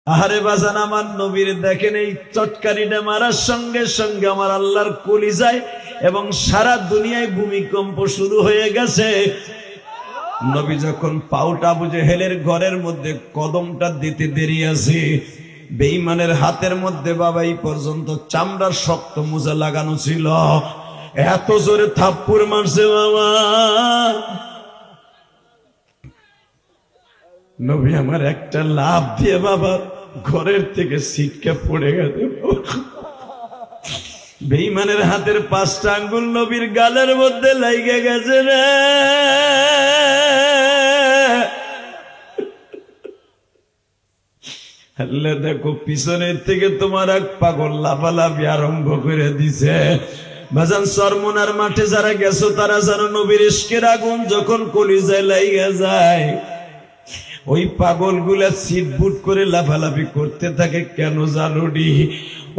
আহারে বাজান, আমার নবীর দেখেন এই চটকারিটা মারার সঙ্গে সঙ্গে আমার আল্লাহর কলিজায় এবং সারা দুনিয়ায় ভূমিকম্প শুরু হয়ে গেছে। নবী যখন পাউটা আবু জেহেলের ঘরের মধ্যে কদমটা দিতে দেরি আছে, বেঈমানের হাতের মধ্যে বাবা এই পর্যন্ত চামড়ার শক্ত মোজা লাগানো ছিল, এত জোরে থাপ্পড় মারছে বাবা। নবী আমার একটা লাফ দিয়ে বাবা ঘরের থেকে ছিটকে পড়ে গেছে। বেঈমানের হাতের 5টা আঙ্গুল নবীর গালের মধ্যে লাইগে গেছে রে। আল্লাহ দেখো পিছনের থেকে তোমার এক পাগল লাফালাফি আরম্ভ করে দিছে। বাজান, চরমনার মাঠে যারা গেছো তারা জানো, নবীর ইশকের আগুন যখন কলিজায় লাইগা যায়, ওই পাগলগুলা সিটবুট করে লাফালাফি করতে থাকে। কেন জানোনি?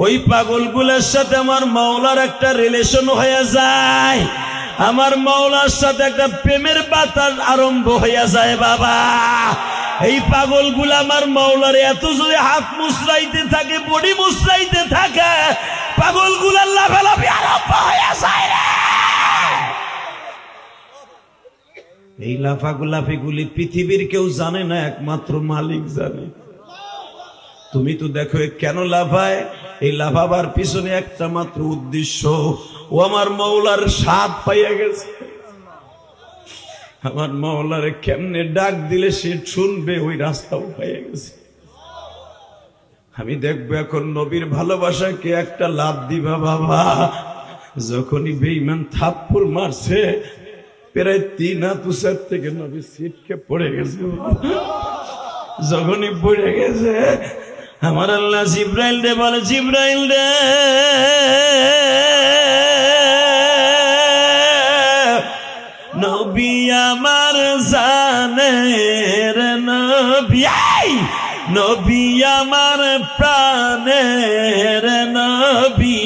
ওই পাগলগুলার সাথে আমার মাওলার একটা রিলেশন হয়ে যায়, আমার মাওলার সাথে একটা প্রেমের বাতাস আরম্ভ হয়ে যায় বাবা। এই পাগলগুলা আমার মাওলার এত জোরে হাত মুসরাইতে থাকে, বডি মুসরাইতে থাকে, পাগলগুলার লাফালাফি আরম্ভ হয়ে যায় রে। এই লাফাগুলাফি গুলি পৃথিবীর কেউ জানে না, একমাত্র মালিক জানে। তুমি তো দেখো কেন লাফায়, এই লাফাবার পিছনে একটা মাত্র উদ্দেশ্য, ও আমার মাওলার স্বাদ পাইয়া গেছে। আমার মাওলারে কেমনে ডাক দিলে সে শুনবে, ওই রাস্তাও পাইয়া গেছে। আমি দেখবো এখন নবীর ভালোবাসাকে একটা লাভ দিবা বাবা। যখনই বেঈমান থাপ্পড় মারছে, প্রায় 3 হাত উঁচার থেকে নবী ছিটকে পড়ে গেছে। যখনই পড়ে গেছে, আমার আল্লাহ জিব্রাইল রে বলে, জিব্রাইল রে, নবী আমার জানের নবী, নবী আমার প্রাণের নবী,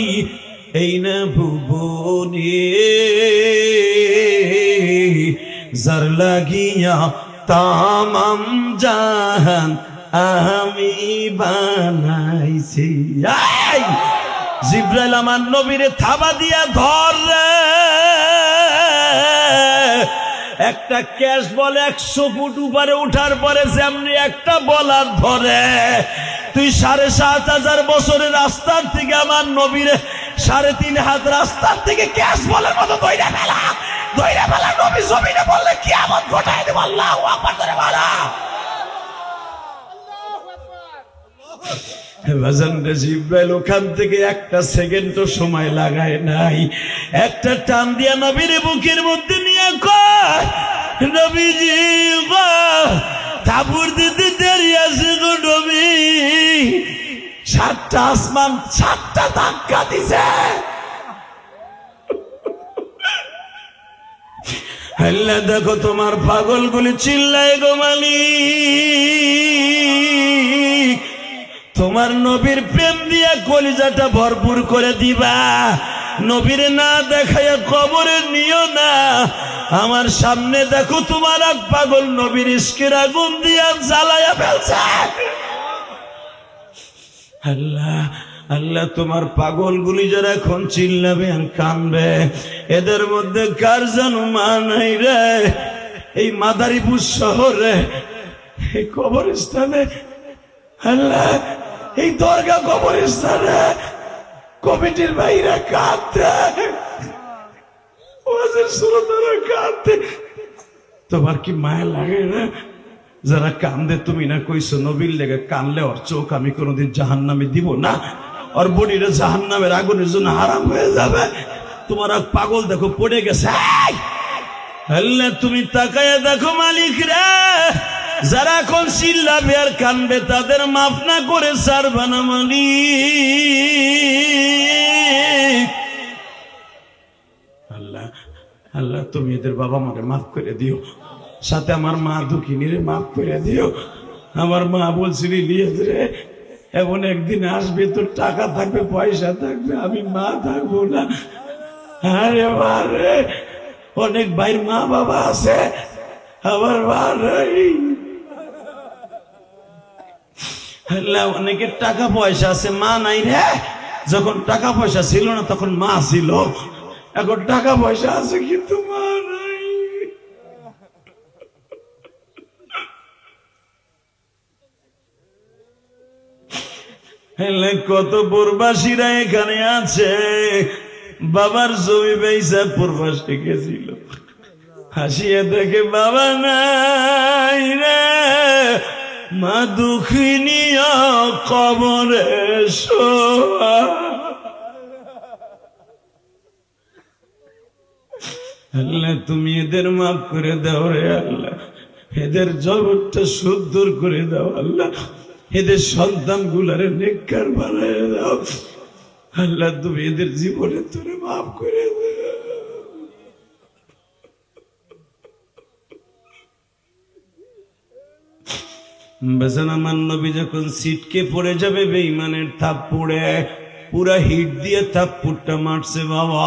এই না ভুবনে যার লাগিয়া তামাম জাহান আমি বানাইছি। জিব্রাইল আমার নবীরে থাবা দিয়া ধর রে। একটা ক্যাশ বলে 100 ফুট উপরে উঠার পরে যেমনি একটা বলার ধরে, তুই 7,500 বছরের রাস্তার থেকে আমার নবীরে 3.5 হাত রাস্তার থেকে ক্যাশ বলের মতো দইরা ফেলা, দইরা ফেলা। নবী জমিনে বললে কিয়ামত ঘটায় দেব। আল্লাহু আকবার করে বলা। জিব্রাইল ওখান থেকে একটা সেকেন্ডও সময় লাগায় নাই, একটা টান দিয়া নবীর বুকের মধ্যে নিয়ে কয়, নবীজি থাপুর দিতে দেরি আছে গো নবী। 7টা আসমান 7টা ধাক্কা দিছে। আল্লাহ দেখো তোমার পাগলগুলি চিল্লায় গো মালিক, তোমার নবীর প্রেম দিয়া কলিজাটা ভরপুর করে দিবা। নবীর না দেখাইয়া কবরে নিও না। আমার সামনে দেখো তোমার এক পাগল নবীর ইশকের আগুন দিয়া জ্বালায়া ফেলছে। আল্লাহ আল্লাহ, তোমার পাগলগুলি যারা এখন চিল্লাবে আর কানবে, এদের মধ্যে কার যেন মা নাই রে। এই মাদারীপুর শহরে, এই কবরস্থানে, আল্লাহ এই দরগা কবরস্থানে কমিটির বাইরে কাঁদতে, ওয়াজের শ্রোতারা কাঁদতে। তোমার কি মায়া লাগে না? যারা কান্দে, তুমি না কইছো নবীর লেগে কানলে ওর চোখ আমি কোনোদিন জাহান্নামে দিব না, ওর বডিটা জাহান্নামের আগুনের জন্য হারাম হয়ে যাবে। তোমার এক পাগল দেখো পড়ে গেছে। আল্লাহ তুমি তাকায়া দেখো মালিক রে, যারা এখন চিল্লাবে আর কানবে তাদের মাফ না করে ছাড়বা না মালিক। আল্লাহ আল্লাহ, তুমি এদের বাবা মাকে মাফ করে দিও, সাথে আমার মা দুঃখিনীরে মাফ করে দিও। আমার মা বলছিল, ইলিয়াস রে, এমন একদিন আসবে তোর টাকা থাকবে, পয়সা থাকবে, আমি মা থাকবো না। আরে বারে, অনেক ভাইয়ের মা বাবা আছে, আমার মা নাই। আল্লাহ অনেকের টাকা পয়সা আছে, মা নাই রে। যখন টাকা পয়সা ছিল না তখন মা ছিল, এখন টাকা পয়সা আছে কিন্তু মা নাই। কত প্রবাসীরা এখানে আছে, বাবার জমি বেচা প্রবাসে গেছিল, হাসিয়ে দেখে বাবা নাই রে, মা দুঃখিনী কবরে শোয়া। আল্লাহ তুমি এদের মাফ করে দাও রে আল্লাহ, এদের জগৎটা সুন্দর করে দাও আল্লাহ, এদের সন্তান গুলারে নেককার বানায় দাও আল্লাহ, তুমি এদের জীবনে তোরে মাফ করে দাও। বেজান আমার নবী যখন সিটকে পড়ে যাবে বেঈমানের থাপ্পড়ে, পুরা হিট দিয়ে থাপ্পড়টা মারছে, বাবা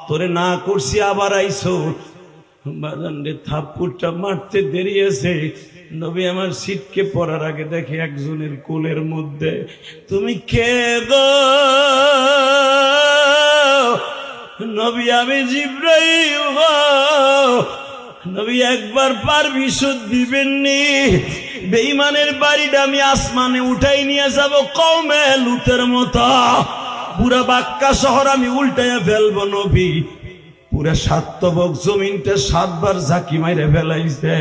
তোরে না করছি আবার আইসো। বাজান রে থাপ্পড়টা মারতে দেরি আছে, নবী আমার সিটকে পড়ার আগে দেখে একজনের কোলের মধ্যে, তুমি কে গো? নবী আমি জিবরাইল গো। নবী একবার পারমিশন দিবেননি, বেঈমানের বাড়িটা আমি আসমানে উঠাই নিয়ে যাব কওমে লুতের মতো, পুরা বাক্কা শহর আমি উল্টাইয়া ফেলবো নবী। পুরা সাতবক জমিনটা 7 বার ঝাঁকি মাইরে ফেলাইছে,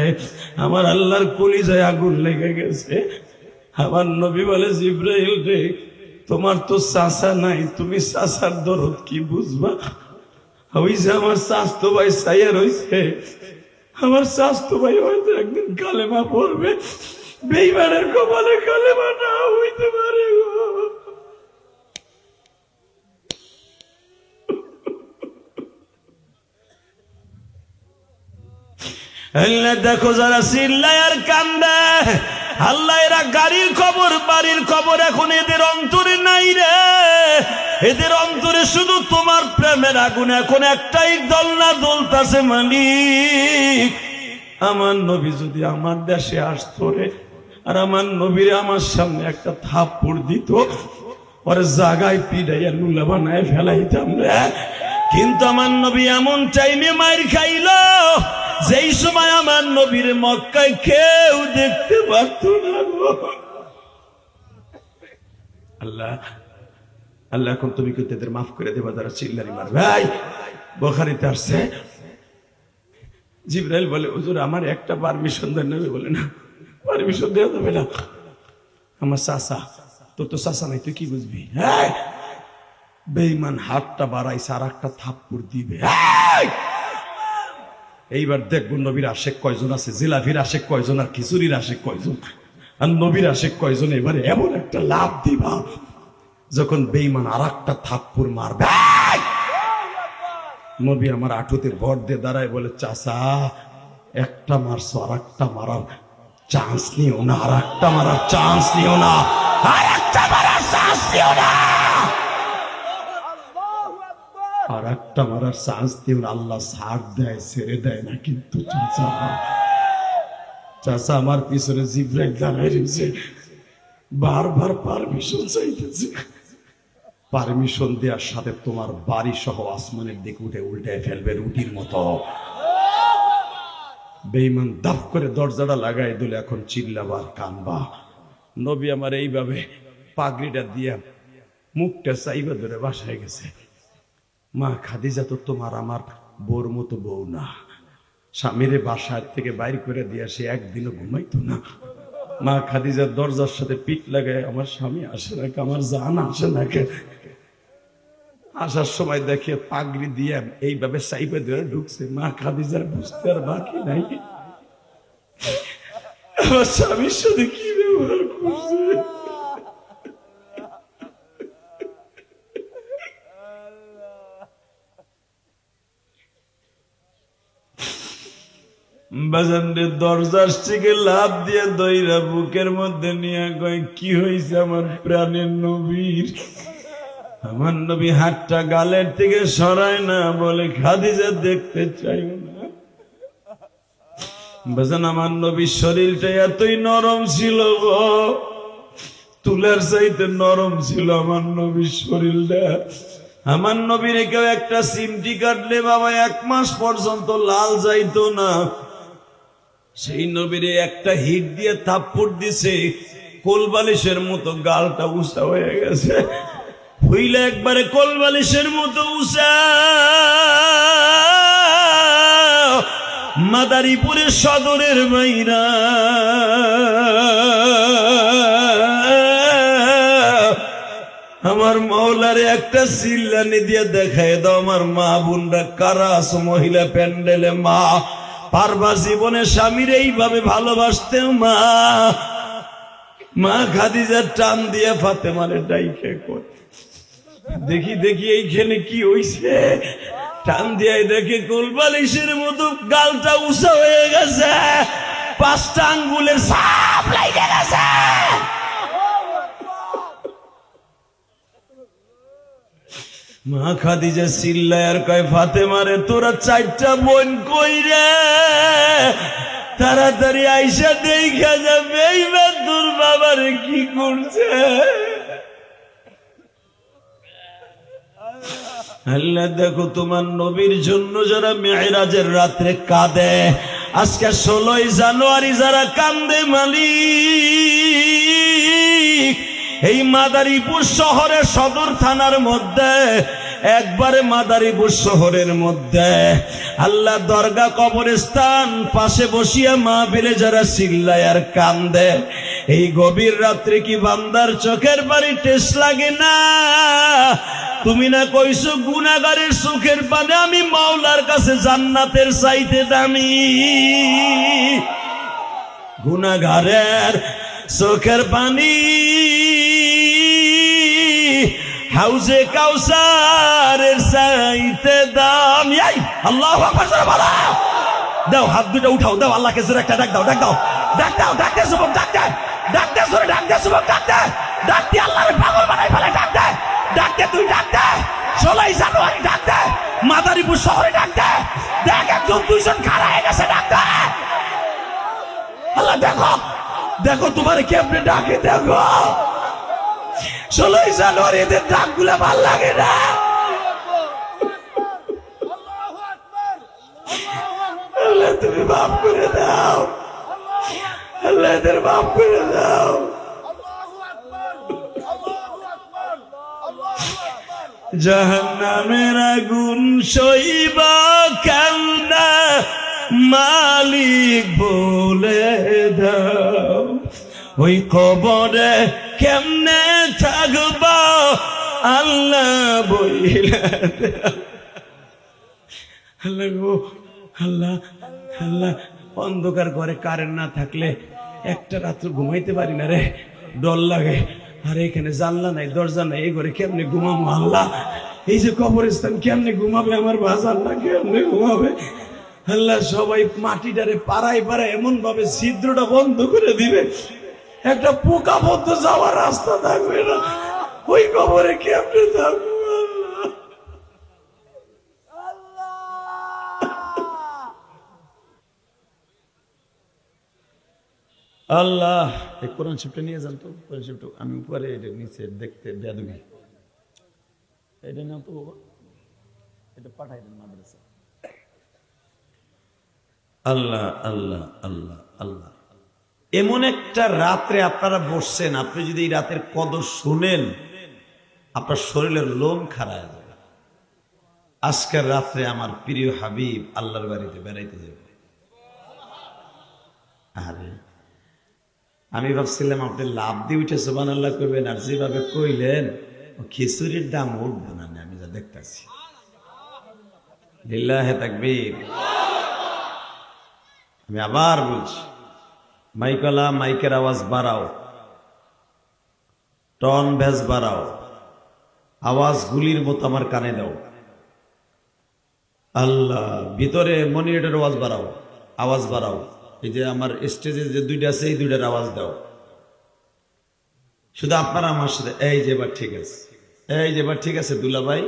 আমার আল্লাহর কলিজায় আগুন লেগে গেছে। আমার নবী বলে জিবরাইল রে, তোমার তো চাচা নাই, তুমি চাচার দরদ কি বুঝবা? ওই যে আমার চাচতো ভাই সাইয়া রইছে, আমার চাচতো ভাই হয়তো একদিন কালেমা পড়বে, বেঈমানের কপালে কালেমা না হইতে পারে গো। আল্লাহ দেখো যারা চিল্লায় আর কান্দে, আল্লাহ এরা গাড়ির খবর বাড়ির খবর এখন এদের অন্তরে নাই রে, এদের অন্তরে শুধু তোমার প্রেমের আগুন এখন একটাই দোলনা দোলতাছে, মালিক আমার নবী যদি আমার দেশে আসতো রে, আর আমার নবীরে আমার সামনে একটা থাপ্পড় দিত, পরে জাগায় পিড়াইয়া লুলা বানায় ফেলাইতাম রে। কিন্তু আমার নবী এমন টাইমে মার খাইলো যেই সময় আমার নবীর মক্কায় কেউ দেখতে পারত না গো। আল্লাহ আল্লাহ এখন তুমি কি তাদের মাফ করে দেবা যারা চিল্লানি মারবে? ভাই বুখারীতে আসছে, জিবরাইল বলে হুজুর আমার একটা পারমিশন দেন। নবী বলে না, পারমিশন দেওয়া যাবে না, আমার চাচা। তোর তো চাচা নাই, তুই কি বুঝবি? বেঈমান হাতটা বাড়াইছে আর একটা থাপ্পড় দিবে। এইবার দেখবো নবীর আশেক কয়জন আছে, জিলাফির আশেক কয়জন, আর খিচুড়ির আশেক কয়জন, আর নবীর আশেক কয়জন। এবারে এমন একটা লাভ দিবা যখন বেঈমান আর একটা থাপ্পড় মারবে, নবী আমার আঠুতের ভর দিয়ে দাঁড়ায় বলে চাচা একটা মারছো, আর একটা মারার চান্স নিও না, আর একটা মারার চান্স নিও না, আর একটা মারার চান্স নিও না, আর একটা মারার চান্স দিও না। আল্লাহ ছাড় দেয়, ছেড়ে দেয় না। কিন্তু চাচা চাচা আমার পিছনে জিবরাইল দাঁড়ায় রয়েছে, বারবার পারমিশন চাইতেছে। পারমিশন দেওয়ার সাথে তোমার বাড়ি সহ আসমানের দিকে উঠে উল্টায় ফেলবে রুটির মতো। বেঈমান দাপ করে দরজাটা লাগাই দিলে এখন চিল্লাবার কানবা। নবী আমার এইভাবে পাগড়িটা দিয়া মুখটা চাইবা ধরে বাসায় গেছে। মা খাদিজা তো তোমার আমার বোর মতো বউ না, স্বামীরে বাসার থেকে বাইর করে দিয়ে সে একদিনও ঘুমাইতো না। মা খাদিজার দরজার সাথে পিঠ লাগায় আমার স্বামী আসে না, আমার জান আসে না। আসার সময় দেখে পাগড়ি দিয়ে এইভাবে সাইবে ধরে ঢুকছে। মা খাদিজার বুঝতে আর বাকি নাই আমার স্বামীর সাথে কি ব্যবহার করছে। বাজানের দরজার থেকে লাভ দিয়ে দইরা বুকের মধ্যে নিয়ে কয় কি হয়েছে আমার প্রাণের নবীর? আমার নবী হাতটা গালের থেকে সরায় না, বলে খাদিজা দেখতে চাই না। বাজান আমার নবীর শরীরটা এতই নরম ছিল গো, তুলার চাইতে নরম ছিল আমার নবীর শরীরটা। আমার নবীর কেউ একটা সিমটি কাটলে বাবা 1 মাস পর্যন্ত লাল যাইতো না। সেই নবীর একটা হিট দিয়ে থাপ্পড় দিছে, কোলবালিশের মতো গালটা উঁচা হয়ে গেছে, হইলে একবারে কোলবালিশের মতো উঁচা। মাদারীপুরের সদরের মাইরা আমার মাওলারে একটা চিল্লানি দিয়ে দেখায় দাও, আমার মা বোনরা কারা আছো মহিলা প্যান্ডেলে, মা পারবা জীবনে স্বামীর এইভাবে ভালোবাসতে? মা মা খাদিজার টান দিয়ে ফাতেমারে ডাইকে কই, দেখি দেখি এইখানে কি হইছে। টান দিয়ে দেখে কোলবালিশের মতো গালটা উঁচা হয়ে গেছে, 5টা আঙ্গুলের ছাপ লাগে গেছে। মা খাদিজা চিল্লায় আর কয়, ফাতেমারে তোরা 4টা বোন কই রে? তাড়াতাড়ি আইসা দেখা যাবে এইবার তোর বাবারে কি করছে। আল্লাহ দেখো তোমার নবীর জন্য যারা মেরাজের রাত্রে কাঁদে, আজকে 16 জানুয়ারি যারা কান্দে মালিক, এই মাদারীপুর শহরের সদর থানার মধ্যে, একবারে মাদারীপুর শহরের মধ্যে আল্লাহ দরগা কবরস্থান পাশে বসিয়া মাহফিলে যারা চিল্লায় আর কান্দে, এই গভীর রাত্রে কি বান্দার চোখের পানি টেস্ট লাগে না? তুমি না কইছো গুনাহগারের চোখের পানি আমি মাওলার কাছে জান্নাতের চাইতে দামি। গুনাহগারের চোখের পানি হাউজে কাউসারের চাইতে দামি। আল্লাহু আকবার, বলো দাও, হাত দুটো উঠাও, দাও আল্লাহকে জোরে একটা ডাক দাও, ডাক দাও, ডাক দাও, ডাক দে যুবক, ডাক দে, ডাক দে জোরে, ডাক দে যুবক, ডাক দে, ডাক দিয়ে আল্লাহরে পাগল বানাই ফেলে, ডাক দে, ডাক দে, তুই ডাক দে। 16 জানুয়ারি ডাক দে, মাদারীপুর শহরে ডাক দে, দেখ 1-2জন খাড়া হয়ে গেছে, ডাক দে। আল্লাহ দেখো, দেখো তোমার কেমনে ডাকে, দেখো 16 জানুয়ারি এদের ডাকগুলা ভাল লাগে না। আল্লাহ তুমি মাফ করে দাও, আল্লাহ এদের মাফ করে দাও। জাহান্নামের আগুন সইবা কান্না মালিক বলে দাও, ওই কবরে কেমনে থাকবা আল্লাহ বইলা দাও। আল্লাহ গো, আল্লাহ আল্লাহ, অন্ধকার ঘরে কারেন্ট না থাকলে একটা রাত্র ঘুমাইতে পারি না রে, ডর লাগে। আর এখানে জানলা নাই, দরজা নাই, এই ঘরে কেমনে ঘুমাবো আল্লাহ? এই যে কবরস্থান কেমনে ঘুমাবে আমার ভাস, আল্লাহ কেমনে ঘুমাবে আল্লাহ? সবাই মাটিটারে পাড়ায় পাড়ায় এমন ভাবে ছিদ্রটা বন্ধ করে দিবে, একটা পোকা বদ্ধ যাওয়ার রাস্তা থাকবে না। ওই কবরে কেমনে থাকবো আল্লাহ? এই কোরআন শিফটে নিয়ে যান তো, কোরআন শিফট আমি উপরে, এটা নিচে দেখতে বেদবি, এটা না তো বাবা, এটা পাঠাই দেন মাদ্রাসা। আল্লাহ আল্লাহ আল্লাহ আল্লাহ, এমন একটা রাত্রে আপনারা বসছেন, আপনি যদি এই রাতের কদর শুনেন আপনার শরীরের লোম খাড়ায় যাবে। আজকের রাত্রে আমার প্রিয় হাবিব আল্লাহর বাড়িতে বেড়াইতে যাবে। আরে আমি ভাবছিলাম আপনি লাভ দিয়ে উঠে সুবহানাল্লাহ করবেন, আর যেভাবে কইলেন খিচুড়ির দাম উঠবে না, আমি যা দেখতেছি। লিল্লাহে তাকবীর। আমি আবার বলছি, মাইকলা মাইকের আওয়াজ বাড়াও, টন ভেজ বাড়াও, আওয়াজ গুলির মতো আমার কানে দাও। আল্লাহ, ভিতরে মনিটরের আওয়াজ বাড়াও, আওয়াজ বাড়াও। এই যে আমার স্টেজে যে 2টা আছে, এই 2টার আওয়াজ দাও। শুধু আপনারা আমার সাথে, এই যে এবার ঠিক আছে, এই যে এবার ঠিক আছে। দুলাভাই,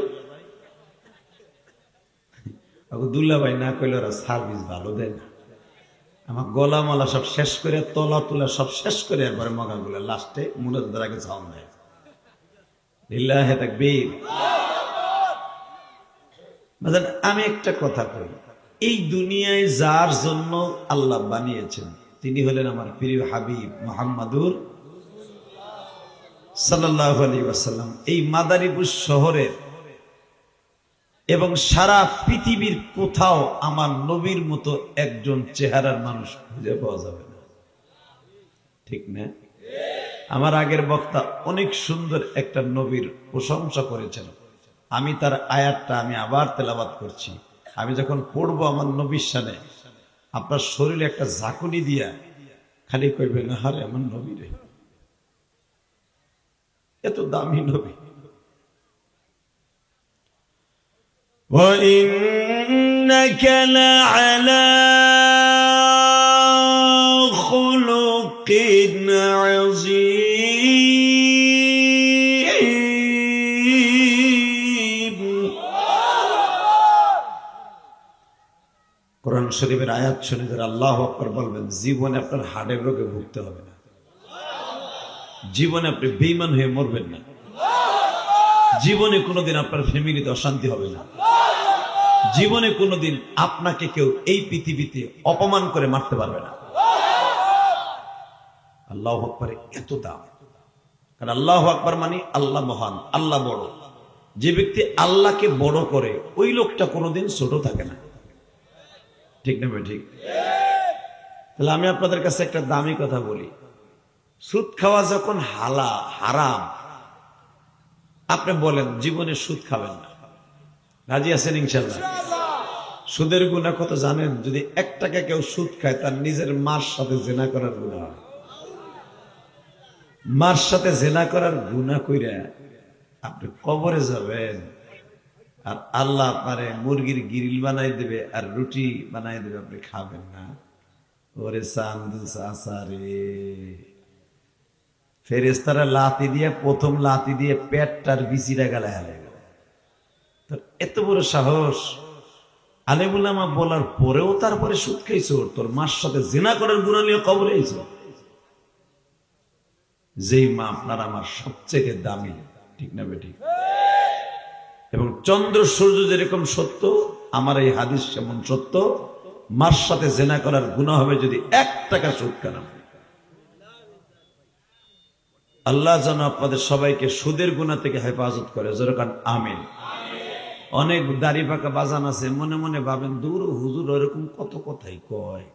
দুলাভাই না কইলে ওরা সার্ভিস ভালো দেয় না। আমার গলা মালা সব শেষ করে, তলা তুলা সব শেষ করে, একবারে মগাগুলো লাস্টে মুনাজাতের আগে সাউন্ড দেয়, লিল্লাহি তাকবীর। আমি একটা কথা কই, এই দুনিয়ায় যার জন্য আল্লাহ বানিয়েছেন তিনি হলেন আমার প্রিয় হাবিব মুহাম্মাদুর সাল্লাল্লাহু আলাইহি ওয়াসাল্লাম। এই মাদারীপুর শহরের এবং সারা পৃথিবীর কোথাও আমার নবীর মতো একজন চেহারার মানুষ খুঁজে পাওয়া যাবে না, ঠিক না? আমার আগের বক্তা অনেক সুন্দর একটা নবীর প্রশংসা করেছেন, আমি তার আয়াতটা আমি আবার তেলাওয়াত করছি। আমি যখন পড়বো আমার নবীর শানে, আপনার শরীরে একটা ঝাঁকুনি দিয়া খালি কইবেন, আরে আমার নবী রে, এত দামি নবী। وَإِنَّكَ لَعَلَى خُلُقٍ عَظِيمٍ। কোরআন শরীফের আয়াত শুনে যারা আল্লাহু আকবার বলবেন, জীবনে আপনার হার্টের রোগে ভুগতে হবে না, জীবনে আপনি বেঈমান হয়ে মরবেন না, জীবনে কোনোদিন আপনার ফ্যামিলিতে অশান্তি হবে না, জীবনে কোনোদিন আপনাকে কেউ এই পৃথিবীতে অপমান করে মারতে পারবে না। আল্লাহু আকবারে এত দাম, কারণ আল্লাহু আকবার মানে আল্লাহ মহান, আল্লাহ বড়। যে ব্যক্তি আল্লাহকে বড় করে ওই লোকটা কোনোদিন ছোট থাকে না, ঠিক না ভাই? ঠিক। তাহলে আমি আপনাদের কাছে একটা দামি কথা বলি, সুদ খাওয়া যখন হারাম, আপনি বলেন জীবনে সুদ খাবেন না, রাজি আছেন ইনশাআল্লাহ? সুদের গুনাহ কত জানেন? যদি 1 টাকা কেউ সুদ খায়, তার নিজের মার সাথে জেনা করার গুনাহ হয়। মার সাথে জেনা করার গুনাহ কইরা আপনি কবরে যাবেন, আর আল্লাহ আপনারে মুরগির গ্রিল বানাই দেবে আর রুটি বানাই দেবে, আপনি খাবেন না। ওরে চান্দু চাচা রে, ফেরেশতারা লাথি দিয়ে, প্রথম লাথি দিয়ে পেটটার বিচিটা গালায় হালে গেল। এত বড় সাহস আলেম উলামা বলার পরেও তারপরে সুদ খাইছো, তোর মার সাথে জিনা করার গুনাহ নিয়ে কবরে আইছো। যেই মা আপনার আমার সবচেয়ে দামি, ঠিক না বেঠিক? এবং চন্দ্র সূর্য যেরকম সত্য, আমার এই হাদিস যেমন সত্য, মার সাথে জিনা করার গুনাহ হবে যদি 1 টাকা সুদ খান। আল্লাহ যেন আপনাদের সবাইকে সুদের গুনাহ থেকে হেফাজত করে, যেরকম আমিন। অনেক দাড়ি পাকা বাজান আছে, মনে মনে ভাবেন দূর হুজুর ওরকম কত কথাই কয়,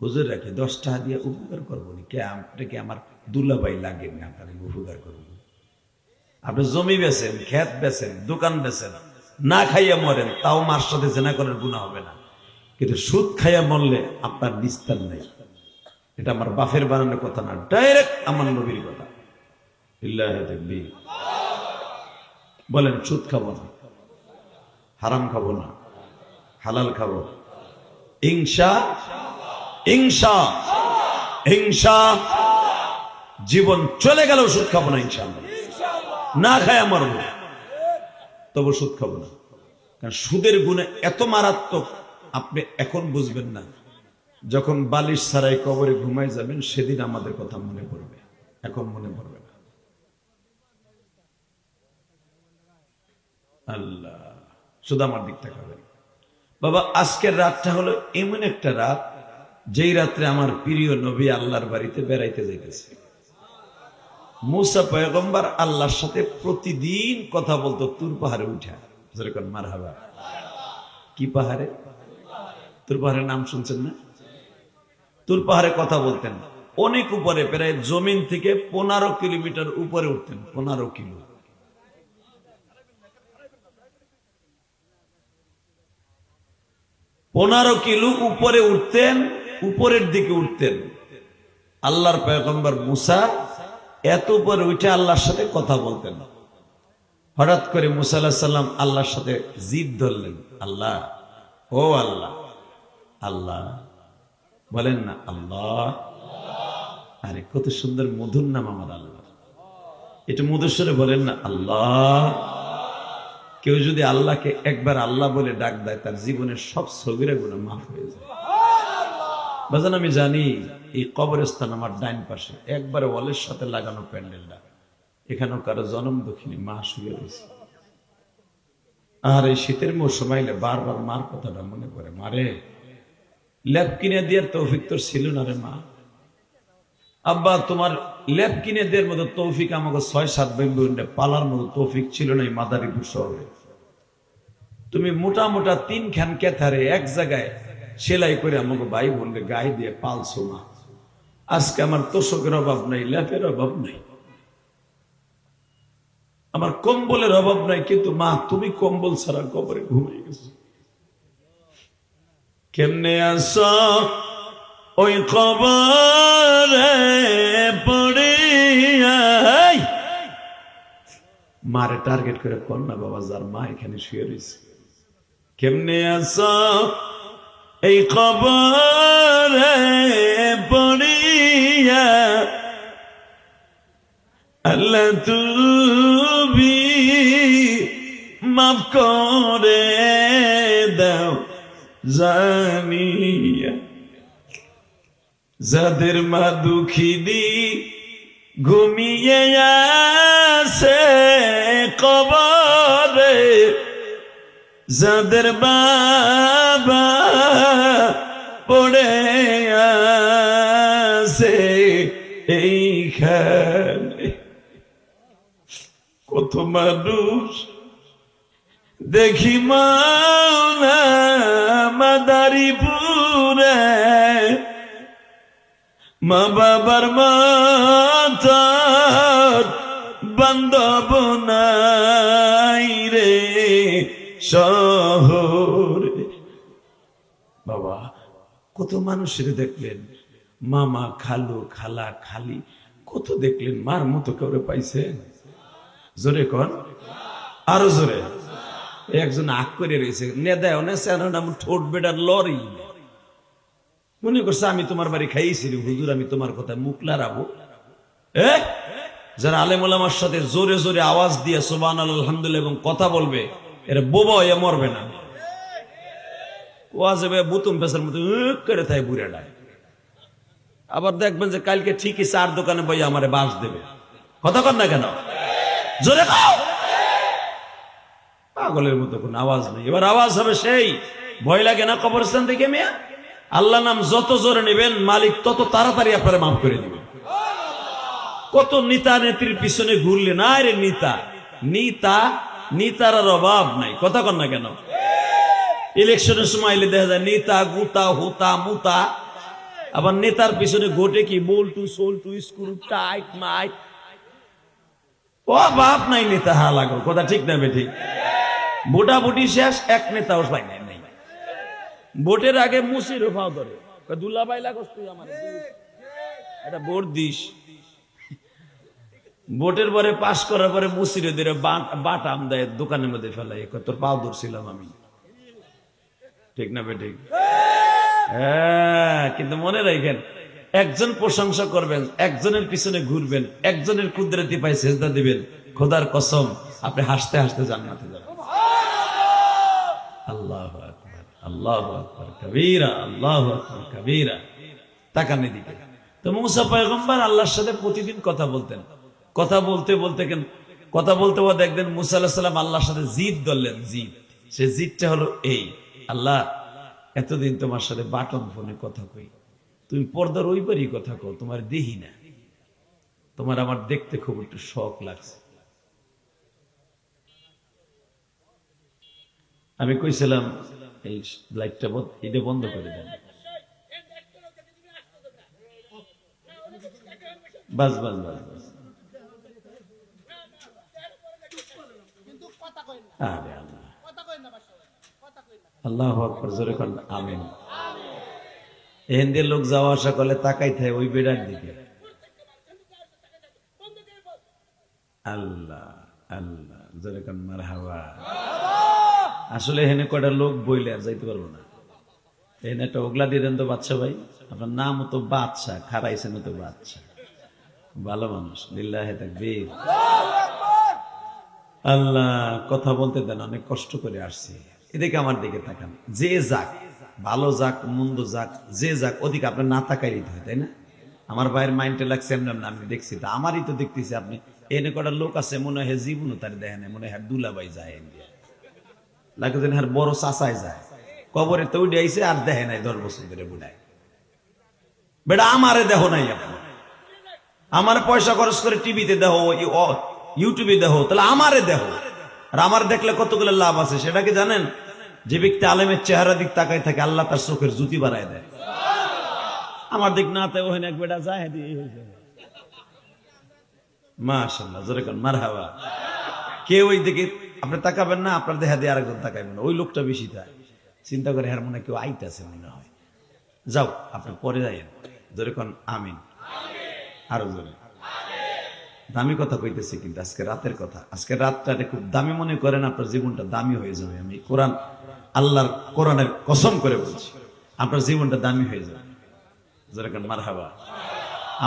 হুজুর রাখে 10 টাকা দিয়ে উপকার করবো নি, কে আপনাকে আমার দুলাভাই লাগে না, আপনাকে উপকার করবো। আপনি জমি বেচেন, ক্ষেত বেচেন, দোকান বেচেন, না খাইয়া মরেন, তাও মার সাথে জেনা করার গুনাহ হবে না। কিন্তু সুদ খাইয়া মরলে আপনার নিস্তার নেই। এটা আমার বাপের বানানোর কথা না, ডাইরেক্ট আমার নবীর কথা। লিল্লাহি তাকবীর। বলেন সুদ খাবো না, হারাম খাবো না, হালাল খাবো ইনশাআল্লাহ। জীবন চলে গেল সুদ খাবো না ইনশাআল্লাহ, না খায় মরবো তবু সুদ খাবো না। কারণ সুদের গুণে এত মারাত্মক, আপনি এখন বুঝবেন না, যখন বালিশ ছাড়াই কবরে ঘুমাই যাবেন সেদিন আমাদের কথা মনে পড়বে, এখন মনে পড়বে না। আল্লাহ শুধু আমার দিক তাকাবেন। বাবা, আজকের রাতটা হলো এমন একটা রাত, যেই রাত্রে আমার প্রিয় নবী আল্লাহর বাড়িতে বেড়াইতে যাইতেছে। মুসা পয়গম্বর আল্লাহর সাথে প্রতিদিন কথা বলতো তুর পাহাড়ে উঠা। যেরকম মারহাবা। কি পাহাড়ে? তুর পাহাড়ের নাম শুনছেন না? তুর পাহাড়ে কথা বলতেন, অনেক উপরে, প্রায় জমিন থেকে 15 কিলোমিটার উপরে উঠতেন। 15 কিলো। উপরে উঠতেন, উপরের দিকে উঠতেন। আল্লাহর পয়গম্বর মুসা এত উপরে উঠে আল্লাহর সাথে কথা বলতেন। হঠাৎ করে মুসা আলাইহিস সালাম আল্লাহর সাথে জিদ ধরলেন, আল্লাহ, ও আল্লাহ, আল্লাহ বলেন না, আল্লাহ। আরে কত সুন্দর মধুর নাম আমার আল্লাহ, এটা মধুস্বরে বলেন না, আল্লাহ। কেউ যদি আল্লাহকে একবার আল্লাহ বলে ডাক দেয়, তার জীবনের সব সগীরা গুনাহ মাফ হয়ে যায়। বাজান আমি জানি এই কবরস্থান আমার ডাইন পাশে একবারে ওয়ালের সাথে লাগানো প্যান্ডেলটা, এখানেও কারো জনম দুঃখিনী মা শুয়ে রয়েছে। আর এই শীতের মৌসুম আইলে বারবার মার কথাটা মনে পড়ে, মারে ল্যাপ কিনে দেওয়ার তৌফিক তোর ছিল না রে মা। আব্বা তোমার ল্যাপ কিনে দেওয়ার মতো তৌফিক আমাকে 6-7 ভাই পালার মতো তৌফিক ছিল না এই মাদারীপুর শহরে। তুমি মোটা মোটা 3 খান কেথারে এক জায়গায় সেলাই করে আমাকে ভাই বোনকে গায়ে দিয়ে পালছো মা। আজকে আমার তোষকের অভাব নাই, ল্যাপের অভাব নাই, আমার কম্বলের অভাব নাই, কিন্তু মা তুমি কম্বল ছাড়া কবরে ঘুমিয়ে গেছো। কেমনে আসো ওই কবরে পড়িয়া, মারে টার্গেট করে কর না বাবা, যার মা এখানে শুয়ে রয়েছে। কেমনে আসো এই কবরে পড়িয়া, আল্লাহ তুমি মাফ করে দাও জানিয়া। যাদের মা দুঃখিনী ঘুমিয়ে আছে কবরে, যাদের বাবা পড়ে আছে এইখানে, কত মানুষ দেখি মাওলা মাদারীপুরে, মা বাবার মাতার বান্ধব নাই রে শহরে। বাবা কত মানুষের দেখলেন, মামা খালু খালা খালি কত দেখলেন, মার মতো কেউ পাইছেন? জোরে কর, আরো জোরে। একজন আগ করে রয়েছে, নেদায় ঠোঁট বেটার লরি, মনে করছে আমি তোমার বাড়ি খাইয়েছি হুজুর, আমি তোমার কথা মুখ লাড়াবো। যারা আলেম ওলামার সাথে জোরে জোরে আওয়াজ দিয়ে সুবহানাল্লাহ আলহামদুলিল্লাহ এবং কথা বলবে, এরা বোবা হয়ে মরবে না। ওয়াজে বুতুম পেশার মতো করে থাকে বুড়াটায়। আবার দেখবেন যে কালকে ঠিকই 4 দোকানে বই আমারে বাস দেবে। কথা কর না কেন? জোরে খাও। পাগলের মতো কোন আওয়াজ নেই। এবার আওয়াজ হবে সেই, ভয় লাগে না কবরস্থান থেকে মেয়া? আল্লাহ নাম যত জোরে নেবেন মালিক তত তাড়াতাড়ি আপনারা মাফ করে দিবেন। কত নেতা নেত্রীর পিছনে ঘুরলে না রে, নিতার আর অভাব নাই। কথা কর না কেন? ইলেকশনের সময় এলে দেখা যায় নেতা গুতা হুতা মুতা, আবার নেতার পিছনে ঘটে কি বল্টু সোল্টু স্ক্রু টাইট মাইট, ও বাপ নাই নেতা হা লাগো। কথা ঠিক না বে? ঠিক। ভোটাভুটি শেষ, এক নেতাও পাই নাই। ভোটের আগে মুসির ফাও ধরে, দুলাভাই লাগস তুই আমার, এটা ভোট দিস। ভোটের পরে পাশ করার পরে মুসিরে ধরে বাটাম দেয় দোকানের মধ্যে ফেলাই, তোর পাও ধরছিলাম আমি। ঠিক না বে? ঠিক। হ্যাঁ, কিন্তু মনে রাখেন, একজন প্রশংসা করবেন, একজনের পিছনে ঘুরবেন, একজনের কুদরতি পায়ে সেজদা দিবেন, খোদার কসম আপনি হাসতে হাসতে জান্নাতে যাবেন। আল্লাহু আকবার, আল্লাহু আকবার কবীরা, আল্লাহু আকবার কবীরা। তাকান এদিকে। তো মুসা পয়গম্বর আল্লাহর সাথে প্রতিদিন কথা বলতেন। কথা বলতে বলতে দেখবেন মুসা আলাইহিস সালাম আল্লাহর সাথে জিদ ধরলেন। সে জিদটা হলো এই, আল্লাহ এতদিন তোমার সাথে বাটন ফোনে কথা কই, তুমি পর্দার ওই বাড়ি কথা কও, তোমার দেখি না, তোমার আমার দেখতে খুব একটু শখ লাগছে। আমি কইছিলাম এই লাইটটা এটা বন্ধ করে দেন, বাস বাস বাস বাস। আরে আল্লাহ, আল্লাহু আকবার, জোরে কোন আমিন। এহেন্দের লোক যাওয়া আসা করলে তাকাই থাকে ওই বেড়ার দিকে। আল্লাহ আল্লাহ, জোরে কোন মারহাবা। আসলে এখানে কয়টা লোক বইলে আর যাইতে পারবো না। এখানে একটা ওগলা দিয়ে দেন তো বাদশা ভাই, আপনার নাম তো বাদশা, খারাইছেন তো বাদশা, ভালো মানুষ। লিল্লাহে তাকবীর। আল্লাহ কথা বলতে দেন, অনেক কষ্ট করে আসছি। এদিকে আমার দিকে তাকান, যে যাক ভালো যাক মন্দ যাক যে যাক ওদিকে আপনার না তাকাই দিতে হয়, তাই না? আমার ভাইয়ের মাইন্ডে লাগছে এমন না, আমি দেখছি তা আমারই তো দেখতেছি। আপনি এনে কটা লোক আছে মনে হয় জীবনও তার দেখেন, মনে হয় দুলাভাই যায় ইন্ডিয়া লাগে যেন আর বড় চাচাই যায় কবরে তো উঠে আইছে আর দেখে নাই 10 বছর ধরে বুড়ায়। বেটা আমারে দেখো নাই, আপনি আমার পয়সা খরচ করে টিভিতে দেখো, ইউটিউবে দেখো, তাহলে আমারে দেখো। আর আমার দেখলে কতগুলো লাভ আছে সেটা কি জানেন? যে ব্যক্তি আলেমের চেহারা দিক তাকায় থাকে আল্লাহ তার চোখের জ্যোতি বাড়ায় দেয়। আমার দিক না তাই ওখানে এক বেটা যায় মাশাআল্লাহ, জোরে কোন মারহাবা। কেউ ওই দিকে আপনি তাকাবেন না, আপনার দেখা দিয়ে আরেকজন তাকাবেন না, ওই লোকটা বেশি থাকে। চিন্তা করে হ্যাঁ মনে কেউ আইতাছে মনে হয়, যাও আপনি পরে যাইয়েন, জোরে কোন আমিন, আরো জোরে। দামি কথা কইতেছি কিন্তু আজকে রাতের কথা। আজকে রাতটাকে খুব দামি মনে করেন, আপনার জীবনটা দামি হয়ে যাবে। আমি কোরআন, আল্লাহর কোরআনের কসম করে বলছি, আপনার জীবনটা দামি হয়ে যাবে। যেরকম মারহাবা।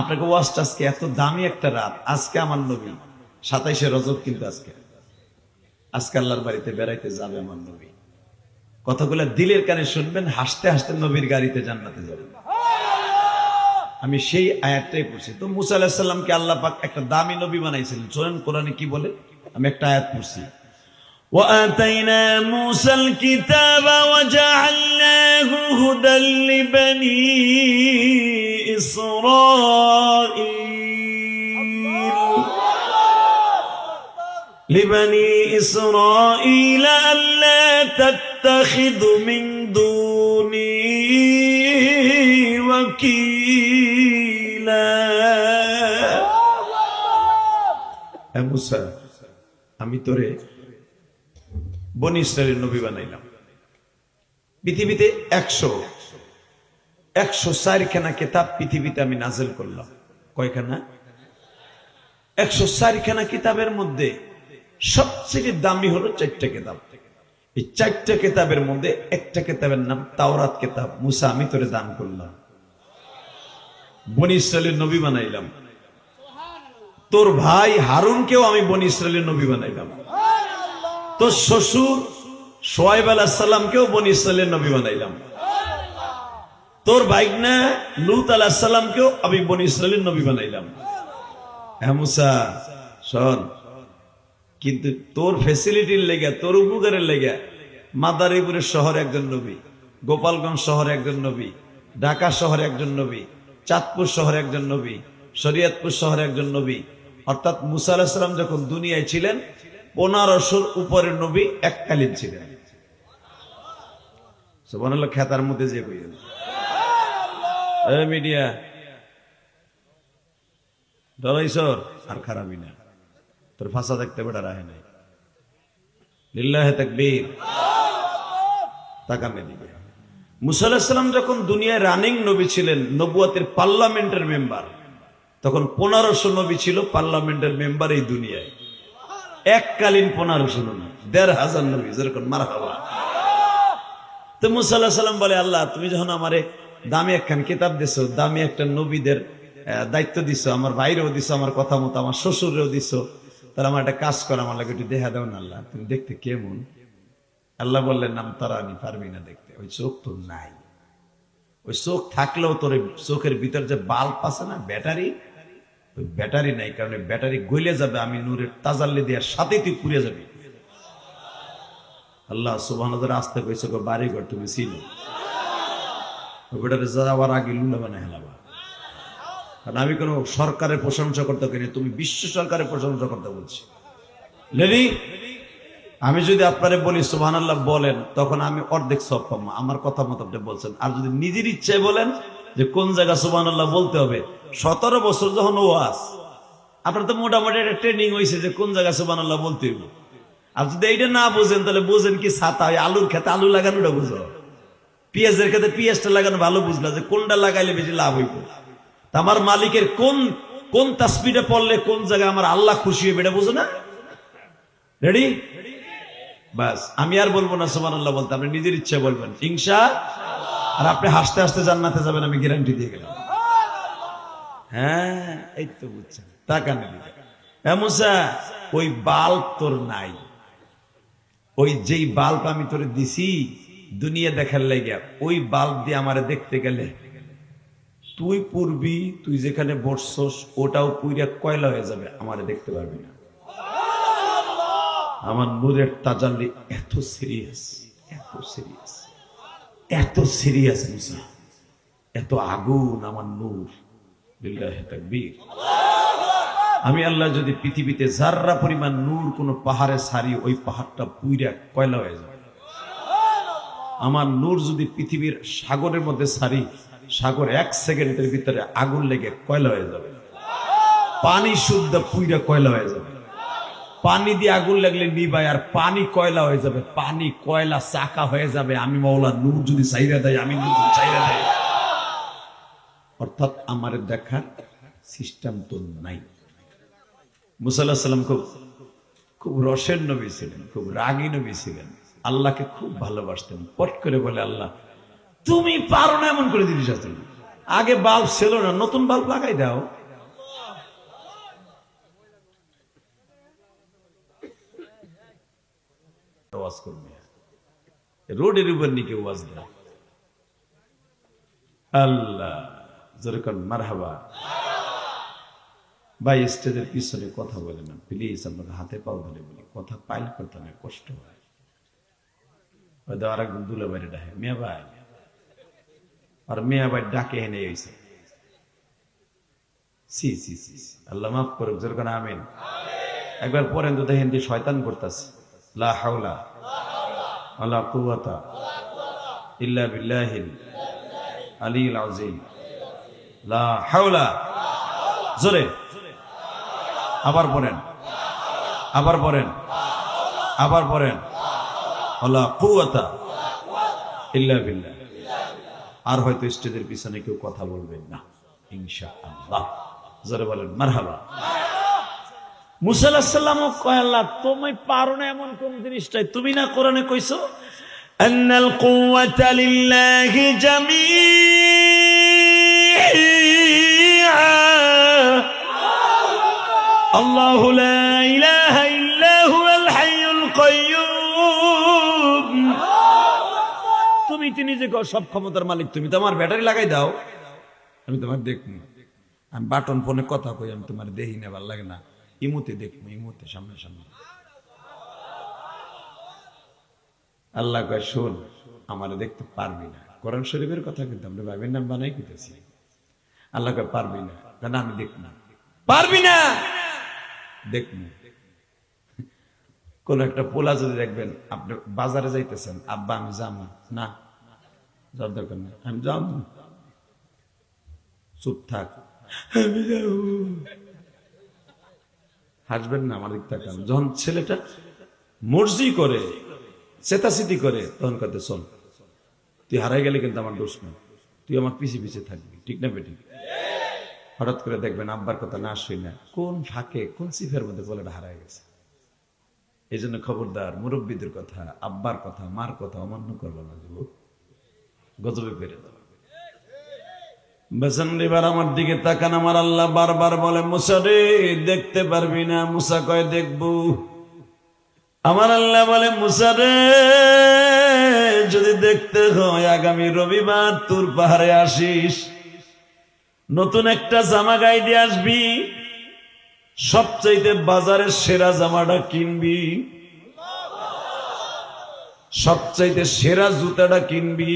আপনাকে ওয়াজটা আজকে এত দামি একটা রাত। আজকে আমার নবী 27শে রজব, কিন্তু আজকে আল্লাহর বাড়িতে বেড়াইতে যাবে আমার নবী। কথাগুলো দিলের কানে শুনবেন, হাসতে হাসতে নবীর গাড়িতে জান্নাতে যাবেন। আমি সেই আয়াতটাই পড়ছি। তো মুসা আলাইহিস সালামকে আল্লাহ পাক একটা দামি নবী বানাইছিলেন। শুনেন কোরআনে কি বলে, আমি একটা আয়াত পড়ছি। وَآتَيْنَا مُوسَى الْكِتَابَ وَجَعَلْنَاهُ هُدًى لِبَنِي إِسْرَائِيلَ أَلَّا تَتَّخِذُوا مِن دُونِي وَكِيلًا। হে মুসা, আমি তোরে বনি ইসরাইলের নবী বানাইলাম। পৃথিবীতে 104 খানা কিতাব পৃথিবীতে আমি নাযিল করলাম। কয়খানা? 104 খানা কিতাবের মধ্যে সবচেয়ে দামি হলো 4টা কিতাব। এই 4টা কিতাবের মধ্যে একটা কিতাবের নাম তাওরাত কিতাব। মুসা, আমি তোরে দান করলাম, বনি ইসরাইলের নবী বানাইলাম। তোর ভাই হারুনকেও আমি বনি ইসরাইলের নবী বানাইলাম। তোর শ্বশুর শোয়াইব আলাইহিস সালামকেও বনি ইসরাইলের নবী বানাইলাম। তোর ভাইগনা লূত আলাইহিস সালামকেও আমি বনি ইসরাইলের নবী বানাইলাম। হ্যাঁ মুসা শোন, কিন্তু তোর ফ্যাসিলিটির লেগে, তোর উপকারের লেগে মাদারীপুরের শহরে একজন নবী, গোপালগঞ্জ শহরে একজন নবী, ঢাকা শহরে একজন নবী, চাঁদপুর শহরে একজন নবী, শরীয়তপুর শহরে একজন নবী। অর্থাৎ মুসা আলাইহিস সালাম যখন দুনিয়ায় ছিলেন 1500 উপরের নবী এককালীন ছিলেন। সুবহানাল্লাহ। খেতার মধ্যে যে কইলেন মিডিয়া ডরাইছর আর খারাপই না, তোর ফাঁসা দেখতে বেটা রাহে নাই। লিল্লাহে তাকবীর। তাকামে দিবে। মুসা আলাইহিস সালাম যখন দুনিয়ায় রানিং নবী ছিলেন, নবুয়তের পার্লামেন্টের মেম্বার, তখন 1500 নবী ছিল পার্লামেন্টের মেম্বার এই দুনিয়ায়। এককালীন 1500 নবী, 1500 নবী, যেরকম মারহাবা। তো মুসা আলাইহিস সালাম বলে, আল্লাহ তুমি যখন আমারে দামি একখান কিতাব দিছো, দামি একটা নবীদের দায়িত্ব দিছো, আমার ভাইরেও দিছো, আমার কথা মতো আমার শ্বশুরেও দিছো, তাহলে আমার একটা কাজ করো, আমার লাগে একটু দেখা দাও না আল্লাহ, তুমি দেখতে কেমন? আল্লাহ বললেন, নাম তারানি, পারবি না দেখতে, ওই চোখ তো নাই। ওই চোখ থাকলেও তোর চোখের ভিতর যে বাল্ব আছে না, ব্যাটারি, ওই ব্যাটারি নাই, কারণ ব্যাটারি গলে যাবে, আমি নূরের তাজাল্লি দেওয়ার সাথেই তুই পুড়ে যাবি। আল্লাহ সুবহানাহু আসতে কইছে বাড়ি ঘর তুমি ছিল, ওই ব্যাটারি যাওয়ার আগে লুলা বানায় হেলাবা। কারণ আমি কোনো সরকারের প্রশংসা করতে পারি, তুমি বিশ্ব সরকারের প্রশংসা করতে বলছি। লেডি, আমি যদি আপনারে বলি সুবহানাল্লাহ বলেন, তখন আমি অর্ধেক সব পাবো, আমার কথা মতো আপনি বলছেন। আর যদি নিজের ইচ্ছায় বলেন যে কোন জায়গা সুবহানাল্লাহ বলতে হবে, 17 বছর যখন ওয়াজ, আপনার তো মোটামুটি একটা ট্রেনিং হয়েছে যে কোন জায়গা সুবহানাল্লাহ বলতে হবে। আর যদি এইটা না বোঝেন, তাহলে বোঝেন কি ছাতা, আলুর খেতে আলু লাগানোটা বুঝো, পেঁয়াজের খেতে পেঁয়াজটা লাগানো ভালো বুঝলা, যে কোনটা লাগাইলে বেশি লাভ হইব। আমার মালিকের কোন কোন তাসবিহটা পড়লে কোন জায়গায় আমার আল্লাহ খুশি হবে এটা বুঝো না? রেডি? বাস, আমি আর বলবো না সুবহানাল্লাহ বলতে, আপনি নিজের ইচ্ছা বলবেন ইনশাআল্লাহ। আর আপনি হাসতে হাসতে জান্নাতে যাবেন, আমি গ্যারান্টি দিয়ে গেলাম। হ্যাঁ, এই তো বুঝছেন। টাকা নেই। হ্যাঁ মুসা, ওই বাল্ব তোর নাই, ওই যেই বাল্ব আমি তোরে দিছি, দুনিয়া দেখার লাগিয়া ওই বাল্ব দিয়ে আমারে দেখতে গেলে তুই পূর্বি, তুই যেখানে বসছস ওটাও পুইরা কয়লা হয়ে যাবে, আমারে দেখতে পারবি না। আমার নূরের তাজাল্লি এত সিরিয়াস, এত সিরিয়াস, এত সিরিয়াস মুসা, এত আগুন আমার নূর। বিল্লাহি তাকবীর। আমি আল্লাহ যদি পৃথিবীতে যাররা পরিমাণ নূর কোন পাহাড়ে ছাড়ি, ওই পাহাড়টা পুইরা কয়লা হয়ে যাবে। আমার নূর যদি পৃথিবীর সাগরের মধ্যে ছাড়ি, সাগর 1 সেকেন্ডের ভিতরে আগুন লেগে কয়লা হয়ে যাবে। পানি শুদ্ধ পুইরা কয়লা হয়ে যাবে। পানি দিয়ে আগুন লাগলে নিবাই, আর পানি কয়লা হয়ে যাবে। পানি কয়লা চাকা হয়ে যাবে। আমি মাওলা নূর যদি চাইরা দেয়, আমি নূর যদি চাইরা দেয়, অর্থাৎ আমার দেখার সিস্টেম তো নাই। মুসা আলাইহিস সালাম খুব রসের নবী ছিলেন, খুব রাগী নবী ছিলেন, আল্লাহকে খুব ভালোবাসতেন। পট করে বলে, আল্লাহ তুমি পারো না এমন করে জিনিস আছে, আগে বাল্ব ছিল না, নতুন বাল্ব লাগাই দাও। ওয়াজ করবে রোডের উপর নিকে ওয়াজ দেয়। আল্লাহ যেরকম মারহাবা। ভাই স্টেজের পিছনে কথা বলে না প্লিজ, আপনাকে হাতে পাও ধরে বলি, কথা পাইল করতে না কষ্ট হয়। হয়তো আর একদম দুলে বাইরে ডাকে মিয়া ভাই, আর মিয়া ভাই ডাকে এনে হয়েছে। সি সি সি আল্লাহ মাফ করুক, যেরকম আমিন। একবার পরেন তো দেখেন যে শয়তান করতেছে, লা হাওলা ওয়ালা কুওয়াতা ইল্লা বিল্লাহিল আলিয়্যিল আযীম, লা হাওলা। জোরে আবার পড়েন, আবার পড়েন, আবার পড়েন, ওয়ালা কুওয়াতা ইল্লা বিল্লাহ। আর হয়তো স্টেজের পিছনে কেউ কথা বলবেন না ইনশাআল্লাহ। জোরে বলেন মারহাবা। মুসা আলাইহিস সালামও কয়, আল্লাহ তুমি পারো না এমন কোন জিনিসটাই তুমি না কোরআনে কইছো, আন্নাল কুওয়াতা লিল্লাহি জামিআ, আল্লাহু লা ইলাহা ইল্লা হুয়াল হাইয়ুল কাইয়্যুম। তুমি নিজে সব ক্ষমতার মালিক, তুমি তো আমার ব্যাটারি লাগাই দাও, আমি তোমার দেখবো। আমি বাটন ফোনে কথা কই, আমি তোমার দেখি না, ভালো লাগে না, ইমুতে দেখবো, ইমুতে সামনে সামনে। আল্লাহ কয়, শোন, আমারে দেখতে পারবি না। কোরআন শরীফের কথা কিন্তু আমরা ভাবের নাম বানাই কিতেছি। আল্লাহ কয় পারবি না, কেন? আমি দেখব না। পারবি না, দেখবো। কোন একটা পোলা যদি দেখবেন, আপনি বাজারে যাইতেছেন, আব্বা আমি যাবো না, যাওয়ার দরকার নেই, আমি যাবো, চুপ থাক, আমি যাবো, হাসবেন না, আমার দিক তাকান। যখন ছেলেটা মর্জি করে, চেতাচিতি করে, তখন কথা চল, তুই হারাই গেলে কিন্তু আমার দোষ না, তুই আমার পিছে পিছে থাকবি, ঠিক না বেটি? হঠাৎ করে দেখবেন আব্বার কথা না শুই না, কোন ফাঁকে কোন সিফের মধ্যে বলে হারাই গেছে। এই জন্য খবরদার, মুরব্বীদের কথা, আব্বার কথা, মার কথা অমান্য করবো না, যুবক, গজবে পেরে দেওয়া। বেসন এবার আমার দিকে তাকান। আমার আল্লাহ বারবার বলে, মুসা রে দেখতে পারবি না? মুসা কয় দেখবো। আমার আল্লাহ বলে, মুসা রে যদি দেখতে হয় আগামী রবিবার তুর পাহাড়ে আসিস, নতুন একটা জামা গায়ে দিয়ে আসবি, সবচাইতে বাজারের সেরা জামাটা কিনবি, সবচাইতে সেরা জুতাটা কিনবি,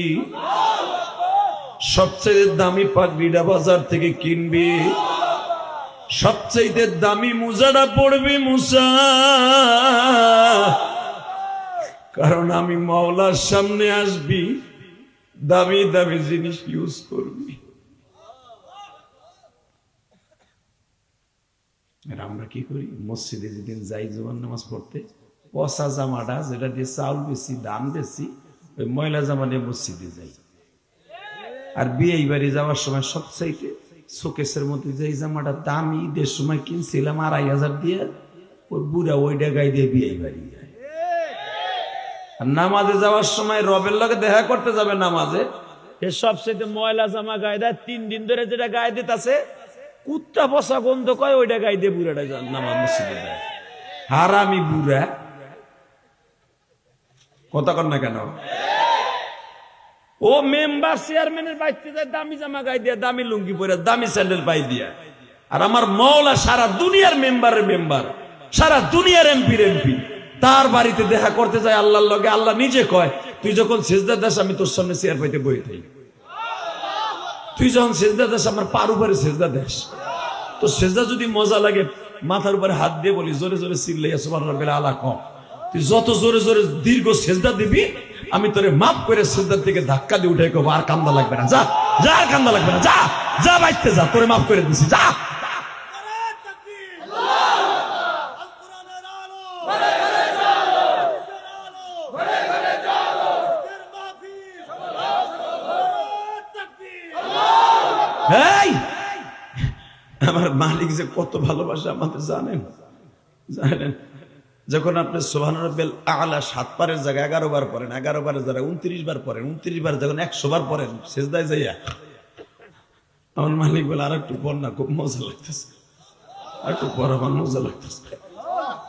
সবচেয়ে দামি পাগড়িটা বাজার থেকে কিনবি, সবচেয়ে দামি মোজাটা পড়বি মুসা, কারণ আমি মাওলার সামনে আসবি, দামি দামি জিনিস ইউজ করবি। আমরা কি করি, মসজিদে যেদিন যাই জুমার নামাজ পড়তে, পচা জামাটা যেটা দিয়ে চাউল বেশি দাম বেশি, ওই ময়লা জামা নিয়ে মসজিদে যাই। আর বিয়ে বাড়ি যাওয়ার সময় সবচাইতে শোকেসের মধ্যে যে জামাটা দামি, ঈদের সময় কিনছিলাম 2500 দিয়ে, ওই বুড়া ওইটা গায়ে দিয়ে বিয়ে বাড়ি যায়। আর নামাজে যাওয়ার সময় রবের লগে দেখা করতে যাবে নামাজে, এ সবচাইতে ময়লা জামা গায়ে দেয়, 3 দিন ধরে যেটা গায়ে দিতেছে কুত্তা পচা গন্ধ কয়, ওইটা গায়ে দিয়ে বুড়াটা নামাজ মসজিদে যায়। হারামি বুড়া, কথা কর না কেন? ও মেম্বার চেয়ারম্যানের বাইতে যায় দামি জামা গায়ে দিয়া, দামি লুঙ্গি পরে, দামি স্যান্ডেল পাই দিয়া। আর আমার মওলা সারা দুনিয়ার মেম্বারের মেম্বার, সারা দুনিয়ার এমপির এমপি, তার বাড়িতে দেখা করতে যায় আল্লাহর লগে। আল্লাহ নিজে কয়, তুই যখন সেজদা দাস আমি তোর সামনে চেয়ার পাইতে বই থাকি, তুই যখন সেজদা দাস আমার পার উপরে সেজদা দেশ। তো সেজদা যদি মজা লাগে, মাথার উপরে হাত দিয়ে বলি জোরে জোরে চিল্লাইয়া সুবহান রাব্বিল আলা ক, তুই যত জোরে জোরে দীর্ঘ সেজদা দিবি আমি তোরে মাফ করে সেজদার থেকে ধাক্কা দিয়ে উঠে কব আর কান্দা লাগবে না, যা যা, আর কান্দা লাগবে না, যা যা বাইতে যা, তোরে মাফ করে দিছি, যা। এই আমার মালিক যে কত ভালোবাসে আমাদের জানেন, জানেন? যখন আপনি সুবহান রাব্বিল আলা 7 বারের জায়গায় 11 বার পড়েন, 11 বারের জায়গায় 29 বার পড়েন, 29 বার যখন 100 বার পড়েন সিজদায় যাইয়া, আমার মালিক বলে আর একটু পড় না, খুব মজা লাগতেছে, আর একটু পড়, আমার মজা লাগতেছে।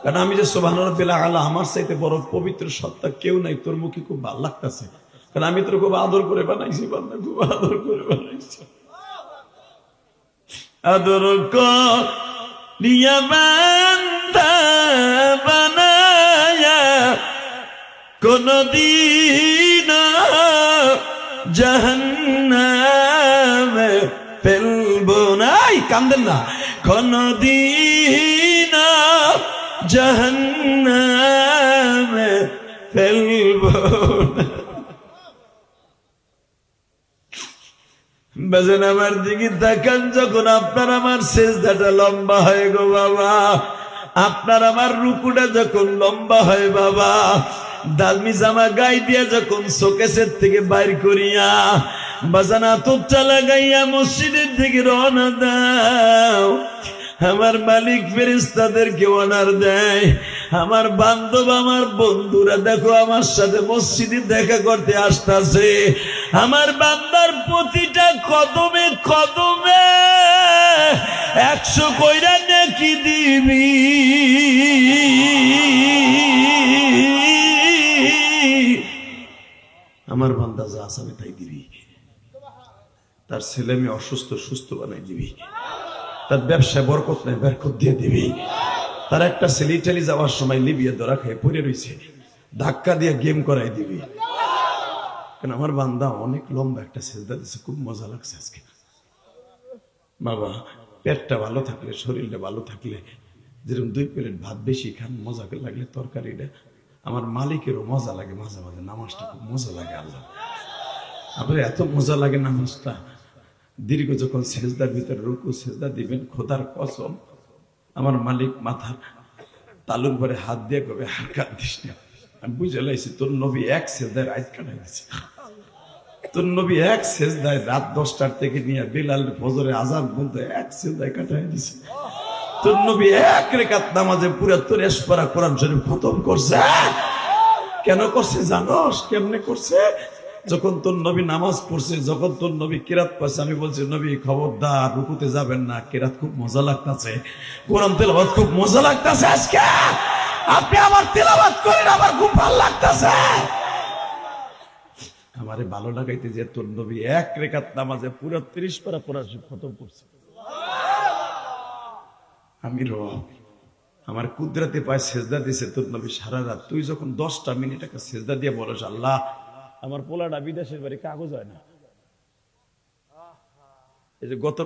কারণ আমি যে সুবহান রাব্বিল আলা, আমার চাইতে বড় পবিত্র সত্তা কেউ নাই, তোর মুখে খুব ভালো লাগতেছে, কারণ আমি তোর খুব আদর করে বানাইছি, বান্দা খুব আদর করে বানাইছি। আদর করিয়া বান্দা বানায়া কোনদিন জাহান্নামে ফেলবো না, কান্দেন না, কোনদিন জাহান্নামে ফেলবো না। বাজান আমার দিকে তাকান, যখন আপনার আমার সেজদাটা লম্বা হয় গো বাবা, আপনার আমার রুকুটা যখন লম্বা হয় বাবা, দামি জামা গায়ে দিয়া যখন শোকেসের থেকে বাইর করিয়া বাজান আতরটা লাগাইয়া মসজিদের দিকে রওনা দাও, আমার মালিক ফেরেশতাদেরকে অর্ডার দেয়, আমার বান্ধব আমার বন্ধুরা দেখো আমার সাথে মসজিদে দেখা করতে আসতেছে, আমার বান্দার প্রতিটা কদমে কদমে 100 কইরা নেকি দিবি। আমার বান্দা যা আছে তাই দিবি, তার ছেলে মেয়ে অসুস্থ সুস্থ বানাই দিবি, তার ব্যবসায় বরকত নাই বরকত দিয়ে দিবি, তার একটা ছেলে ইটালি যাওয়ার সময় লিবিয়া ধরা খেয়ে পড়ে রয়েছে, ধাক্কা দিয়ে গেম করাই দিবি। কারণ আমার বান্দা অনেক লম্বা একটা সেজদা দিচ্ছে, খুব মজা লাগছে আজকে বাবা। পেটটা ভালো থাকলে, শরীরটা ভালো থাকলে, যেরকম 2 প্লেট ভাত বেশি খান, মজা লাগলে তরকারিটা, আমার মালিকেরও মজা লাগে মাঝে মাঝে, নামাজটা খুব মজা লাগে। আল্লাহ আপনার এত মজা লাগে নামাজটা, দীর্ঘ যখন সেজদার ভিতরে রুকু সেজদা দিবেন, খোদার কসম আমার মালিক মাথার তালুর পরে হাত দিয়ে কবে আর কাঁদিস না, আমি বুঝে লাইছি তোর নবী এক সেজদায় রাত কাটাই দিছে, তোর নবী এক সেজদায় রাত 10টার থেকে নিয়ে বিলাল ফজরে আযান পর্যন্ত এক সেজদায় কাটাই দিছে, তোর নবী এক রাকাত নামাজে পুরো 43 পারা কোরআন শরীফ খতম করছে। কেন করছে জানোস? কেমনে করছে? যখন তোর নবী নামাজ পড়ছে, যখন তোর নবী কিরাত পড়ছে, আমি বলছি নবী খবরদার রুকুতে যাবেন না, কিরাত খুব মজা লাগতেছে, কোরআন তেলাওয়াত খুব মজা লাগতেছে, আজকে আপনি আমার তেলাওয়াত করেন, আমার খুব ভালো লাগতেছে। আমারে ভালো লাগাইতে যে তোর নবী এক রাকাত নামাজে পুরো 30 পারা কোরআন শরীফ খতম করছে। আমি রব আমার কুদরতে পায় সেজদা দিছে তোর নবী সারা রাত, তুই যখন 10টা মিনিট একটা সেজদা দিয়ে বলস আল্লাহ আমার পোলাটা বিদেশের বাড়ি কাগজ হয় না, এই যে গত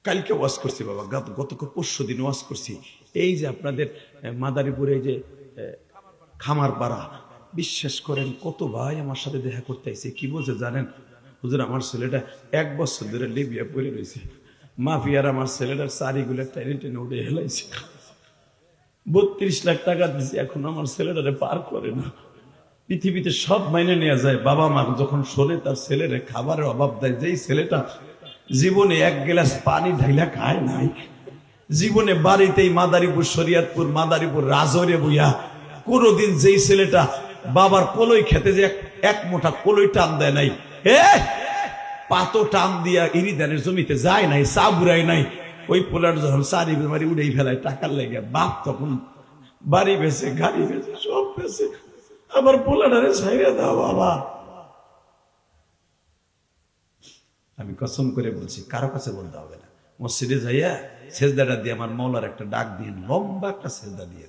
কালকে ওয়াজ করছি বাবা, গত 5 দিন ওয়াজ করছি, এই যে আপনাদের মাদারীপুরে এই যে খামার পাড়া, বিশ্বাস করেন কত ভাই আমার সাথে দেখা করতে আইছে, কি বলছে জানেন? হুজুর আমার ছেলেটা 1 বছর ধরে লিবিয়া পড়ে রয়েছে, মাফিয়ার আমার ছেলেটার চারিগুলো টেনে টেনে উঠে হেলাইছে, 32 লাখ টাকা দিচ্ছে, এখন আমার ছেলেটারে পার করে না। পৃথিবীতে সব মাইনে নেওয়া যায়, বাবা মা যখন শোনে তার ছেলেরে খাবারের অভাব দেয়, যেই ছেলেটা জীবনে 1 গ্লাস পানি ঢাইলা খায় নাই, জীবনে বাড়িতেই মাদারীপুর শরিয়তপুর মাদারীপুর রাজরে বইয়া কোনদিন যেই ছেলেটা বাবার কলই খেতে যে 1 মুঠা কলই টান দেয় নাই, পাতো টান দিয়া ইরিদানের জমিতে যায় নাই, চা বুড়াই নাই, ওই পোলার যখন চারি বাড়ি উড়েই ফেলায় টাকার লেগে, বাপ তখন বাড়ি বেছে গাড়ি বেছে সব বেছে, আমার পোলাটারে ছাইড়ে দাও বাবা, আমি কসম করে বলছি, কারো কাছে বলতে হবে না, মসজিদে যাইয়া সেজদাটা দিয়ে আমার মৌলার একটা ডাক দিয়ে, লম্বা একটা সেজদা দিয়ে,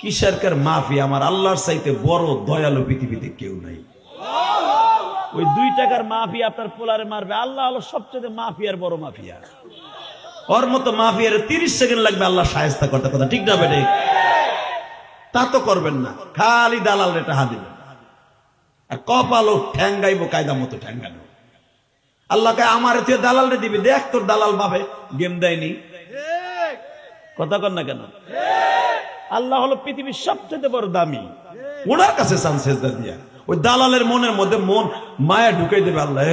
কিসেরকার মাফি, আমার আল্লাহর চাইতে বড় দয়ালু পৃথিবীতে কেউ নাই। ওই 2 টাকার মাফিয়া আপনার পোলারে মারবে, আল্লাহ হলো সবচেয়ে মাফিয়ার বড় মাফিয়া। ওর মতো মাফিয়ার 30 সেকেন্ড লাগবে আল্লাহ শায়েস্তা করতে, কথা ঠিক না বেটে? তা তো করবেন না, খালি দালাল রে টাকা দিবেন, আর কপালও ঠ্যাঙ্গাইবো কায়দা মতো ঠ্যাঙ্গানো। আল্লাহকে আমার তুই দালাল রে দিবি, দেখ তোর দালাল ভাবে গেম দেয়নি, কথা কর না কেন? আল্লাহ হলো পৃথিবীর সবচেয়ে বড় দামি, ওনার কাছে চান সেজদা দিয়া। ওই দালালের মনের মধ্যে মন মায়া ঢুকাই দেবে, আল্লাহ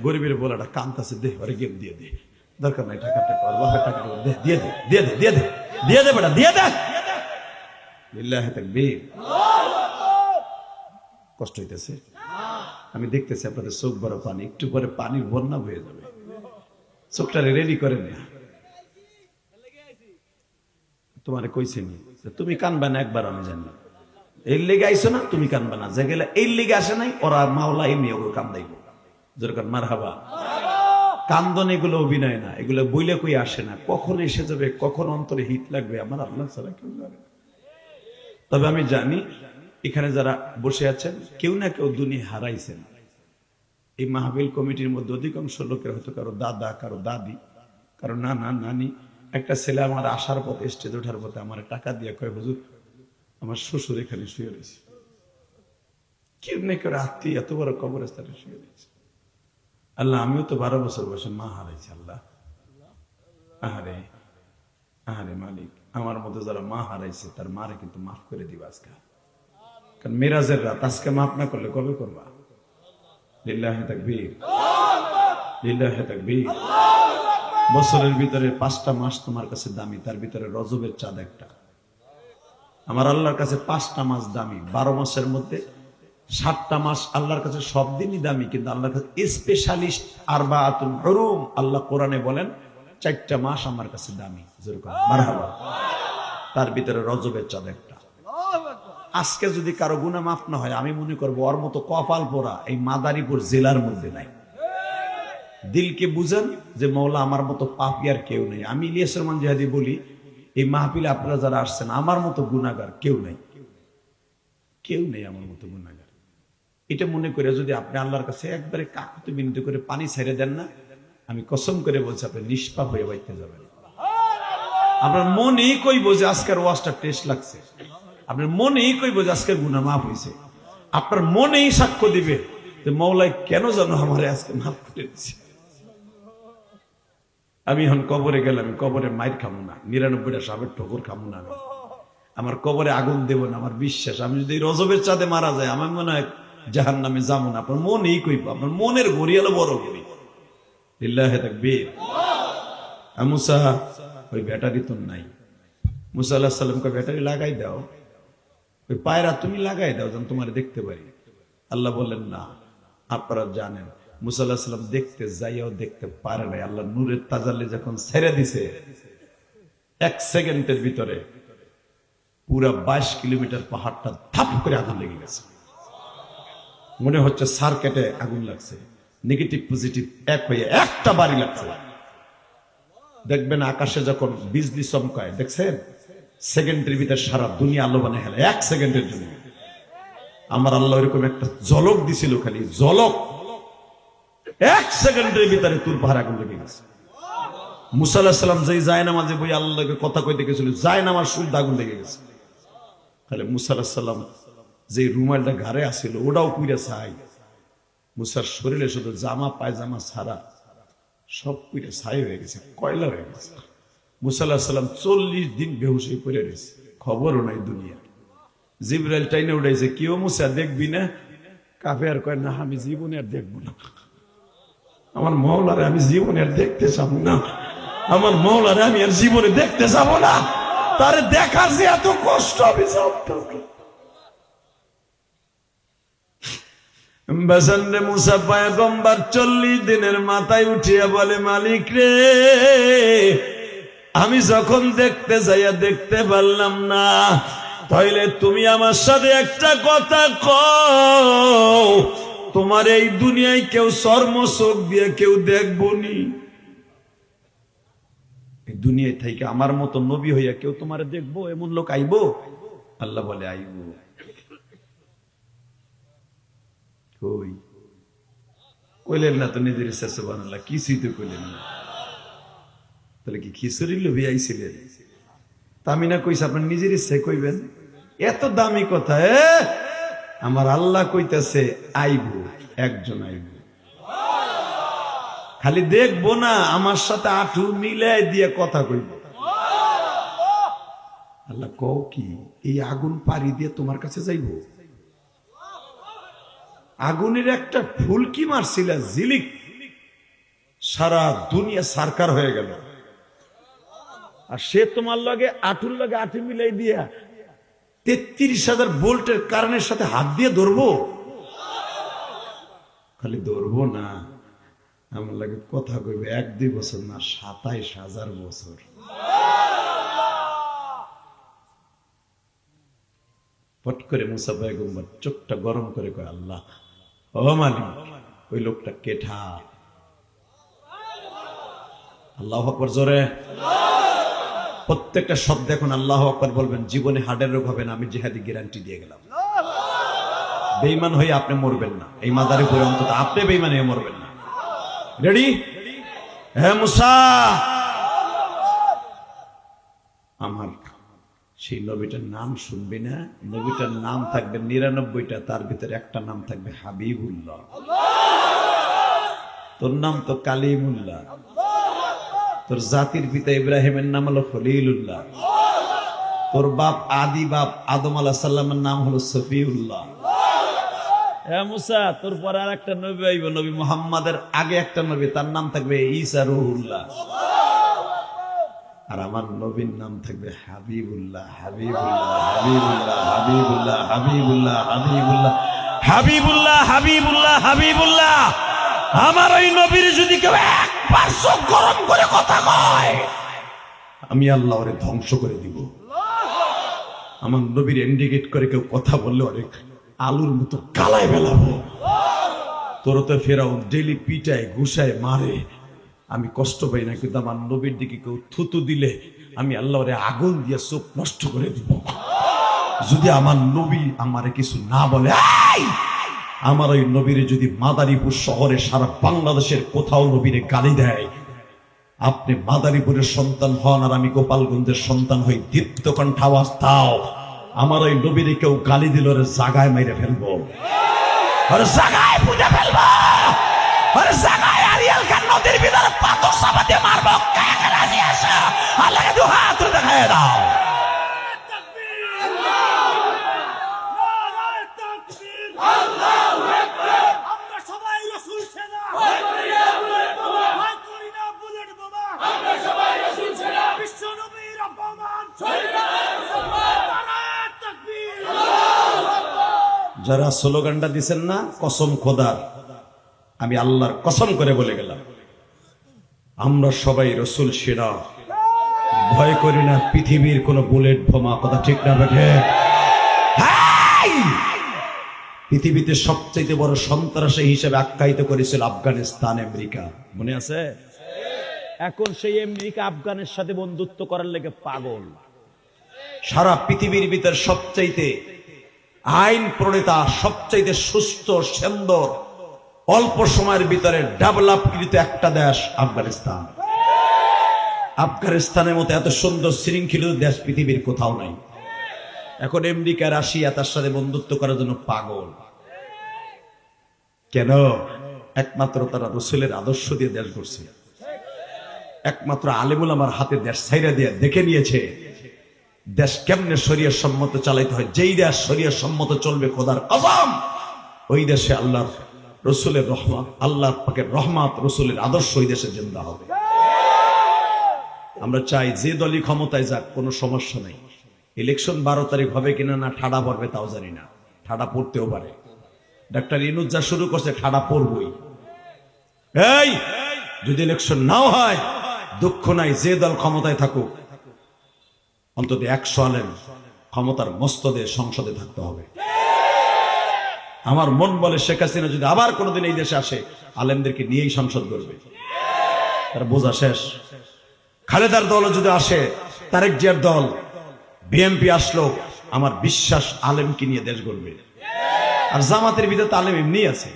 গরিবের বলাটা কান্তাছে, দে ওরে গেম দিয়ে দে, দরকার নাই টাকাটা, বাপের টাকা দে, দিয়ে দে, দিয়ে দে, দিয়ে দে, দিয়ে দে বেটা, দিয়ে দে। লিল্লাহি তাকবীর। কষ্ট হইতেছে, আমি দেখতেছি আপনাদের চোখ বড় পানি, একটু পরে পানির বন্যা হয়ে যাবে, চোখটা রেডি করে নে। তোমারে কইছি নি তুমি কানবা না, একবার আমি জানি এর লেগে আইসো না, তুমি কানবা না, যে গেলে এই লেগে আসে নাই, ওরা মাওলা এমনি ওগুলো কান্দাইব, যেরকম মারহাবা। কান্দন এগুলো অভিনয় না, এগুলো বইলে কই আসে না, কখন এসে যাবে, কখন অন্তরে হিট লাগবে আমার আল্লাহ ছাড়া কেউ জানে না। তবে আমি জানি এখানে যারা বসে আছেন কেউ না কেউ দুনিয়া হারাইছেন। এই মাহফিল কমিটির মধ্যে অধিকাংশ লোকের হয়তো কারো দাদা, কারো দাদি, কারো নানা নানি। একটা ছেলে আমার আসার পথে, স্টেজ ওঠার পথে আমার টাকা দিয়ে কয়, হুজুর আমার শ্বশুর এখানে শুয়ে রয়েছে। কেউ না কেউ আত্মীয় এত বড় কবরস্থানে শুয়ে রয়েছে। আল্লাহ আমিও তো 12 বছর বয়সে মা হারাইছি। আল্লাহ আহারে আহারে মালিক, আমার মতো যারা মা হারাইছে তার মারে কিন্তু মাফ করে দিবা আজকে, কারণ মেরাজের রাত, আজকে মাফ না করলে কবে করবা? লিল্লাহি তাকবীর, লিল্লাহি তাকবীর। বছরের ভিতরে 5টা মাস তোমার কাছে দামি, তার ভিতরে রজবের চাঁদ একটা। আমার আল্লাহর কাছে 5টা মাস দামি, 12 মাসের মধ্যে 7টা মাস আল্লাহর কাছে সব দিনই দামি, কিন্তু আল্লাহর কাছে স্পেশালিস্ট আরবাআতুল হুরুম। আল্লাহ কোরআনে বলেন 4টা মাস আমার কাছে দামি, যেরকম মারহাবা। তার ভিতরে রজবের চাঁদ একটা। আজকে যদি কারো গুনাহ মাফ না হয়, আমি মনে করবো ওর মতো কপাল পোড়া এই মাদারীপুর জেলার মধ্যে নাই। দিলকে বুঝেন যে মওলা আমার মতো পাপী আর কেউ নেই। আমি ইলিয়াস রহমান জিহাদি বলি, এই মাহফিলে আপনারা যারা আসছেন, আমার মতো গুনাহগার কেউ নেই, কেউ নেই আমার মতো গুনাহগার। এটা মনে করে যদি আপনি আল্লাহর কাছে একবারে কাকুতি মিনতি করে পানি ছেড়ে দেন না, আমি কসম করে বলছি আপনি নিষ্পাপ হয়ে বাইতে যাবেন। আপনার মনেই কইব যে আজকের ওয়াজটা টেস্ট লাগছে, আপনার মনেই কইব যে আজকের গুনাহ মাফ হয়েছে, আপনার মনেই সাক্ষ্য দিবে যে মওলাই কেন যেন আমারে আজকে মাফ করে দিচ্ছে। আমি এখন কবরে গেলাম, আমি কবরে মাইর খাবো না, 99টা সাপের ঠোকর খাবো না, আমি আমার কবরে আগুন দেব না। আমার বিশ্বাস আমি যদি রজবের চাঁদে মারা যায়, আমার মনে হয় জাহান্নামে যাবো না। আপনার মনেই কইব, আপনার মনের ঘড়ি হলো বড় ঘড়ি। লিল্লাহি তাকবীর। মুসা ওই ব্যাটারি তো নাই, মুসা আলাইহিস সালামকে ব্যাটারি লাগাই দাও, ওই পায়রা তুমি লাগাই দাও যেন তোমার দেখতে পারি। আল্লাহ বললেন না, আপনারা জানেন মুসা আলাইহিস সালাম দেখতে যাইও দেখতে পারে নাই। আল্লাহ নূরের তাজাল্লি যখন ছেড়ে দিছে, 1 সেকেন্ডের ভিতরে পুরা 22 কিলোমিটার পাহাড়টা ধাপ করে আগুন লেগে গেছে। মনে হচ্ছে সার্কিটে আগুন লাগছে, নেগেটিভ পজিটিভ এক হয়ে একটা বাড়ি লাগছে। দেখবেন আকাশে যখন বিজলি চমকায়, দেখছেন সেকেন্ডের ভিতরে সারা দুনিয়া আলো বানিয়ে হেলে 1 সেকেন্ডের জন্য। আমার আল্লাহ এরকম একটা ঝলক দিছিল, খালি ঝলক, 1 সেকেন্ডের ভিতরে তুর পাহাড় আগুন লেগে গেছে। মুসা আলাইহিস সালাম যেই জায়নামাজে বই আল্লাহকে কথা কইতে গেছিল, জায়নামাজ শুদ্ধ আগুন লেগে গেছে। তাহলে মুসা আলাইহিস সালাম যে রুমালটা ঘাড়ে আসছিল ওটাও পুড়ে ছাই। মুসার শরীরে শুধু জামা পায়জামা ছাড়া সব পুড়ে ছাই হয়ে গেছে, কয়লা হয়ে গেছে। মুসা আলাইহিস সালাম 40 দিন বেহুশ হয়ে পড়ে রয়েছে, খবরও নাই দুনিয়া। জিবরাইল টাইনে উঠাইছে, কেউ মুসা দেখবি না? কাফের কয় না, আমি জীবনে আর দেখবো না, আমার মওলারে আমি জীবনে আর দেখতে চাবো না, আমার মওলারে আমি আর জীবনে দেখতে যাবো না, তার দেখার যে এত কষ্ট আমি বাসান্নে। মুসা পয়গম্বর 40 দিনের মাথায় উঠিয়া বলে, মালিক রে, আমি যখন দেখতে যাইয়া দেখতে পারলাম না, তাইলে তুমি আমার সাথে একটা কথা কও, তোমার এই দুনিয়ায় কেউ চর্ম চোখ দিয়ে কেউ দেখবো নি। এই দুনিয়ায় থেকে আমার মতো নবী হইয়া কেউ তোমার দেখবো, এমন লোক আইবো? আল্লাহ বলে আইব। কই কইলেন না তো নিজের ইচ্ছা, সুবহানাল্লাহ, কিছুই তো কইলেন না। তাহলে কি খিচুড়ি লোভে আইছিলেন? আমি না কইছি আপনার নিজের ইচ্ছায় কইবেন? এত দামি কথা। আমার আল্লাহ কইতেছে আইব, একজন আইব। খালি দেখবো না, আমার সাথে আঁঠু মিলাই দিয়ে কথা কইব। আল্লাহ কও কি এই আগুন পাড়ি দিয়ে তোমার কাছে যাইব? আগুনের একটা ফুলকি মারছিল জিলিক, সারা দুনিয়া সারকার হয়ে গেল। আর সে তোমার লগে আঁঠুর লগে আঁঠু মিলাই দিয়া 33,000 ভোল্টের কারেন্টের সাথে হাত দিয়ে ধরবো? খালি ধরবো না, আমার লাগে কথা কইবে 1-2 বছর না, 27,000 বছর। পট করে মুসা পয়গম্বর চোখটা গরম করে কয়, আল্লাহ ও মালিক, ওই লোকটা কেঠা? আল্লাহু আকবার জোরে। প্রত্যেকটা শব্দ এখন আল্লাহু আকবার বলবেন। জীবনে হার্টের রোগ হবে না, আমি জিহাদি গ্যারান্টি দিয়ে গেলাম। বেঈমান হয়ে আপনি মরবেন না, এই মাদারে পরে অন্তত আপনি বেঈমান হয়ে মরবেন না। রেডি? হ্যাঁ মুসা, আমার সেই নবীটার নাম শুনবি না? নবীটার নাম থাকবে 99টা, তার ভিতরে একটা নাম থাকবে হাবিবুল্লাহ। তোর নাম তো কালিমুল্লাহ, তোর জাতির পিতা ইব্রাহিমের নাম হলো খলিলুল্লাহ, তোর বাপ আদি বাপ আদম আলাইহিস সালামের নাম হলো সফিউল্লাহ। হ্যাঁ মুসা, তোর পরে আর একটা নবী আইব, নবী মুহাম্মাদের আগে একটা নবী, তার নাম থাকবে ঈসা রূহুল্লাহ। আর আমার নবীর নাম থাকবে হাবিবুল্লাহ, হাবিবুল্লাহ, হাবিবুল্লাহ, হাবিবুল্লাহ, হাবিবুল্লাহ, হাবিবুল্লাহ, হাবিবুল্লাহ, হাবিবুল্লাহ, হাবিবুল্লাহ। আমার ওই নবীর যদি কেউ একবার চোখ গরম করে কথা কয়, আমি আল্লাহ ওরে ধ্বংস করে দিব। আমার নবীর ইন্ডিকেট করে কেউ কথা বললে অনেক আলুর মতো কালায় ফেলাবো। তোর তো ফেরাও ডেলি পিটায় ঘুষায় মারে, আমি কষ্ট পাই না, কিন্তু আমার নবীর দিকে কেউ থুতু দিলে আমি আল্লাহরে আগুন দিয়ে চোখ নষ্ট করে দিব। যদি আমার নবী আমারে কিছু না বলে, আমার ওই নবীরে যদি মাদারীপুর শহরে সারা বাংলাদেশের কোথাও নবীরে গালি দেয়, আপনি মাদারীপুরের সন্তান হন আর আমি গোপালগঞ্জের সন্তান হই, দীপ্ত কণ্ঠ আওয়াজ দাও, আমার ওই নবীরে কেউ গালি দিল ওরে জাগায় মেরে ফেলবো, ওরে জাগায় পুঁতে ফেলবো, ওরে জাগায় আরিয়াল খান নদীর ভিতরে পাথর চাপা দিয়ে মারবো। কাকে রাজি আসো? আল্লাহকে দু হাত তুলে দেখায় দাও। যারা স্লোগানটা দিচ্ছেন না, কসম খোদার, আমি আল্লাহর কসম করে বলে গেলাম, আমরা সবাই রসুল সেনা, ভয় করি না পৃথিবীর কোন বুলেট বোমা। কথা ঠিক না বেঠে? পৃথিবীতে সবচেয়ে বড় সন্ত্রাসী হিসেবে আখ্যায়িত করেছিল আফগানিস্তান, আমেরিকা, মনে আছে? এখন সেই আমেরিকা আফগানের সাথে বন্ধুত্ব করার লেগে পাগল। সারা পৃথিবীর ভিতর সবচাইতে আইন প্রণেতা, সবচাইতে সুস্থ সুন্দর, অল্প সময়ের ভিতরে ডেভেলপকৃত একটা দেশ আফগানিস্তান। আফগানিস্তানের মতো এত সুন্দর শৃঙ্খলিত দেশ পৃথিবীর কোথাও নাই। এখন আমেরিকা, রাশিয়া তার সাথে বন্ধুত্ব করার জন্য পাগল। কেন? একমাত্র তারা রসুলের আদর্শ দিয়ে দেশ গড়ছে, একমাত্র আলেমুল আমার হাতে দেশ ছাইরা দিয়ে দেখে নিয়েছে দেশ কেমনে শরীয়ত সম্মত চালাইতে হয়। যেই দেশ শরীয়ত সম্মত চলবে, খোদার কসম, ওই দেশে আল্লাহর রসুলের রহমত, আল্লাহ পাকের রহমত, রসুলের আদর্শ ওই দেশে জিন্দা হবে। আমরা চাই যে দলই ক্ষমতায় যাক, কোনো সমস্যা নেই। ইলেকশন 12 তারিখ হবে কিনা না ঠাডা পড়বে তাও জানি না, ঠাডা পড়তেও পারে। ডাক্তার ইনুজ যা শুরু করছে, ঠাডা পড়বই। এই যদি ইলেকশন নাও হয়, দুঃখ নাই, যে দল ক্ষমতায় থাকুক, অন্তত 100 আলেম ক্ষমতার মস্তদে সংসদে থাকতে হবে। আমার মন বলে শেখ হাসিনা যদি আবার কোনোদিন এই দেশে আসে আলেমদেরকে নিয়েই সংসদ করবে, তার বোঝা শেষ। খালেদার দল যদি আসে, তারেক জিয়ার দল, বিএনপি আসলো, আমার বিশ্বাস আলেমকে নিয়ে দেশ গড়বে। আর জামাতের ভিতরে তো আলেম এমনি আছে।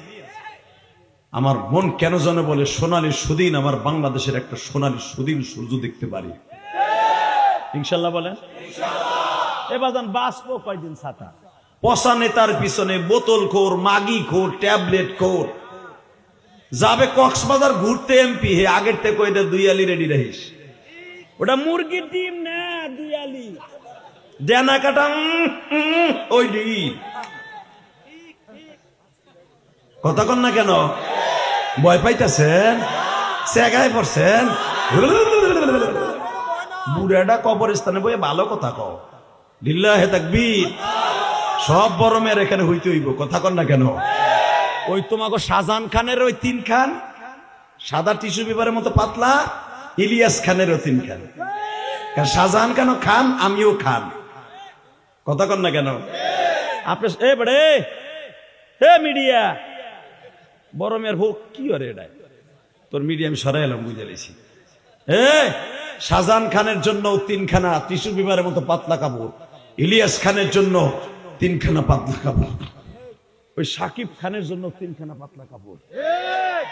আমার মন কেন যেন বলে সোনালী সুদিন, আমার বাংলাদেশের একটা সোনালী সুদিন সূর্য দেখতে পারি ইনশাল্লাহ। বলেন এবার বাঁচবো কয়দিন ছাতা। পচা নেতার পিছনে বোতল খোর, মাগি খোর, ট্যাবলেট খোর যাবে কক্সবাজার ঘুরতে এমপি, হে আগের থেকে কই দে 2 আলি রেডি রহিস। ওটা মুরগির ডিম না, 2 আলি দেনা কাটা ওই ডিম। কথা কন না কেন? ভয় পাইতেছেন? সেগায় পড়ছেন? বুড়াটা কবরস্থানে বই ভালো কথা কও, লিল্লাহে তাকবীর। সব বড় মেয়ের এখানে হইতে হইব। কথা কন না কেন? ওই তোমাকে শাহজাহান খানের ওই 3 খান, সাদা টিস্যু পেপারের মতো পাতলা, ইলিয়াস খানেরও 3 খান। শাহজাহান খান খান, আমিও খান। কথা কন না কেন? আপনি এ বড়ে হে মিডিয়া, বড় মেয়ের হোক কি করে এটা তোর মিডিয়া আমি সরাই এলাম, বুঝে লেছি। শাহজাহান খানের জন্য 3 খানা টিস্যু পেপারের মতো পাতলা কাপড়, ইলিয়াস খানের জন্য 3 খানা পাতলা কাপড়, ওই সাকিব খানের জন্য 3 খানা পাতলা কাপড়,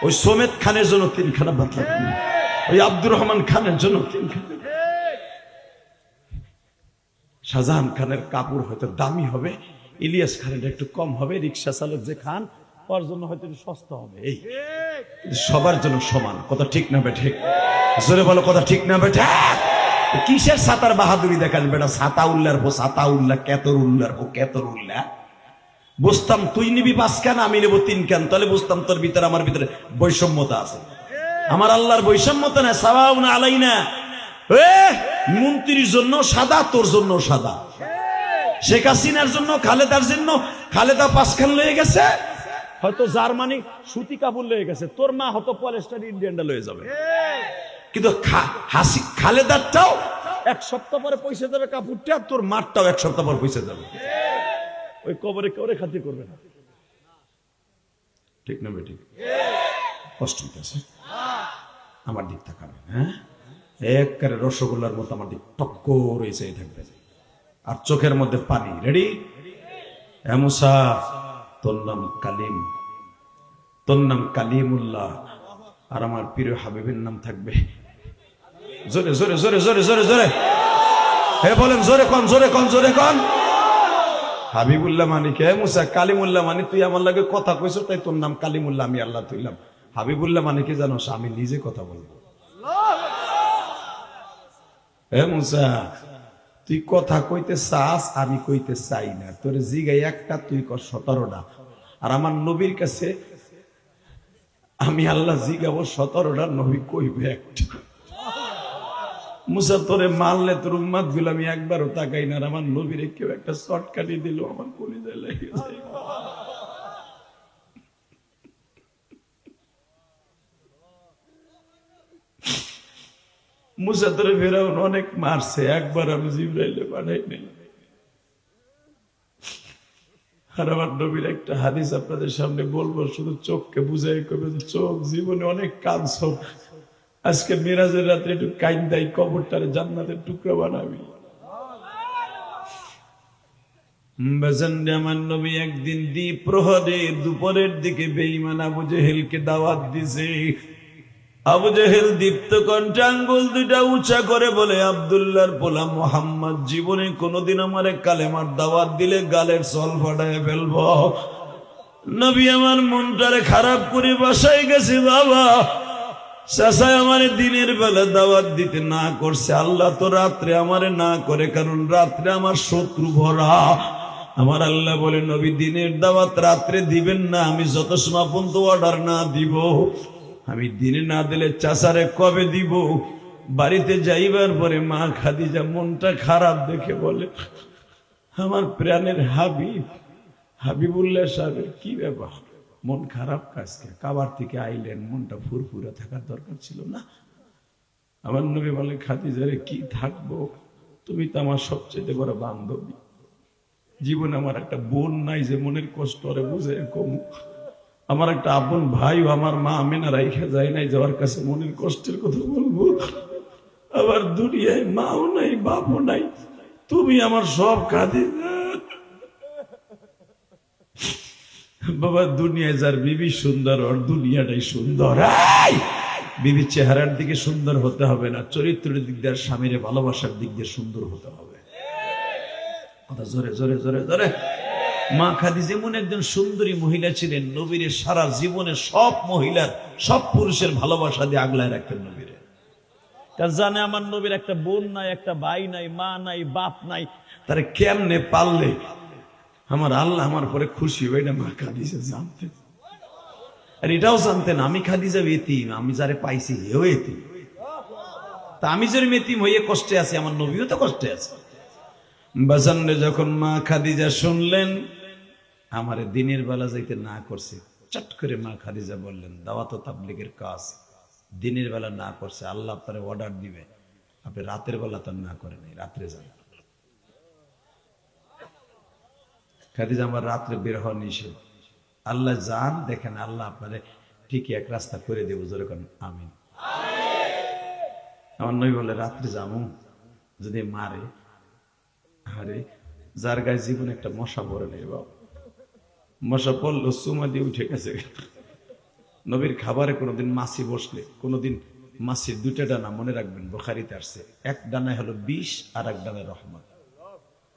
ওই সোমেত খানের জন্য 3 খানা পাতলা কাপড়, ওই আব্দুর রহমান খানের জন্য 3 খানা। শাহজাহান খানের কাপড় হয়তো দামি হবে, ইলিয়াস খানের একটু কম হবে, রিক্সা চালক যে খান ওর জন্য হয়তো একটু সস্তা হবে। এই সবার জন্য সমান। কথা ঠিক না বেঠে? জোরে বলো কথা ঠিক না বেঠে? কিসের সাতার বাহাদুরি দেখান বেটা? ছাতা উল্লার পো ছাতা উল্লা, কেতর উল্লার পো কেতর উল্লা। বুঝতাম তুই নিবি 5 খান, আমি নেবো 3 খান, তাহলে বুঝতাম তোর ভিতরে আমার ভিতরে বৈষম্যতা আছে। আমার আল্লাহর বৈষম্যতা না, সাওয়াউন আলাইনা। মন্ত্রীর জন্য সাদা, তোর জন্য সাদা। শেখ হাসিনার জন্য, খালেদার জন্য, খালেদা 5 খান লয়ে গেছে, হয়তো জার্মানি সুতি কাপড় লয়ে গেছে, তোর মা হয়তো পলেস্টার ইন্ডিয়ানটা লয়ে যাবে। কিন্তু খালেদারটাও 1 সপ্তাহ পরে পয়সা যাবে কাপড়টা, তোর মারটাও 1 সপ্তাহ পর পয়সা যাবে। ওই কবরে কেউরে খাতি করবে না। ঠিক না বেঠিক? কষ্ট হইতেছে? আমার দিক তাকাবেন, হ্যাঁ? একবারে রসগোল্লার মতো আমার দিক টক্কর হয়েছে থাকবে, আর চোখের মধ্যে পানি। রেডি? মুসা, তোর নাম কালিম, তোর নাম কালিমুল্লাহ, আর আমার প্রিয় হাবিবের নাম থাকবে। জোরে জোরে জোরে জোরে জোরে জোরে হে বলেন, জোরে কন, জোরে কন, জোরে কন। হাবিবুল্লাহ মানে কে? মুসা কালিমুল্লাহ মানে তুই আমার লাগে কথা কইছ, তাই তোর নাম কালিমুল্লাহ, আমি আল্লাহ তুইলাম। হাবিবুল্লাহ মানে কি জানো? আমি নিজে কথা বলবো। হে মুসা, তুই কথা কইতে চাস, আমি কইতে চাই না। তোর জিগাই একটা, তুই কর 17টা। আর আমার নবীর কাছে আমি আল্লাহ জিগাবো 17টা, নবী কইবে একটা। মুসা তোরে মারলে তোর উম্মাদ গুলো আমি একবারও তাকাই না, আর আমার নবীর কেউ একটা শর্টকাটি দিল, আমার কলিজায় লেগে যায়। মুসা তোরে ফেরাউন অনেক মারছে, একবার আমি জিবরাইলে পাঠাই নাই। আর আমার নবীর একটা হাদিস আপনাদের সামনে বলবো, শুধু চোখকে বুঝাই করবে, চোখ জীবনে অনেক কাঁদছ, আজকে মিরাজের রাত্রে একটু কাইন্দাই, কবরটারে জান্নাতের টুকরা বানাবি। আমার নবী একদিন প্রহরে দুপুরের দিকে বেঈমান আবু জেহেলকে দাওয়াত দিছে। আবু জেহেল দীপ্ত কণ্ঠে আঙ্গুল 2টা উঁচা করে বলে, আব্দুল্লাহর পোলা মুহাম্মদ জীবনে কোনোদিন আমারে কালেমার দাওয়াত দিলে গালের চল ফাটায় ফেলব। নবী আমার মনটারে খারাপ করে বাসায় গেছে। বাবা চাচাই আমারে দিনের বেলা দাওয়াত দিতে না করছে, আল্লাহ তো রাত্রে আমারে না করে, কারণ রাত্রে আমার শত্রু ভরা। আমার আল্লাহ বলে, নবী দিনের দাওয়াত রাত্রে দিবেন না, আমি যত সময় পর্যন্ত অর্ডার না দিব, আমি দিনে না দিলে চাচারে কবে দিব? বাড়িতে যাইবার পরে মা খাদিজা মনটা খারাপ দেখে বলে, আমার প্রাণের হাবিবুল্লাহ সাহেবের কি ব্যাপার, মন খারাপ কাজকে? কাবার থেকে আইলেন, মনটা ফুরফুরে থাকার দরকার ছিল না? আমার নবী বলে, খাদিজারে কি থাকবো, তুমি তো আমার সবচেয়ে বড় বান্ধবী, জীবনে আমার একটা বোন নাই যে মনের কষ্ট আরে বুঝে কম, আমার একটা আপন ভাইও আমার মা আমেনা রাইখা যায় নাই যাওয়ার কাছে মনের কষ্টের কথা বলবো। আবার দুনিয়ায় মাও নাই বাপও নাই, তুমি আমার সব খাদিজা। বাবা দুনিয়ায় যার বিবি সুন্দর ওর দুনিয়াটাই সুন্দর। বিবির চেহারার দিকে সুন্দর হতে হবে না, চরিত্রের দিক দিয়ে স্বামীর ভালোবাসার দিক দিয়ে সুন্দর হতে হবে। কথা জোরে জোরে জোরে জোরে। মা খাদিজা যেমন একজন সুন্দরী মহিলা ছিলেন, নবীর সারা জীবনে সব মহিলার সব পুরুষের ভালোবাসা দিয়ে আগলায় রাখতেন নবীরে। তার জানে আমার নবীর একটা বোন নাই, একটা ভাই নাই, মা নাই, বাপ নাই, তারা কেমনে পারলে আমার আল্লাহ আমার পরে খুশি হয় না। মা খাদিজা জানতেন, আর এটাও জানতেন আমি খাদিজা এতিম, আমি যারে পাইছি হেও এতিম। তা আমি যদি এতিম হয়ে কষ্টে আছি, আমার নবীও তো কষ্টে আছে। বাজানরে যখন মা খাদিজা শুনলেন আমারে দিনের বেলা যাইতে না করছে, চট করে মা খাদিজা বললেন দাওয়াত ও তাবলীগের কাজ দিনের বেলা না করছে, আল্লাহ আপনারে অর্ডার দিবে আপনি রাতের বেলা তো না করেন, রাত্রে যান। খাদিজা আমার রাত্রে বের হওয়া নিষেধ, আল্লাহ যান দেখেন আল্লাহ আপনারে ঠিকই এক রাস্তা করে দেব, জোরে করেন আমিন। আমার নবী বলে রাত্রে যাবো যদি মারে, আরে যার গায়ে জীবনে একটা মশা পড়ে নেই বাবা, মশা পড়লো চুমা দিয়ে উঠে গেছে। নবীর খাবারে কোনোদিন মাছি বসলে, কোনোদিন মাছির দুইটা ডানা মনে রাখবেন, বুখারীতে আসছে, এক ডানায় হলো বিষ আর এক ডানায় রহমত।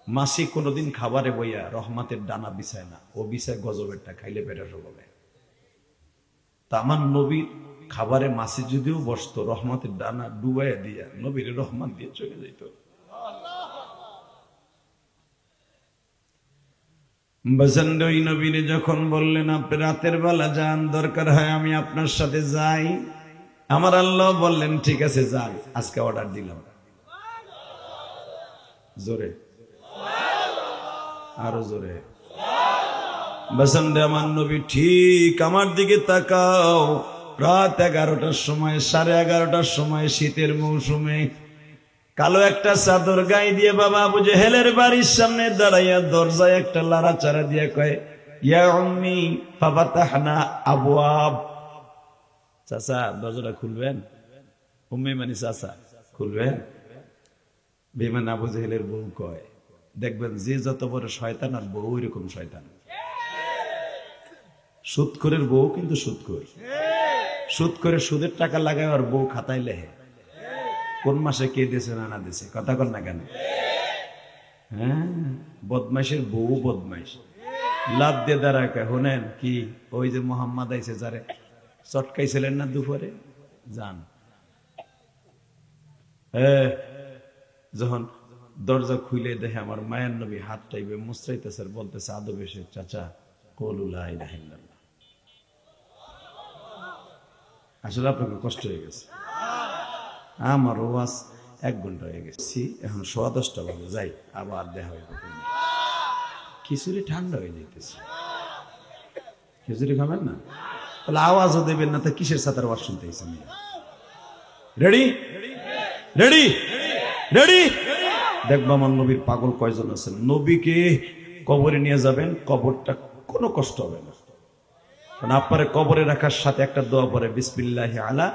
মাছি কোনোদিন খাবারে বইয়া রহমতের ডানা বিছায় না, ও বিছায় গজবেরটা, খাইলে পেটে রোগ হবে। তা আমার নবীর খাবারে মাছি যদিও বসতো, রহমতের ডানা ডুবাইয়া দিয়া নবীর রহমত দিয়ে চলে যেত। ওই নবীরে যখন বললেন আপনি রাতের বেলা যান, দরকার হয় আমি আপনার সাথে যাই, আমার আল্লাহ বললেন ঠিক আছে যান, আজকে অর্ডার দিলাম। জোরে আরো জোরে। বাসানরে আমার নবী ঠিক আমার দিকে তাকাও, রাত 11টার সময়, 11:30টার সময়, শীতের মৌসুমে কালো একটা চাদর গায়ে দিয়ে বাবা আবু জেহেলের বাড়ির সামনে দাঁড়াইয়া দরজায় একটা লাড়াচাড়া দিয়ে কয় ইয়া উম্মি ফাফাতাহনা আবওয়াব। চাচা দরজাটা খুলবেন? উম্মি মানে চাচা, খুলবেন? বেঈমান আবু জেহেলের বউ কয়, দেখবেন যে যত বড় শয়তান আর বউ এরকম শয়তান। সুদখোরের বউ কিন্তু সুদখোর, সুদ করে সুদের টাকা লাগায় আর বউ খাতায় লেহে কোন মাসে কে দিয়েছে না না দিয়েছে, কথা কর না কেন? হ্যাঁ, বদমাইশের বউ বদমাইশ, লাভ দিয়ে দাঁড়ায় কয় হোনেন কি ওই যে মোহাম্মদ আইছে যারে চটকাইছিলেন না দুপুরে, যান। যখন দরজা খুলে দেখে আমার মায়ের নবী হাত টাইবে মুচড়াইতেছে, বলতেছে আদব এসে চাচা কওলু লা ইলাহা ইল্লাল্লাহ। আসলে আপনাকে কষ্ট হয়ে গেছে, আমার ওয়াজ 1 ঘন্টা হয়ে গেছি, এখন 10:15 বাজে, যাই আবার দেখা হইব। খিচুড়ি ঠান্ডা হয়ে যাইতেছে, খিচুড়ি খাবেন না? তাহলে আওয়াজও দেবেন না, তা কিসের সাথে আওয়াজ শুনতেছে? Ready ready ready. দেখবো আমার নবীর পাগল কয়জন আছেন। নবীকে কবরে নিয়ে যাবেন, কবরটা কোনো কষ্ট হবে না, কারণ আপনার কবরে রাখার সাথে একটা দোয়া পড়ে বিসমিল্লাহি আলা,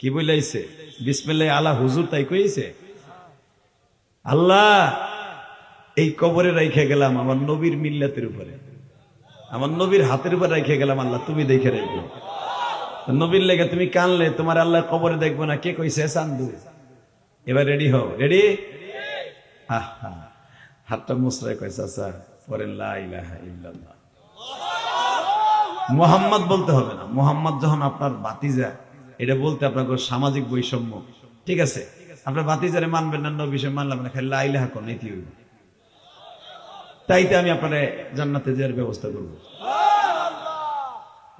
কি বলাইছে? বিসমিল্লাহি আলা হুজুর, তাই কইছে আল্লাহ এই কবরে রাইখে গেলাম আমার নবীর মিল্লাতের উপরে, আমার নবীর হাতের উপর রাইখে গেলাম, আল্লাহ তুমি দেখে রাখবে। নবীর লেগে তুমি কানলে তোমার আল্লাহ কবরে দেখবো না, কে কইছে? চান্দু। এবার রেডি হও, রেডি? হাতটা মুসরায় কইছে আচ্ছা পড়েন লা ইলাহা ইল্লাল্লাহ। মুহাম্মদ বলতে হবে না, মুহাম্মদ যখন আপনার ভাতিজা, এটা বলতে আপনার সামাজিক বৈষম্য, ঠিক আছে? আপনার ভাতিজারে মানবেন না, নবী সে মানলাম না, খালি লা ইলাহা কোন নীতি হইব। তাইতে আমি আপনার জান্নাতে যাওয়ার ব্যবস্থা করব।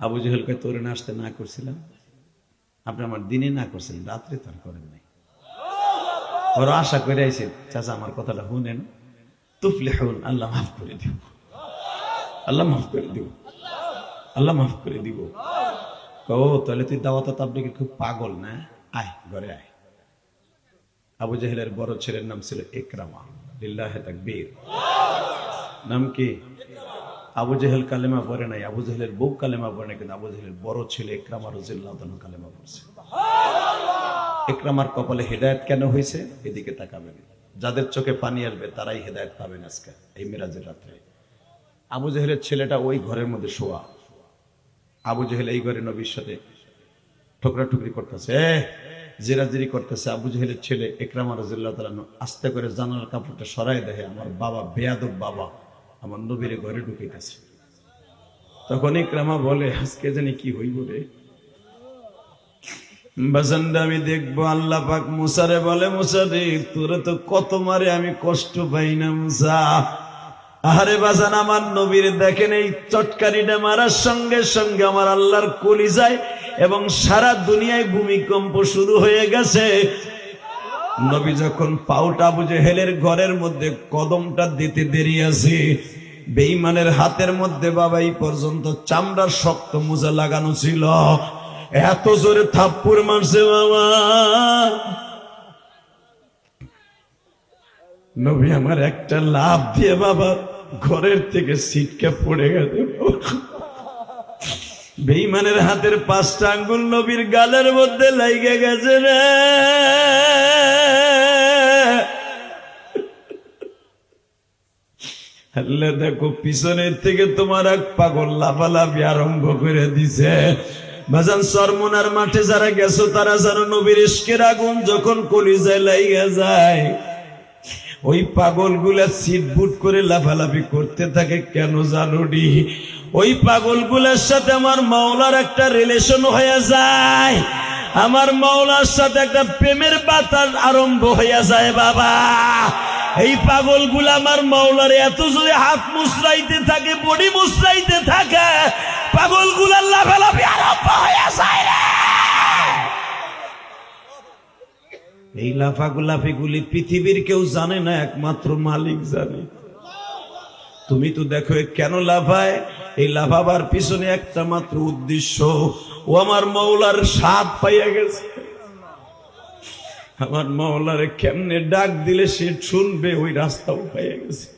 আবু জেহেলকে তোরে না আসতে না করছিলাম, আপনি আমার দিনে না করছিলেন, রাত্রে তো আর করেন নাই। ওরা আশা করে আইছে চাচা আমার কথাটা শুনেন, তুফলিহুন, আল্লাহ মাফ করে দিব, আল্লাহ মাফ করে দিব, আল্লাহ মাফ করে দিব। ও তাহলে তুই দাওয়াত তাবলীগের খুব পাগল না? আয় ঘরে আয়। আবু জেহেলের বড় ছেলের নাম ছিল ইকরামা। লিল্লাহে তাকবীর। নাম কি? আবু জেহেল কালেমা পড়ে নাই, আবু জেহেলের বউ কালেমা পড়ে নাই, কিন্তু আবু জেহেলের বড় ছেলে ইকরামা রাদিয়াল্লাহু তাআলা কালেমা পড়ছে। ইকরামার কপালে হেদায়েত কেন হয়েছে? এদিকে তাকাবেন, যাদের চোখে পানি আসবে তারাই হেদায়েত পাবেন আজকে এই মিরাজের রাত্রে। আবু জেহেলের ছেলেটা ওই ঘরের মধ্যে শোয়া। আবু জেহেল এই ঘরে নবীর সাথে ঠোকরা টুকরি করতেছে, জেরাজেরি করতেছে। আবু জেহেলের ছেলে ইকরামা রাদিয়াল্লাহু তাআলা আস্তে করে জানালার কাপড়টা সরাই দেখে আমার বাবা, বেয়াদব বাবা আমার নবীর ঘরে ঢুকাইতেছে। তখন ইকরামা বলে, আজকে জানি কি হইব রে বাজানটা, আমি দেখবো। আল্লাহ পাক মুসারে বলে, মুসা রে তোরে তো কত মারে, আমি কষ্ট পাই না মুসা। আরে বাজান, আমার নবীর দেখেন এই চটকারিটা মারার সঙ্গে সঙ্গে আমার আল্লাহর কলিজায় এবং সারা দুনিয়ায় ভূমিকম্প শুরু হয়ে গেছে। নবী যখন পাউটা আবু জেহেলের ঘরের মধ্যে কদমটা দিতে দেরি আছে, বেঈমানের হাতের মধ্যে বাবা এই পর্যন্ত চামড়ার শক্ত মোজা লাগানো ছিল, এত জোরে থাপ্পড় মারছে বাবা। নবী আমার একটা লাফ দিয়ে বাবা ঘরের থেকে ছিটকে পড়ে গেছে। বেঈমানের হাতের 5টা আঙ্গুল নবীর গালের মধ্যে লাইগে গেছে রে। আল্লাহ দেখো পিছনের থেকে তোমার এক পাগল লাফালাফি আরম্ভ করে দিছে। বাজান চরমোনার মাঠে যারা গেছো তারা জানো, নবীর ইশকের আগুন যখন কলিজায় লাইগা যায়, ওই পাগল গুলা সিটবুট করে লাফালাফি করতে থাকে। কেন জানুনি? ওই পাগল গুলার সাথে আমার মাওলার একটা রিলেশন হয়ে যায়, আমার মাওলার সাথে একটা প্রেমের বাতাস আরম্ভ হয়ে যায় বাবা। এই পাগল গুলা আমার মাওলার এত জোরে হাত মুসরাইতে থাকে, বডি মুসরাইতে থাকে, পাগল গুলার লাফালাফি আরম্ভ হয়ে যায় রে। এই লাফাগুলাফি গুলি পৃথিবীর কেউ জানে না, একমাত্র মালিক জানে। তুমি তো দেখো কেন লাফায়, এই লাফাবার পিছনে একটা মাত্র উদ্দেশ্য, ও আমার মাওলার স্বাদ পাইয়া গেছে। আমার মাওলারে কেমনে ডাক দিলে সে শুনবে, ওই রাস্তাও পাইয়া গেছে।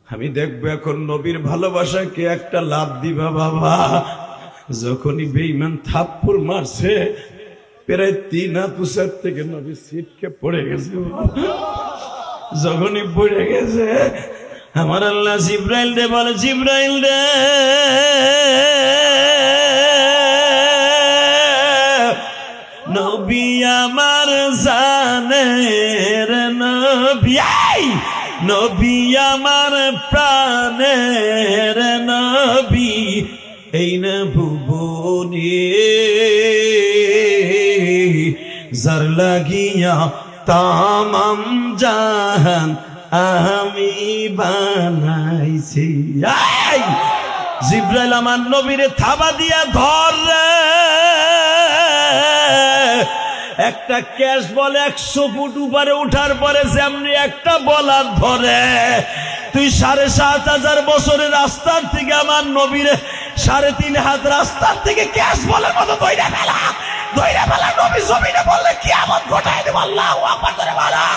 আমি দেখবো এখন নবীর ভালোবাসাকে একটা লাভ দিবা বাবা। যখনই বেঈমান থাপ্পড় মারছে, প্রায় 3 হাত উঁচার থেকে নবী ছিটকে পড়ে গেছে। যখনই পড়ে গেছে, আমার আল্লাহ জিব্রাইল রে বলে, জিব্রাইল রে নবী আমার জানের নবী, নবী আমার প্রাণের নবী, এই না ভুবনে যার লাগিয়া তামাম জাহান আমি বানাইছি। জিব্রাইল আমার নবীরে থাবা দিয়া ধর, একটা ক্যাশ বলে 100 ফুট উপরে উঠার পরে যেমনি একটা বলার ধরে, তুই 7,500 বছরের রাস্তার থেকে আমার নবীরে 3.5 হাত রাস্তার থেকে ক্যাশ বলের মতো দইরা ফেলা, দইরা ফেলা। নবী জমিনে বললে কিয়ামত ঘটায় দেব। আল্লাহু আকবার করে বলা।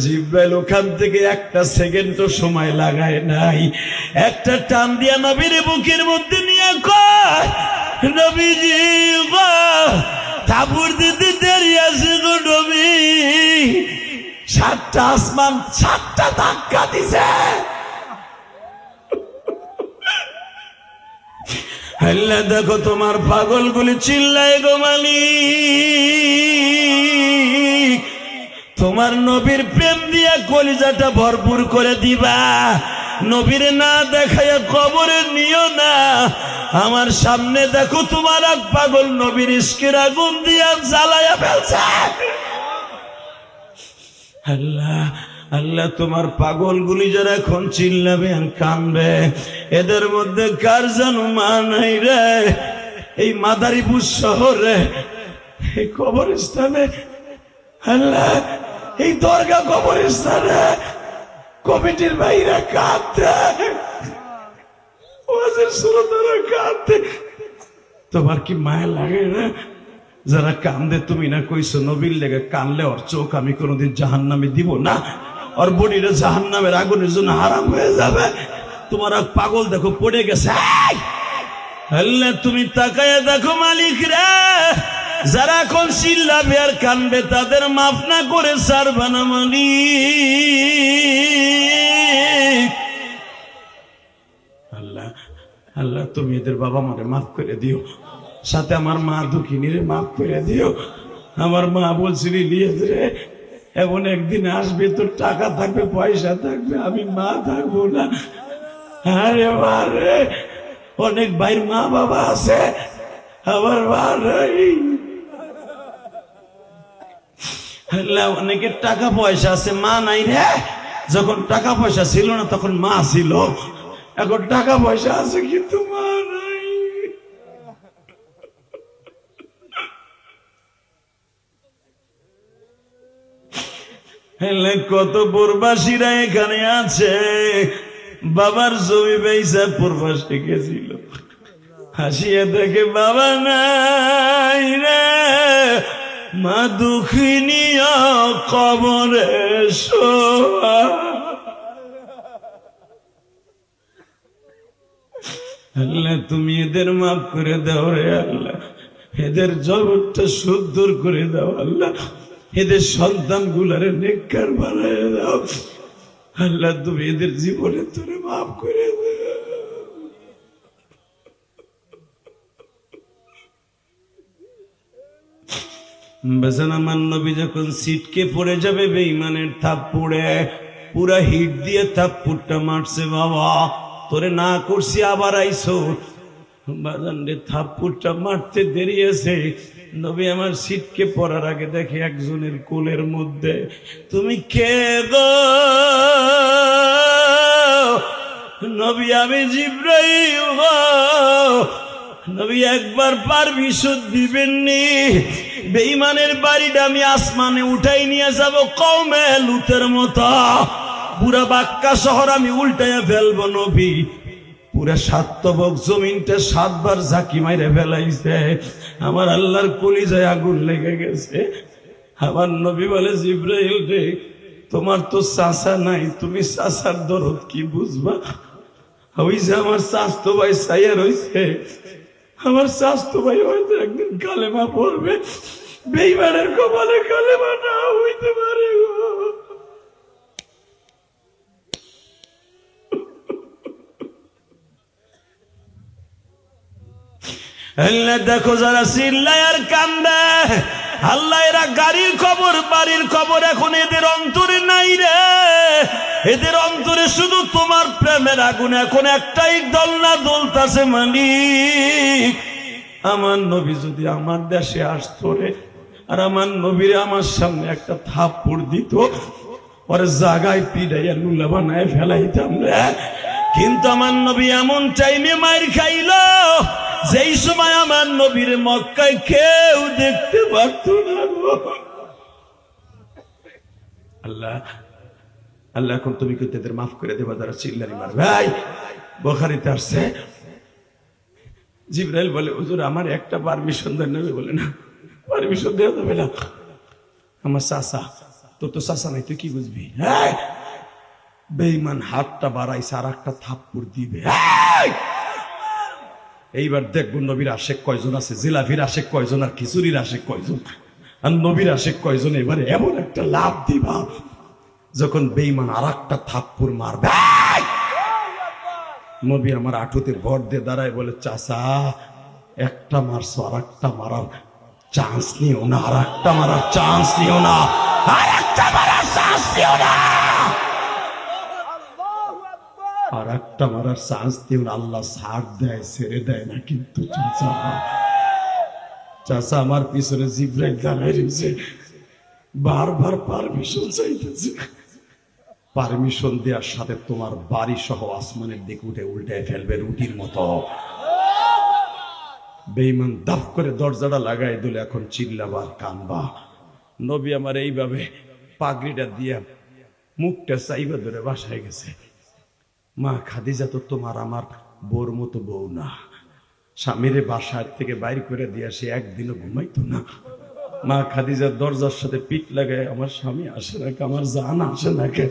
জিব্রাইল ওখান থেকে একটা সেকেন্ডও সময় লাগায় নাই, একটা টান দিয়া নবীর বুকের মধ্যে নিয়ে কয়, নবীজি গো তাবুর দিতে দেরি আছে গো নবী। 7টা আসমান 7টা ধাক্কা দিছে। আল্লাহ দেখো তোমার পাগলগুলি চিল্লায় গো মালিক, তোমার নবীর প্রেম দিয়া কলিজাটা ভরপুর করে দিবা। নবীর না দেখাইয়া কবরে নিও না। আমার সামনে দেখো তোমার এক পাগল নবীর ইশকের আগুন দিয়া জ্বালায়া ফেলছে। আল্লাহ আল্লাহ তোমার পাগলগুলি যারা এখন চিল্লাবে আর কানবে, এদের মধ্যে কার যেন মা নাই রে। এই মাদারীপুর শহরে এই কবরস্থানে, আল্লাহ এই দরগা কবরস্থানে কমিটির ভাইরা কাঁদতে, ওয়াজের শ্রোতারা কাঁদতে। তোমার কি মায়া লাগে না? যারা কান্দে তুমি না কইছো নবীর লেগে কানলে ওর চোখ আমি কোনোদিন জাহান্নামে দিব না, ওর বডিটা জাহান্নামের আগুনের জন্য হারাম হয়ে যাবে। তোমার পাগল দেখো পড়ে গেছে। আল্লাহ তুমি তাকায়া দেখো মালিক রে, যারা এখন চিল্লাবে আর কানবে তাদের মাফ না করে ছাড়বা না মালিক। আল্লাহ আল্লাহ তুমি এদের বাবা মারে মাফ করে দিও, সাথে আমার মা দুঃখিনীরে মাফ করে দিও। আমার মা বলছিল ইলিয়াস রে এমন একদিন আসবে তোর টাকা থাকবে পয়সা থাকবে আমি মা থাকবো না। আরে মা রে, অনেক ভাইয়ের মা বাবা আছে, আমার মা নাই। অনেকের টাকা পয়সা আছে মা নাই রে। যখন টাকা পয়সা ছিল না তখন মা ছিল, এখন টাকা পয়সা আছে কিন্তু মা নাই। কত প্রবাসীরা এখানে আছে, বাবার জমি বেচা প্রবাসে গেছিল, হাসিয়ে দেখে বাবা নাই রে, মা দুঃখিনী কবরে শোয়া। আল্লাহ তুমি এদের মাফ করে দাও রে আল্লাহ, এদের জগৎটা সুন্দর করে দাও আল্লাহ, এদের সন্তান গুলারে নেককার বানায় দাও আল্লাহ, তুমি এদের জীবনে তোরে মাফ করে দাও। বেজান আমার নবী যখন সিটকে পড়ে যাবে বেঈমানের থাপ্পড়ে, পুরা হিট দিয়ে থাপ্পড়টা মারছে, বাবা তোরে না করছি আবার আইসো। বাজান রে থাপ্পড়টা মারতে দেরি আছে, নবী আমার সিটকে পড়ার আগে দেখে একজনের কোলের মধ্যে, তুমি কে গো? নবী আমি জিবরাইল গো। নবী একবার পারমিশন দিবেননি? বেঈমানের বাড়িটা আমি আসমানে উঠাই নিয়ে যাব কওমে লুতের মতো, পুরা বাক্কা শহর আমি উল্টাইয়া ফেলবো। নবী পুরা সাতবক জমিনটা 7 বার ঝাঁকি মাইরে ফেলাইছে, আমার আল্লাহর কলিজায় আগুন লেগে গেছে। আমার নবী বলে জিবরাইল রে তোমার তো চাচা নাই, তুমি চাচার দরদ কি বুঝবা? ওই যে আমার স্বাস্থ্য ভাই ছাইয়া রয়েছে, আমার স্বাস্থ্য ভাই হয়তো একদিন কালেমা পড়বে, বেঈমানের কপালে কালেমা না হইতে পারে গো। আল্লাহ দেখো যারা চিল্লায় আর কান্দে, আল্লাহ এরা গাড়ির খবর বাড়ির খবর এখন এদের অন্তরে নাই রে, এদের অন্তরে শুধু তোমার প্রেমের আগুন। এখন একটাই দোলনা দোলতাছে মালিক, আমার নবী যদি আমার দেশে আসতো রে, আর আমার নবীর আমার সামনে একটা থাপ্পড় দিত, পরে জাগায় পিড়াইয়া লুলা বানায় ফেলাইতাম রে। কিন্তু আমার নবী এমন টাইমে মার খাইলো যেই সময় আমার নবীর মক্কায় কেউ দেখতে পারতো না। আল্লাহ আল্লাহ এখন তুমি কিন্তু এদের মাফ করে দেবা যারা চিল্লানি মারবে। ভাই বুখারীতে আসছে, জিবরাইল বলে হুজুর আমার একটা পারমিশন দেন। নবী বলে না পারমিশন দেওয়া যাবে না, আমার চাচা, তোর তো চাচা নাই তুই কি বুঝবি? হ্যাঁ বেঈমান হাতটা বাড়াইছে আর একটা থাপ্পড় দিবে। এইবার দেখবো নবীর আশেক কয়জন আছে, জিলাফির আশেক কয়জন, আর খিচুড়ির আশেক কয়জন, আর নবীর আশেক কয়জন। এবারে এমন একটা লাভ দিবা যখন বেঈমান আর একটা থাপ্পড় মারবে, নবী আমার আঁটুতে ভর দিয়ে দাঁড়ায় বলে চাচা একটা মারছো আর একটা মারার চান্স নিও না, আর একটা মারার চান্স নিও না, আর একটা মারার চান্স নিও না, আর একটা মারার চান্স দিও না। আল্লাহ ছাড় দেয় ছেড়ে দেয় না, কিন্তু চাচা চাচা আমার পিছনে জিবরাইল দাঁড়ায় রয়েছে, বারবার পারমিশন চাইতেছে। পারমিশন দেওয়ার সাথে তোমার বাড়ি সহ আসমানের দিকে উঠে উল্টে ফেলবে রুটির মতো। বেঈমান দাপ করে দরজাটা লাগাই দিলে এখন চিল্লাবার কানবা। নবী আমার এইভাবে পাগড়িটা দিয়া মুখটা চাইবা ধরে বাসায় গেছে। মা খাদিজা তো তোমার আমার বউর মতো বউ না, স্বামীরে বাসার থেকে বাইর করে দিয়ে সে একদিনও ঘুমাইতো না। মা খাদিজার দরজার সাথে পিঠ লাগায়, আমার স্বামী আসে না কে, আমার জান আসে না কে।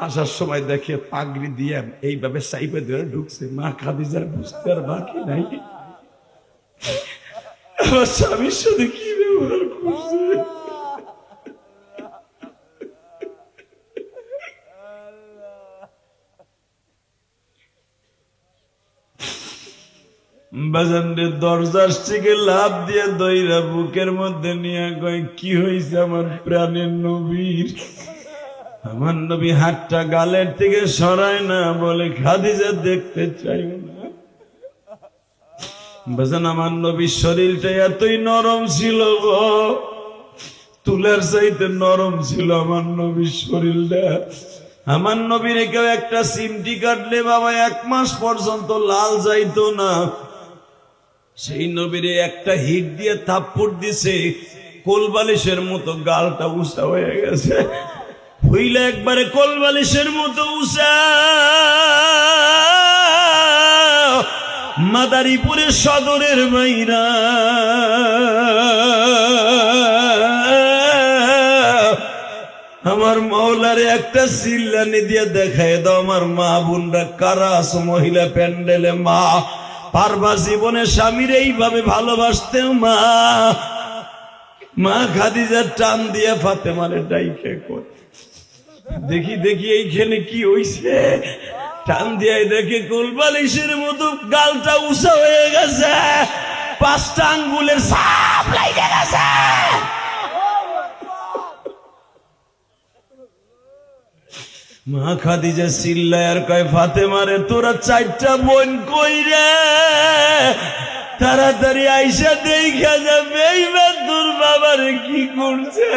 আসার সময় দেখে পাগড়ি দিয়ে এইভাবে সাইপে ধরে ঢুকছে। মা খাদিজার বুঝতে আর বাকি নাই আমার স্বামীর সাথে কি ব্যবহার করছে। বাজানের দরজার থেকে লাভ দিয়ে দইরা বুকের মধ্যে নিয়ে কয়, কি হয়েছে আমার প্রাণের নবীর? আমার নবী হাতটা গালের থেকে সরায় না, বলে খাদিজা দেখতে চাইও না। বাজান আমার নবীর শরীরটা এতই নরম ছিল গো, তুলার চাইতে নরম ছিল আমার নবীর শরীরটা। আমার নবীর কেউ একটা সিমটি কাটলে বাবা 1 মাস পর্যন্ত লাল যাইতো না। সেই নবীরে একটা হিট দিয়ে থাপ্পড় দিছে, কোলবালিশের মতো গালটা উঁচা হয়ে গেছে। হইলে একবারে কোলবালিশের মতো উঁচা। মাদারীপুরের সদরের মাইরা আমার মাওলারে একটা চিল্লানি দিয়ে দেখায় দাও, আমার মা বোনরা কারা আছো মহিলা প্যান্ডেলে। মা পারবা জীবনে স্বামীর এইভাবে ভালোবাসতে? মা মা খাদিজার টান দিয়ে ফাতেমারে ডাইকে কই, দেখি দেখি এইখানে কি হইছে। টান দিয়ে দেখে কোলবালিশের মতো গালটা উঁচা হয়ে গেছে, 5টা আঙ্গুলের সাপ লাগে গেছে। মা খাদিজা চিল্লায় আর কয়, ফাতেমারে তোরা 4টা বোন কই রে? তাড়াতাড়ি আইসা দেখা যাবে এইবার তোর বাবারে কি করছে।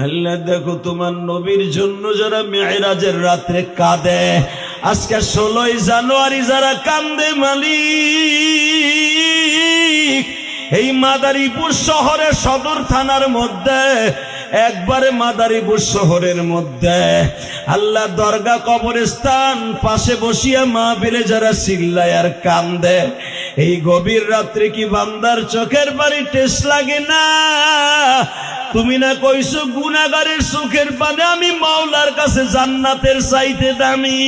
আল্লাহ দেখো তোমার নবীর জন্য যারা মেরাজের রাত্রে কাঁদে, আজকে 16ই জানুয়ারি যারা কান্দে মালিক, এই মাদারীপুর শহরের সদর থানার মধ্যে, একবারে মাদারীপুর শহরের মধ্যে আল্লাহ দরগা কবরস্থান পাশে বসিয়া মাহফিলে যারা চিল্লায় আর কান্দে, এই গভীর রাত্রে কি বান্দার চোখের পানি টেস্ট লাগে না? তুমি না কইছো গুনাহগারের চোখের পানি আমি মাওলার কাছে জান্নাতের চাইতে দামি।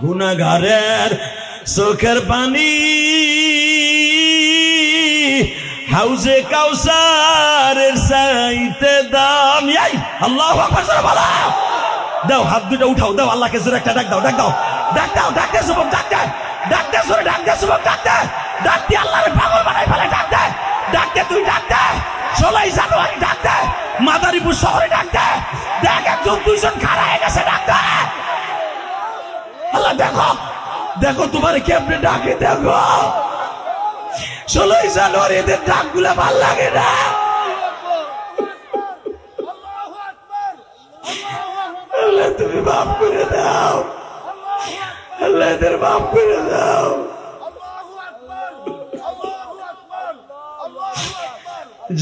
গুনাহগারের চোখের পানি হাউজে কাউসারের চাইতে দামি। আল্লাহু আকবার, বলো দাও, হাত দুটো উঠাও, দাও আল্লাহকে জোরে একটা ডাক দাও, ডাক দাও, ডাক দাও, ডাক দে যুবক, ডাক দে, ডাক দে জোরে, ডাক দে যুবক, ডাক দে, ডাক দিয়ে আল্লাহরে পাগল বানাই ফেলে, ডাক দে, ডাক দে, তুই ডাক দে। 16ই জানুয়ারি ডাক দে, মাদারীপুর শহরে ডাক দে, দেখ 1-2জন খাড়া হয়ে গেছে, ডাক দে। আল্লাহ দেখো, দেখো তোমার কেমনে ডাকে, দেখো 16ই জানুয়ারি এদের ডাকগুলা ভাল লাগে না। আল্লাহ তুমি মাফ করে দাও, আল্লাহ এদের মাফ করে দাও।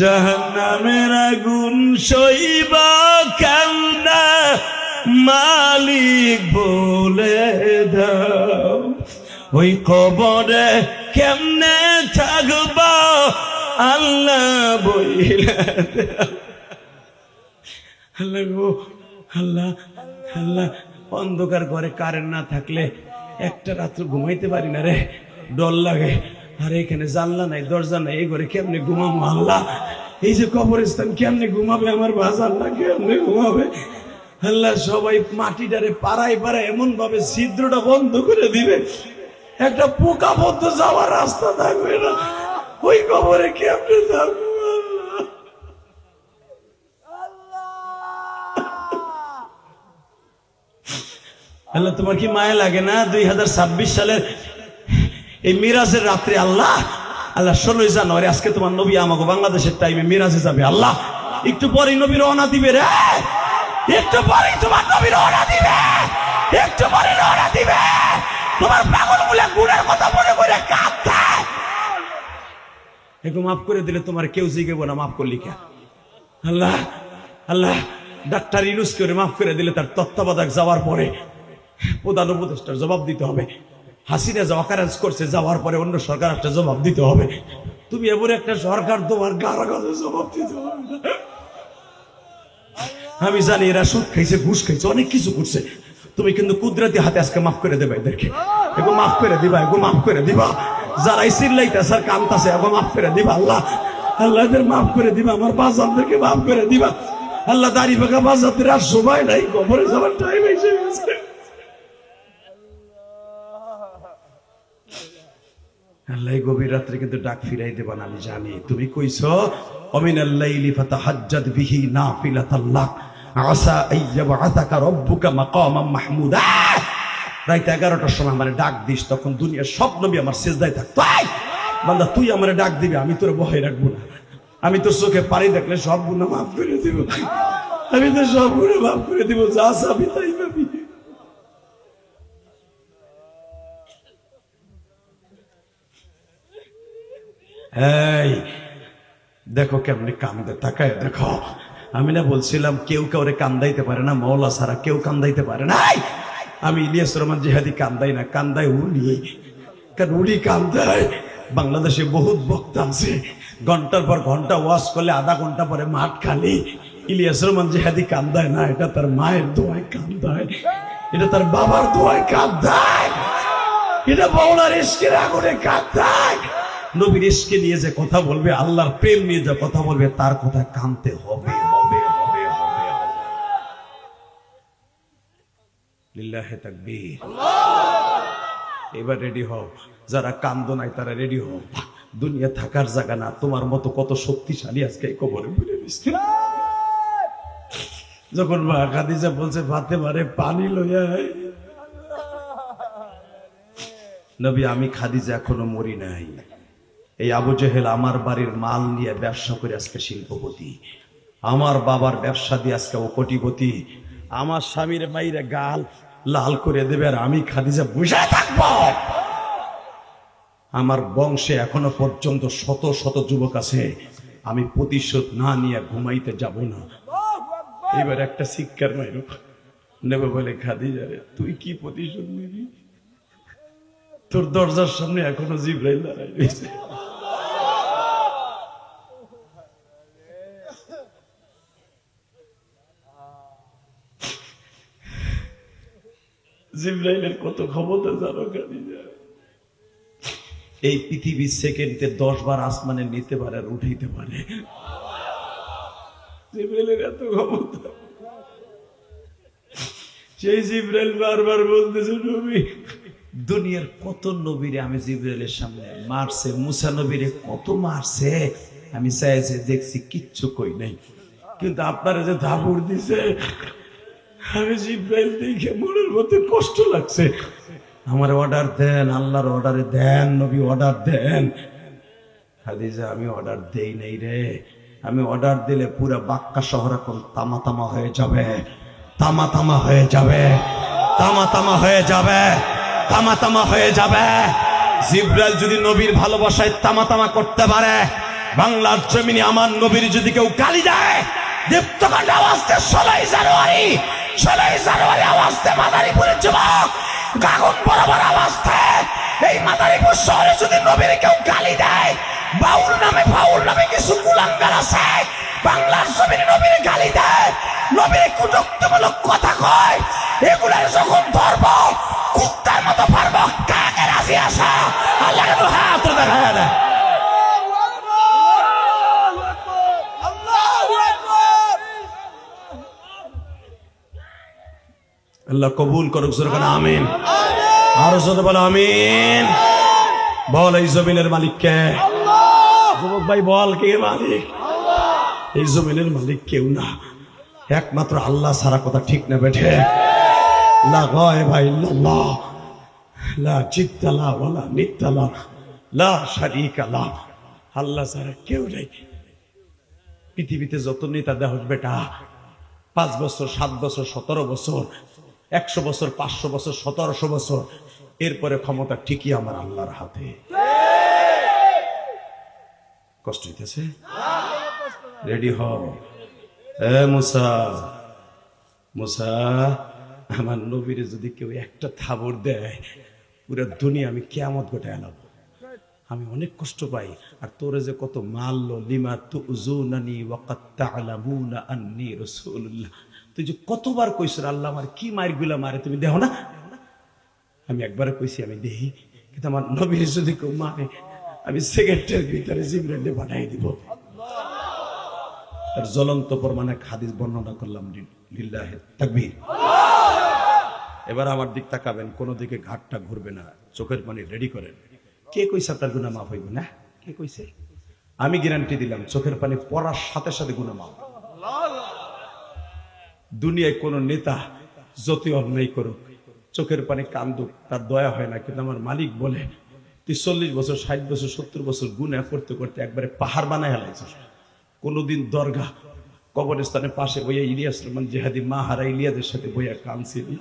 জাহান্নামের আগুন সইবা কান্না মালিক বলে দাও, ওই কবরে কেমনে থাকবা আল্লাহ বইলে দাও। আল্লাহ গো, আল্লাহ আল্লাহ, অন্ধকার ঘরে কারেন্ট না থাকলে একটা রাত্র ঘুমাইতে পারি না রে, ডর লাগে। আর এখানে জানলা নাই, দরজা নাই, এই ঘরে কেমনে ঘুমাবো আল্লাহ? এই যে কবরস্থান কেমনে ঘুমাবে আমার বাজার, না কেমনে ঘুমাবে আল্লাহ? সবাই মাটিটারে পাড়ায় পাড়ায় এমন ভাবে ছিদ্রটা বন্ধ করে দিবে, একটা পোকা বদ্ধ যাওয়ার রাস্তা থাকবে না। ওই কবরে কেমনে থাকবো আল্লাহ? তোমার কি মায়া লাগে না? 2026 সালের এই মিরাজের রাত্রে আল্লাহ, আল্লাহ 16ই জানুয়ারি আজকে তোমার নবী আমাকে বাংলাদেশের টাইমে মিরাজে যাবে। আল্লাহ একটু পরে নবী রওনা দিবে রে, একটু পরে তোমার নবী রওনা দিবে, একটু পরে রওনা দিবে। তোমার পাগল গুলা গুনার কথা মনে করে কাঁদছে। একটু মাফ করে দিলে তোমার কেউ জিগেব না, মাফ করলি কে? আল্লাহ আল্লাহ ডাক্তার ইউনুস করে মাফ করে দিলে তার তত্ত্বাবধায়ক যাওয়ার পরে প্রধান উপদেষ্টার জবাব দিতে হবে। হাসিনা যা অকারেন্স করছে যাওয়ার পরে অন্য সরকার একটা জবাব দিতে হবে। তুমি এমন একটা সরকার তোমার কারাগারে জবাব দিতে হবে না। আমি জানি এরা সুদ খাইছে, ঘুষ খাইছে, অনেক কিছু করছে। তুমি কিন্তু কুদরতি হাতে আজকে মাফ করে দেবা এদেরকে, এগো মাফ করে দিবা, এগো মাফ করে দিবা। যারা চিল্লাইতেছে আর কামতাছে এগো মাফ করে দিবা। আল্লাহ আল্লাহ এদের মাফ করে দিবা, আমার বাজারদেরকে মাফ করে দিবা। আল্লাহ দাড়ি পাকা বাজারদের আর সময় নাই, কবরে যাবার টাইম এসে গেছে। আল্লাহ গভীর রাত্রে কিন্তু ডাক ফিরাই দেবা না, আমি জানি। তুমি কইছো অমিনাল লাইলি ফাতাহাজ্জাদ বিহি নাফিলাতাল লাক আসা আইয়াবআতাকা রাব্বুকা মাকামাম মাহমুদা। রাত 11টার সময় আমারে ডাক দিস, তখন দুনিয়ার সব নবী আমার সিজদায় থাকতো। বান্দা তুই আমারে ডাক দিবি, আমি তোরে বহাই রাখবো না। আমি তোর চোখে পানি দেখলে সব গুনাহ মাফ করে দিব, আমি তো সব গুনাহ মাফ করে দিব। যা চাবি তাই পাবি। এই দেখো কেমনে কান্দে, তাকায় দেখো। আমি না বলছিলাম কেউ কাউরে কান্দাইতে পারে না, মওলা ছাড়া কেউ কান্দাইতে পারে না। আমি ইলিয়াস রহমান জিহাদি কান্দাই না, কান্দায় উনি। কারণ উনি কান্দায়। বাংলাদেশে বহুত বক্তা আছে, ঘন্টার পর ঘন্টা ওয়াজ করলে আধা ঘন্টা পরে মাঠ খালি। ইলিয়াস রহমান জিহাদি কান্দায় না, এটা তার মায়ের দোয়ায় কান্দায়, এটা তার বাবার দোয়ায় কান্দায়, এটা মওলার ইশকের আগুনে কান্দায়। নবীর ইশকে নিয়ে যে কথা বলবে, আল্লাহর প্রেম নিয়ে যে কথা বলবে, তার কথা কানতে হবে হবে হবে হবে। লিল্লাহি তাকবীর। এবার রেডি হও, যারা কান্দো নাই তারা রেডি হও। দুনিয়া থাকার জায়গা না, তোমার মতো কত শক্তিশালী আজকে এই কবরে বলে দিচ্ছে। যখন মা খাদিজা বলছে ফাতেমারে পানি লইয়া আয়, নবী আমি খাদিজা এখনো মরি নাই। এই আবু জেহেল আমার বাড়ির মাল নিয়ে ব্যবসা করে আজকে শিল্পপতি, আমার বাবার ব্যবসা দিয়ে আজকে ও কোটিপতি। আমার স্বামীর মাইরে গাল লাল করে দেবে আর আমি খাদিজা বসে থাকবো। আমার বংশে এখনো পর্যন্ত শত শত যুবক আছে, আমি প্রতিশোধ না নিয়ে ঘুমাইতে যাব না। এবার একটা শিক্ষার মাইরু নেবে বলে, খাদিজা রে তুই কি প্রতিশোধ নিবি? তোর দরজার সামনে এখনো জিবরাইল দাঁড়ায় রয়েছে। জিবরাইলের কত ক্ষমতা জানো খাদিজা? এই পৃথিবী সেকেন্ডে 10 বার আসমানে নিতে পারে আর উঠাইতে পারে। জিবরাইলের এত ক্ষমতা। সেই জিবরাইল বারবার বলতেছে, নবী দুনিয়ার কত নবীরে আমি জিবরাইলের সামনে মারছে, মুসা নবীরে কত মারছে, আমি চাইছে দেখছি কিচ্ছু কই নাই, কিন্তু আপনারা যে ধাপুর দিছে আমি জিবরাইল দেখে মনের মধ্যে কষ্ট লাগছে। আমার অর্ডার দেন, আল্লাহর অর্ডারে দেন, নবী অর্ডার দেন। খাদিজা আমি অর্ডার দেই নাই রে, আমি অর্ডার দিলে পুরো বাক্কা শহর এখন তামা তামা হয়ে যাবে, তামা তামা হয়ে যাবে, তামা তামা হয়ে যাবে, তামা তামা হয়ে যাবে। জিবরাইল যদি নবীর ভালোবাসায় তামা তামা করতে পারে, বাংলার জমিনে আমার নবীর যদি কেউ গালি দেয়, দীপ্তকণ্ঠ আওয়াজতে 16 জানুয়ারি, 16 জানুয়ারি আওয়াজতে মাদারীপুরের যুবক গাগন বরাবর আওয়াজতে এই মাদারীপুর শহরে যদি নবীর কেউ গালি দেয়, বাউল নামে ফাউল নামে কিছু কুলাঙ্গার আছে, বাংলার জমিনে নবীর গালি দেয়, নবীর কটূক্তিমূলক কথা কয়, এগুলার যখন ধরব কুত্তার মতো পারব। কাকে রাজি আসা? আল্লাহ হাত দেখায় না। আল্লাহ কবুল করুক, আমিন। আরো জোরে বলো আমিন। বল এই জমিনের মালিক কে? যুবক ভাই বল কে মালিক? এই জমিনের মালিক কেউ না, একমাত্র আল্লাহ ছাড়া। কথা ঠিক না বেঠে? লা গায়বা ইল্লাল্লাহ, লা জিদ্দা লা ওয়ালা নিদ্দা লা, লা শারীকা লা। আল্লাহ ছাড়া কেউ নেই। পৃথিবীতে যত নেতা দেহ বেটা 5 বছর 7 বছর 17 বছর 100 বছর 500 বছর 1700 বছর, এরপরে ক্ষমতা ঠিকই আমার আল্লাহর হাতে। কষ্ট হইতেছে? রেডি হও। এ মুসা মুসা, আমার নবীরে যদি কেউ একটা থাবর দেয় পুরো দুনিয়া আমি কিয়ামত ঘটায় আনব। আমি অনেক কষ্ট পাই। আর তোরে যে কত মারলো, লিমা তুযুনানি ওয়া ক্বাদ তা'লামুনা আন্নী রাসূলুল্লাহ, তুই যে কতবার কইছ আল্লাহ আমার কি মারগুলা মারে তুমি দেখো না। আমি একবার কইছি আমি দেখি, কিন্তু আমার নবীর যদি কেউ মারে আমি সেকেন্ডের ভিতরে জিবরাইলে পাঠাই দিব। তার জ্বলন্ত প্রমাণে হাদিস বর্ণনা করলাম। লিল্লাহি তাকবীর। এবার আমার দিক তাকাবেন, কোন দিকে ঘাটটা ঘুরবে না, চোখের পানি রেডি করেন। কে কইছে আপনার গুনাহ মাফ হইব না? কে কইছে? আমি গ্যারান্টি দিলাম চোখের পানি পড়ার সাথে সাথে গুনাহ মাফ। দুনিয়ায় কোন নেতা যতই অন্যায় করুক, চোখের পানি কান্দুক, তার দয়া হয় না। কিন্তু আমার মালিক বলে তুই 40 বছর 60 বছর 70 বছর গুনাহ করতে করতে একবারে পাহাড় বানায় হেলাইছ। কোনদিন দরগা কবরস্থানের পাশে বইয়া ইলিয়াস রহমান জিহাদি মা হারা ইলিয়াদের সাথে বইয়া কাঁদছিলি?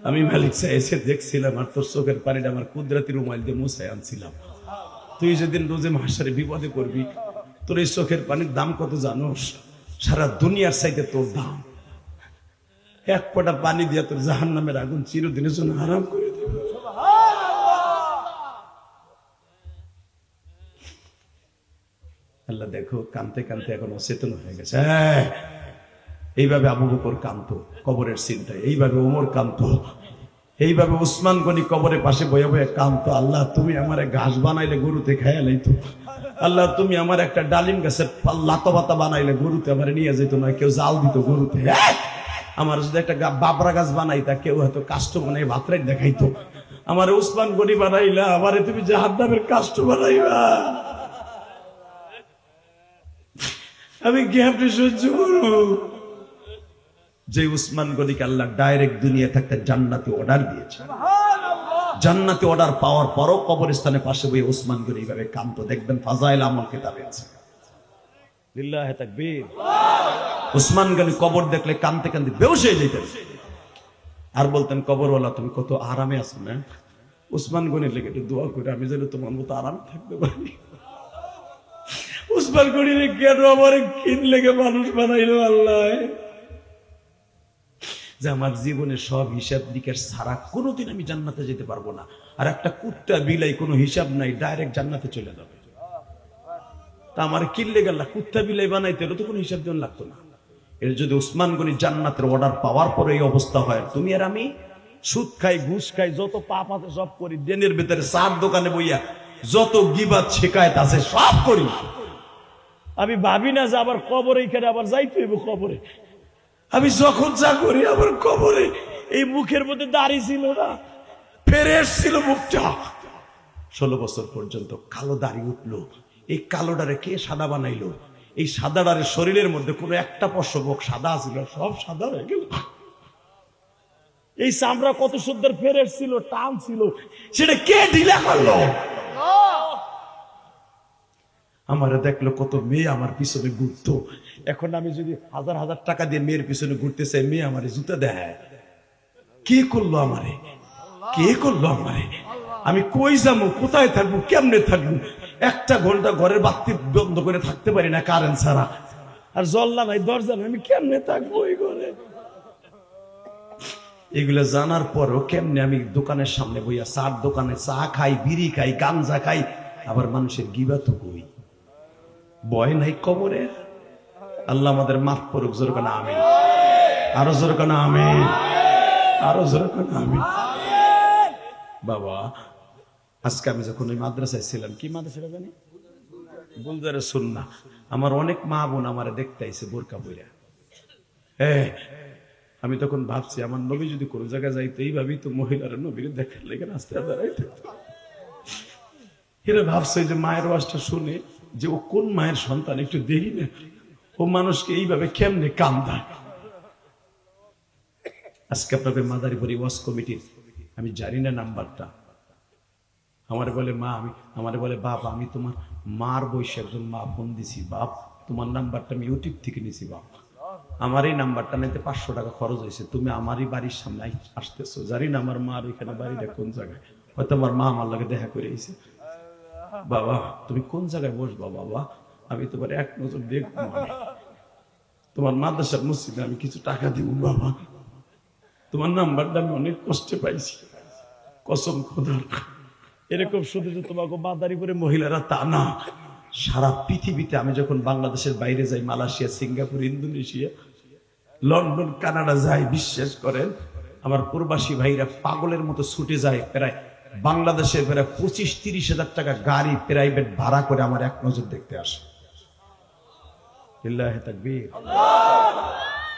আমি মালিক সাহেব এসে দেখছিলাম আর তোর চোখের পানিটা আমার কুদরতি রুমাল দিয়ে মুছায় আনছিলাম। তুই যেদিন রোজে মাসারে বিপদে করবি, তোর এই চোখের পানির দাম কত জানোস? সারা দুনিয়ার চাইতে তোর দাম। এক ফোঁটা পানি দিয়া তোর জাহান্নামের আগুন চিরদিনের জন্য হারাম করে দেব। আল্লাহ দেখো কানতে কানতে এখন অচেতন হয়ে গেছে। এইভাবে আবু বকর কান্ত কবরের চিন্তায়, এইভাবে ওমর কান্ত, এইভাবে উসমান গনি কবরের পাশে বয়ে বয়ে কান্ত। আল্লাহ তুমি আমার ঘাস বানাইলে গরুতে খাইয়া লাইতো। আল্লাহ তুমি আমার একটা ডালিম গাছের লাতা পাতা বানাইলে গরুতে আমার নিয়ে যেত না, কেউ জাল দিত গরুতে। আমার যদি একটা বাবরা গাছ বানাইতা কেউ হয়তো কাষ্ট বানাই ভাতরাই দেখাইতো। আমার উসমান গনি বানাইলা, আমারে তুমি জাহান্নামের কাষ্ট বানাইবা। আমি কেমনে সহ্য করব? যে উসমান গনিকে আল্লাহ ডাইরেক্ট দুনিয়া থাকতে জান্নাতে অর্ডার দিয়েছে, জান্নাতে অর্ডার পাওয়ার পরও কবরস্থানের পাশে বই উসমান গনি এইভাবে কাঁদতো। দেখবেন ফাজাইল আমল কিতাবে আছে। লিল্লাহি তাকবীর। উসমান গনি কবর দেখলে কাঁদতে কাঁদতে বেহুশ হয়ে যেতেন আর বলতেন কবরওয়ালা তুমি কত আরামে আছো না? উসমান গনির লেগে একটু দোয়া করে আমি যেন তোমার মতো আরাম থাকতে পারি। উসমান গনির কেন আমার কিন লেগে মানুষ বানাইলো আল্লাহ, যে আমার জীবনের সব হিসাব নিকাশ ছাড়া কোনোদিন আমি জান্নাতে যেতে পারবো না। আর একটা কুত্তা বিলাই কোনো হিসাব নাই, ডাইরেক্ট জান্নাতে চলে যাবে। তা আমার কিনলে গেল কুত্তা বিলাই বানাইতে হলে তো কোনো হিসাব দেওয়া লাগতো না। এর যদি উসমান গনি জান্নাতের অর্ডার পাওয়ার পরে এই অবস্থা হয়, তুমি আর আমি সুদ খাই, ঘুষ খাই, যত পাপ আছে সব করি, ডেনের ভেতরে চার দোকানে বইয়া যত গিবাত শিকায়ত আছে সব করি। আমি ভাবি না যে আবার কবরে এখানে আবার যাইতে হইব কবরে। আমি যখন যা করি আবার কবরে। এই মুখের মধ্যে দাড়ি ছিল না, ফেরেশ ছিল মুখটা। 16 বছর পর্যন্ত কালো দাড়ি উঠলো। এই কালোডারে কে সাদা বানাইলো? এই সাদাডারে শরীরের মধ্যে কোনো একটা পশবক সাদা ছিল, সব সাদা হয়ে গেল। এই চামড়া কত সুন্দর ফেরেশ ছিল, টান ছিল, সেটা কে ঢিলা করলো? আমার দেখলো কত মেয়ে আমার পিছনে ঘুরতো। এখন আমি যদি হাজার হাজার টাকা দিয়ে মেয়ের পিছনে ঘুরতে চাই, মেয়ে আমারে জুতা দেয়। কে করলো আমারে? কে করলো আমারে? আমি কই যাবো, কোথায় থাকবো, কেমনে থাকবো? একটা ঘন্টা ঘরের বাতি বন্ধ করে থাকতে পারি না কারেন্ট ছাড়া, আর জল্লা নাই, দরজা নাই, আমি কেমনে থাকবো এই ঘরে? এগুলো জানার পরও কেমনে আমি দোকানের সামনে বইয়া চার দোকানে চা খাই, বিড়ি খাই, গাঞ্জা খাই, আবার মানুষের গিবাত কই। ভয় নাই কবরের? আল্লাহ আমাদের মাফ করুক। জোরে কানা আমিন। আরো জোরে কানা আমিন। আরো জোরে কানা আমিন। বাবা আজকে আমি যখন ওই মাদ্রাসায় ছিলাম, কি মাদ্রাসা জানি, গুলজারে সুন্নাহ, আমার অনেক মা বোন আমারে দেখতে আইছে বোরকা পইরা। আমি তখন ভাবছি আমার নবী যদি কোনো জায়গায় যাইতো এইভাবেই তো মহিলারা নবীর দেখার লেগে রাস্তায় দাঁড়াই থাকতো। এরা ভাবছে যে মায়ের ওয়াজটা শুনে যে ও কোন মায়ের সন্তান একটু দেখি না, ও মানুষকে এইভাবে কেমনে কান্দায়। আজকে আপনাদের মাদারীপুর ওয়াজ কমিটির আমি জানি না নাম্বারটা, আমার বলে মা, আমার বলে বাপ, আমি তোমার মার বয়সে একজন মা ফোন দিছি, বাপ তোমার নাম্বারটা আমি ইউটিউব থেকে নিছি, বাপ আমার এই নাম্বারটা নিতে 500 টাকা খরচ হয়েছে, তুমি আমারই বাড়ির সামনে আসতেছো, জানি না আমার মার ওইখানে বাড়িটা কোন জায়গায়, হয়তো আমার মা আমার লাগে দেখা করে এসে, বাবা তুমি কোন জায়গায় বসবা বাবা, আমি তোমার এক নজর দেখবো। তোমার মাদ্রাসার মসজিদে আমি কিছু টাকা দিব বাবা, তোমার নাম্বারটা আমি অনেক কষ্টে পাইছি, কসম খোদার। এরকম শুধু যে তোমাকে বাদারি করে মহিলারা তা না, সারা পৃথিবীতে আমি যখন বাংলাদেশের বাইরে যাই, Malaysia, Singapore, Indonesia, London, Canada যাই, বিশ্বাস করেন আমার প্রবাসী ভাইরা পাগলের মতো ছুটে যায়। প্রায় বাংলাদেশের প্রায় 25-30 হাজার টাকা গাড়ি প্রাইভেট ভাড়া করে আমার এক নজর দেখতে আসে। লিল্লাহি তাকবীর।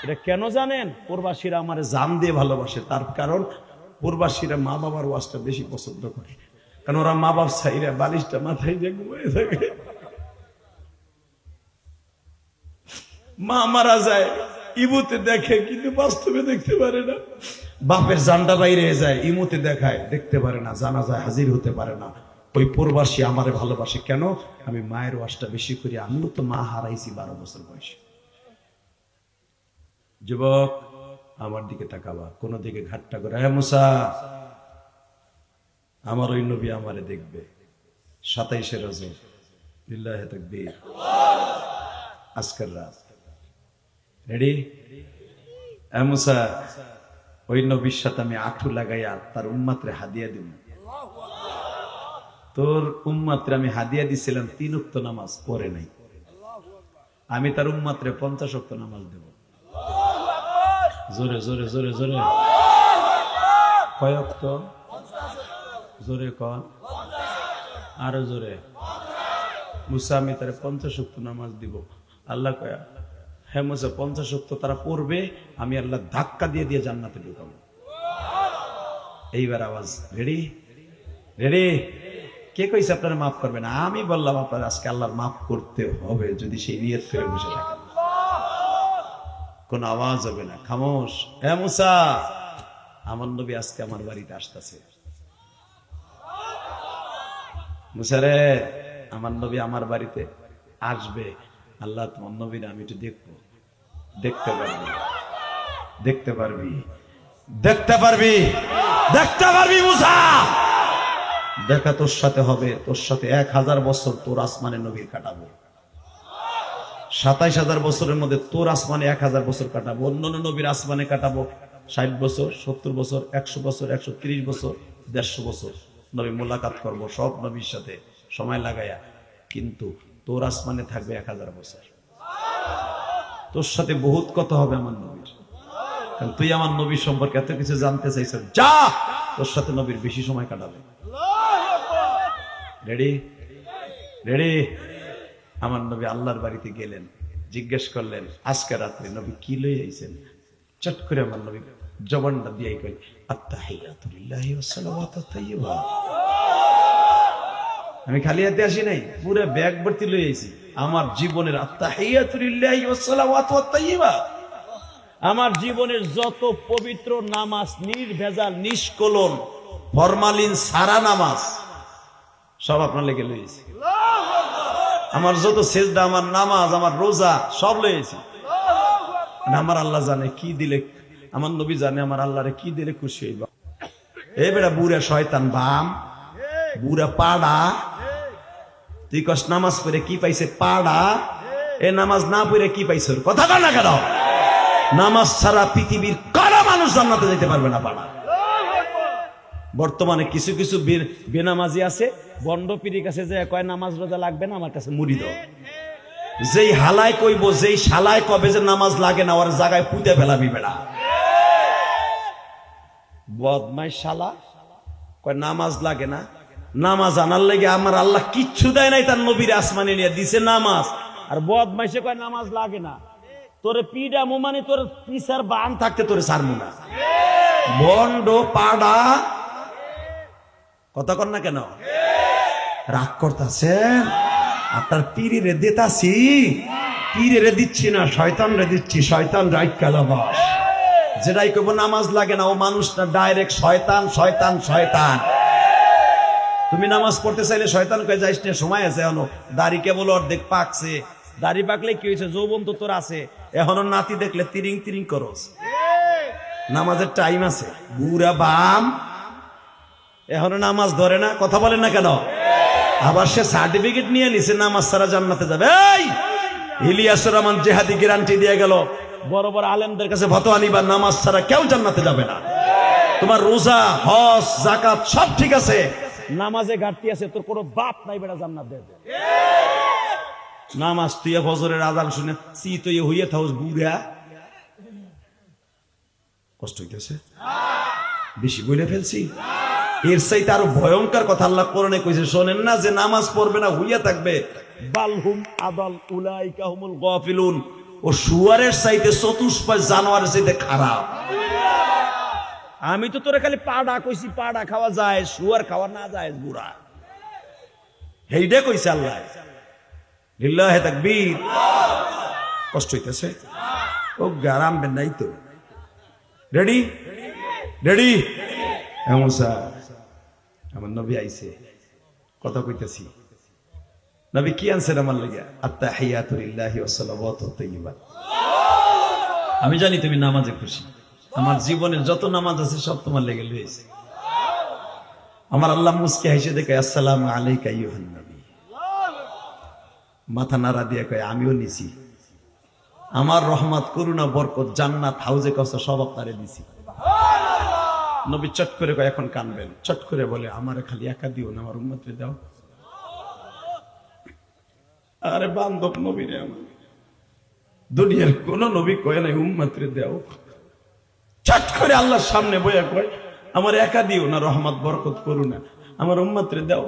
এটা কেন জানেন? প্রবাসীরা আমার জান দিয়ে ভালোবাসে। তার কারণ প্রবাসীরা মা বাবার ওয়াজটা বেশি পছন্দ করে, কারণ ওরা মা বাপ চাইরা বালিশটা মাথায় দিয়ে ঘুমিয়ে থাকে। মা মারা যায় ইমুতে দেখে, কিন্তু বাস্তবে দেখতে পারে না। বাপের জানটা বাইরে যায়, ইমুতে দেখায়, দেখতে পারে না, জানা যায় হাজির হতে পারে না। ওই প্রবাসী আমারে ভালোবাসে কেন? আমি মায়ের ওয়াজটা বেশি করি। আমিও তো মা হারাইছি 12 বছর বয়সে। যুবক আমার দিকে তাকাবা, কোন দিকে ঘাটটা করে, হ্যাঁ মুসা, আমার ওই নবী আমারে দেখবে। 27শে রজব, লিল্লাহি তাকবীর, আজকের রাত রেডি? হ্যাঁ মুসা, ওই নবীর সাথে আমি আঁঠু লাগাইয়া তার উম্মাতরে হাদিয়া দিব। তোর উম্মাতরে আমি হাদিয়া দিছিলাম 3 ওয়াক্ত নামাজ পড়ে নাই, আমি তার উম্মাতরে 50 ওয়াক্ত নামাজ দেব। জোরে জোরে জোরে জোরে, কয় ওয়াক্ত? জোরে কন, আরো জোরে। মুসা, আমি তারে 50 ওয়াক্ত নামাজ দিব। আল্লাহ কয়া, হ্যাঁ মুসা, 50 ওয়াক্ত তারা পড়বে, আমি আল্লাহ ধাক্কা দিয়ে দিয়ে জান্নাতে ঢুকাবো। এইবার আওয়াজ, রেডি? রেডি? কে কইছে আপনারা মাফ করবেন? আমি বললাম আপনারা আজকে আল্লাহর মাফ করতে হবে, যদি সেই নিয়ত করে বসে থাকেন। কোন আওয়াজ হবে না, খামোশ। হ্যাঁ মুসা, আমার নবী আজকে আমার বাড়িতে আসতেছে। মুসা রে, আমার নবী আমার বাড়িতে আসবে। আল্লাহ, তোমার নবীর আমি একটু দেখবো। দেখতে পারবি? দেখতে পারবি? দেখতে পারবি? দেখতে পারবি মুসা? দেখা তোর সাথে হবে, তোর সাথে 1000 বছর তোর আসমানে নবীর কাটাবো। 27,000 বছরের মধ্যে তোর আসমানে 1000 বছর কাটাবো, অন্যান্য নবীর আসমানে কাটাবো 60 বছর, 70 বছর, 100 বছর, 130 বছর, 150 বছর। নবী মোলাকাত করবো সব নবীর সাথে সময় লাগাইয়া, কিন্তু তোর আসমানে থাকবে 1000 বছর। তোর সাথে বহুত কথা হবে আমার নবীর, কারণ তুই আমার নবীর সম্পর্কে এত কিছু জানতে চাইছ। যা, তোর সাথে নবীর বেশি সময় কাটাবে। রেডি? রেডি? আমার নবী আল্লাহর বাড়িতে গেলেন, জিজ্ঞেস করলেন আজকে রাত্রে নবী কি লই আইছেন? চট করে আমার নবী জবানটা দিয়ে কই, আত্তাহিয়াতু লিল্লাহি ওয়া সালাওয়াতুত তাইয়্যিবা। আমি খালি হাতে আসি নাই, পুরো ব্যাগ ভর্তি লই আইছি আমার জীবনের আত্তাহিয়াতু লিল্লাহি ওয়া সালাওয়াতুত তাইয়্যিবা। আমার জীবনের যত পবিত্র নামাজ, নির্ভেজাল, নিষ্কলন, ফরমালিন সারা নামাজ, সব আপনার লেগে লইছি। আমার যত সেজদা, আমার নামাজ, আমার রোজা, সব লইছি। আমার আল্লাহ জানে কি দিলে, আমার নবী জানে আমার আল্লাহরে কি দিলে খুশি হইব। এই বেটা বুড়া শয়তান বাম, বুড়া পাড়া, তুই কস নামাজ পড়ে কি পাইছে? পাড়া। এ নামাজ না পড়ে কি পাইছে? কথা কর না কেন? নামাজ ছাড়া পৃথিবীর কারা মানুষ জান্নাতে যেতে পারবে না পাড়া। বর্তমানে কিছু কিছু বেনামাজি আছে, বন্ড পীরের কাছে যে কয় নামাজ রোজা লাগবে না, আমার কাছে মুড়ি দাও। যেই হালায় কইব, যেই শালায় কবে যে নামাজ লাগে না, ওর জায়গায় পুঁতে ফেলাবি বেড়া। বদমাই শালা কয় নামাজ লাগে না। নামাজ আনার লেগে আমার আল্লাহ কিচ্ছু দেয় নাই, তার নবীর আসমানে নিয়ে দিছে নামাজ। আর বদমাইশে কয় নামাজ লাগে না। তোরে পিডা মানে তোর পিসার বান থাকতে তোরে সারমু না। বন্ড পাড়া, কথা কর না কেন? রাগ করতেছেন? আপনার পীরে দিতাছি, পীরে দিচ্ছি না, শয়তান রে দিচ্ছি। শয়তান রাইট কালাবাস, যেটাই কইব নামাজ লাগে না, ও মানুষটা ডাইরেক্ট শয়তান, শয়তান, শয়তান। তুমি নামাজ পড়তে চাইলে শয়তান কয়ে যাইস না, সময় আছে এখনো, দাড়ি কেবল অর্ধেক পাকছে। দাড়ি পাকলে কি হয়েছে? যৌবন তো তোর আছে, এখনো নাতি দেখলে তিরিং তিরিং করস। নামাজের টাইম আছে। বুড়া বাম এখনো নামাজ ধরে না, কথা বলেন না কেন? আবার সে সার্টিফিকেট নিয়ে নিছে নামাজ ছাড়া জান্নাতে যাবে। এই ইলিয়াসুর রহমান জিহাদি গ্যারান্টি দিয়ে গেল, বড় বড় আলেমদের কাছে ফতোয়া নিবা, নামাজ ছাড়া কেউ জান্নাতে যাবে না। তোমার রোজা, হজ, যাকাত সব ঠিক আছে, নামাজে ঘাটতি আছে, তোর কোনো বাপ নাই বেটা জান্নাত দেবে। নামাজ তুই ফজরের আযান শুনে সি তুই হইয়া থাকস বুড়া, কষ্ট হইতেছে, বেশি বলে ফেলছি। এর চাইতে আরো ভয়ঙ্কর কথা আল্লাহ কোরআনে কইছে, শোনেন না, যে নামাজ পড়বে না হইয়া থাকবে, বালহুম আদাল উলাইকা হুমুল গাফিলুন, ও শুয়ারের চাইতে চতুষ্পদ জানোয়ারের চাইতে খারাপ। আমি তো তোরে খালি পাড়া কইছি, পাড়া খাওয়া যায়, শুয়ার খাওয়া না যায় বুড়া, হেইডে কইছে আল্লাহ। লিল্লাহি তাকবীর। কষ্ট হইতেছে, ও গারাম বে নাই তো। রেডি রেডি এমন স্যার, আমার নবী আইছে, কথা কইতেছি। নবী কি আনছেন আমার লাগিয়া? আত্তাহিয়াতু লিল্লাহি ওয়াস সালাওয়াতু তাইয়্যিবাত। আমি জানি তুমি নামাজে খুশি, আমার জীবনের যত নামাজ আছে সব তোমার লেগে লইছে। আমার আল্লাহ মুস্কি হাসে দেখে আসসালামু আলাইকা আইয়ুহান নবী, মাথা নাড়া দিয়ে কয় আমিও নিছি, আমার রহমত, করুণা, বরকত, জান্নাত, হাউজে কাউসার সব আপনারে দিছি। নবী চট করে কয় এখন কানবেন, চট করে বলে আমারে খালি একা দিও না, আমার উম্মতরে দাও। আরে বান্ধব নবী রে, আমার দুনিয়ার কোন নবী কয় নাই উম্মতরে দাও। চট করে আল্লাহর সামনে বইয়া কয় আমার একা দিও না, রহমত, বরকত, করুণা, আমার উম্মতরে দাও।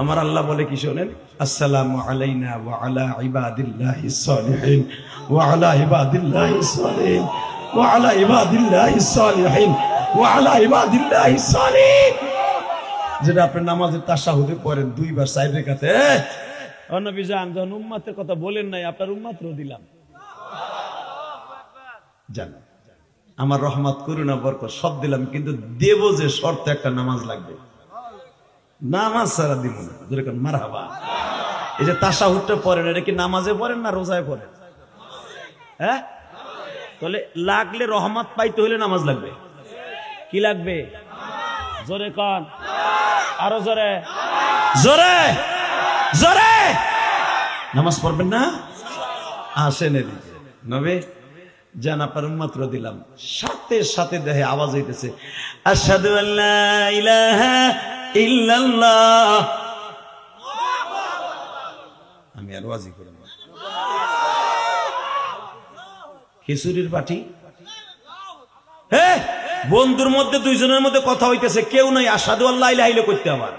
আমার আল্লাহ বলে কি শোনেন, আসসালামু আলাইনা ওয়া আলা ইবাদিল্লাহিস সালিহিন ওয়া আলা ইবাদিল্লাহিস সালিহিন ওয়া আলা ইবাদিল্লাহিস সালিহিন ওয়া আলা ইবাদিল্লাহিস সালিহিন। যেটা আপনি নামাজের তাশাহুদে পড়েন দুইবার চার রাকাতে, ও নবী জান, যখন উম্মতের কথা বলেন নাই, আপনার উম্মতরও দিলাম। জান আমার রহমত, করুণা, বরকত সব দিলাম, কিন্তু দেব যে শর্ত একটা নামাজ লাগবে, নামাজ ছাড়া দিব না। যেরকম মারহাবা। এই যে তাশাহুদটা পড়েন, এটা কি নামাজে পড়েন না রোজায় পড়েন? হ্যাঁ, তাহলে লাগলে রহমত পাইতে হলে নামাজ লাগবে। কি লাগবে? জোরে কন, আরো জোরে, জোরে জোরে। নামাজ পড়বেন না? আসেন এদিকে। নবী জান আপনার উম্মতর দিলাম, সাথে সাথে দেহে আওয়াজ হইতেছে, আশহাদু আল্লা ইলাহা ইল্লাল্লাহ। আমি আর ওয়াজি করব না। খিচুড়ির পাটি, হ্যাঁ, বন্ধুর মধ্যে দুইজনের মধ্যে কথা হইতেছে, কেউ নাই আশহাদু আল্লা ইলাহা ইল্লাল্লাহ করতে। আমার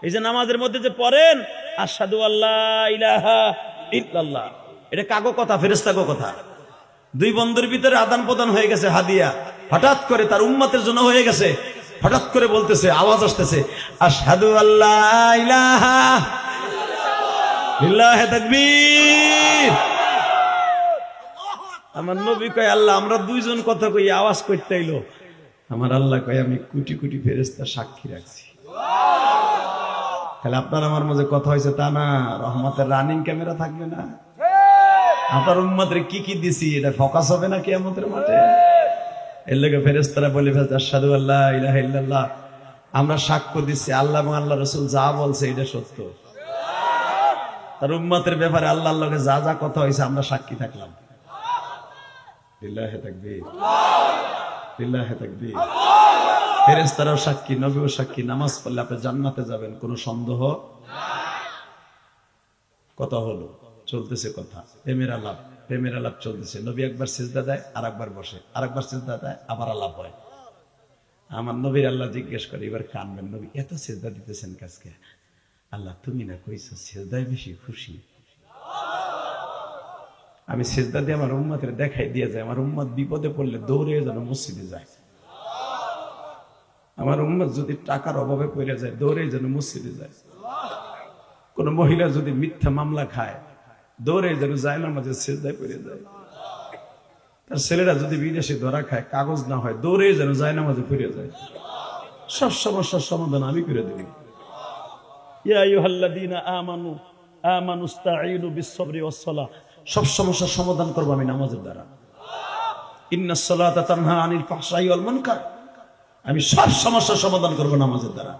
এই যে নামাজের মধ্যে যে পড়েন আশহাদু আল্লা ইলাহা ইল্লাল্লাহ, এটা কাগো কথা, ফেরেশতাগো কথা। দুই বন্ধুর ভিতরে আদান প্রদান হয়ে গেছে হাদিয়া, হঠাৎ করে তার উম্মতের জন্য হয়ে গেছে, হঠাৎ করে বলতেছে, আওয়াজ আসতেছে, আশহাদু আল্লা ইলাহা ইল্লাল্লাহ, লিল্লাহি তাকবীর। আমার নবী কয় আল্লাহ আমরা দুইজন কথা কই, আওয়াজ করতে আইলো। আমার আল্লাহ কয় আমি কোটি কোটি ফেরেশতা সাক্ষী রাখছি। তাহলে আপনার আমার মাঝে কথা হয়েছে তা না, রহমতের রানিং ক্যামেরা থাকবে না? আপনার উম্মতের কি কি দিছি এটা ফোকাস হবে না কিয়ামতের মাঠে? এর লগে ফেরেশতারা বলে ফেলছে আশহাদু আল্লা ইলাহা ইল্লাল্লাহ, আমরা সাক্ষ্য দিচ্ছি আল্লাহ এবং আল্লাহ রাসূল যা বলছে এটা সত্য। তার উম্মতের ব্যাপারে আল্লাহর লগে যা যা কথা হয়েছে আমরা সাক্ষী থাকলাম। লিল্লাহি তাকবীর, লিল্লাহি তাকবীর। ফেরেশতারাও সাক্ষী, নবীও সাক্ষী। নামাজ পড়লে আপনি জান্নাতে যাবেন, কোনো সন্দেহ। কথা হলো, চলতেছে কথা, প্রেমের আলাপ, প্রেমের আলাপ চলতেছে। নবী একবার সিজদা দেয়, আর একবার বসে, আর একবার সিজদা দেয়, আবার আলাপ হয়। আমার নবীর আল্লাহ জিজ্ঞেস করে, এবার কানবেন, নবী এত সিজদা দিতেছেন কাজকে? আল্লাহ তুমি না কইছো সিজদায় বেশি খুশি। আমি সিজদা দিয়ে আমার উম্মতের দেখাই দিয়ে যায়, আমার উম্মত বিপদে পড়লে দৌড়ে যেন মসজিদে যায়। আমার উম্মত যদি টাকার অভাবে পড়ে যায় দৌড়ে যেন মসজিদে যায়। কোন মহিলা যদি মিথ্যা মামলা খায় দৌড়ে যেন যায় না, মাঝে সিজদায় পড়ে যায়। তার ছেলেরা যদি বিদেশে ধরা খায়, কাগজ না হয়, দৌড়ে যেন যায় না, মাঝে পড়ে যায়। সব সমস্যার সমাধান আমি করে দেব। ইয়া আইয়ুহাল্লাযীনা আমানু আমানুস্তাঈনু বিস-সাবরি ওয়াস-সালাহ, সব সমস্যার সমাধান করব আমি নামাজের দ্বারা। ইন্নাস সালাতা তানহা আনিল ফাহশাই ওয়াল মুনকার, আমি সব সমস্যার সমাধান করব নামাজের দ্বারা।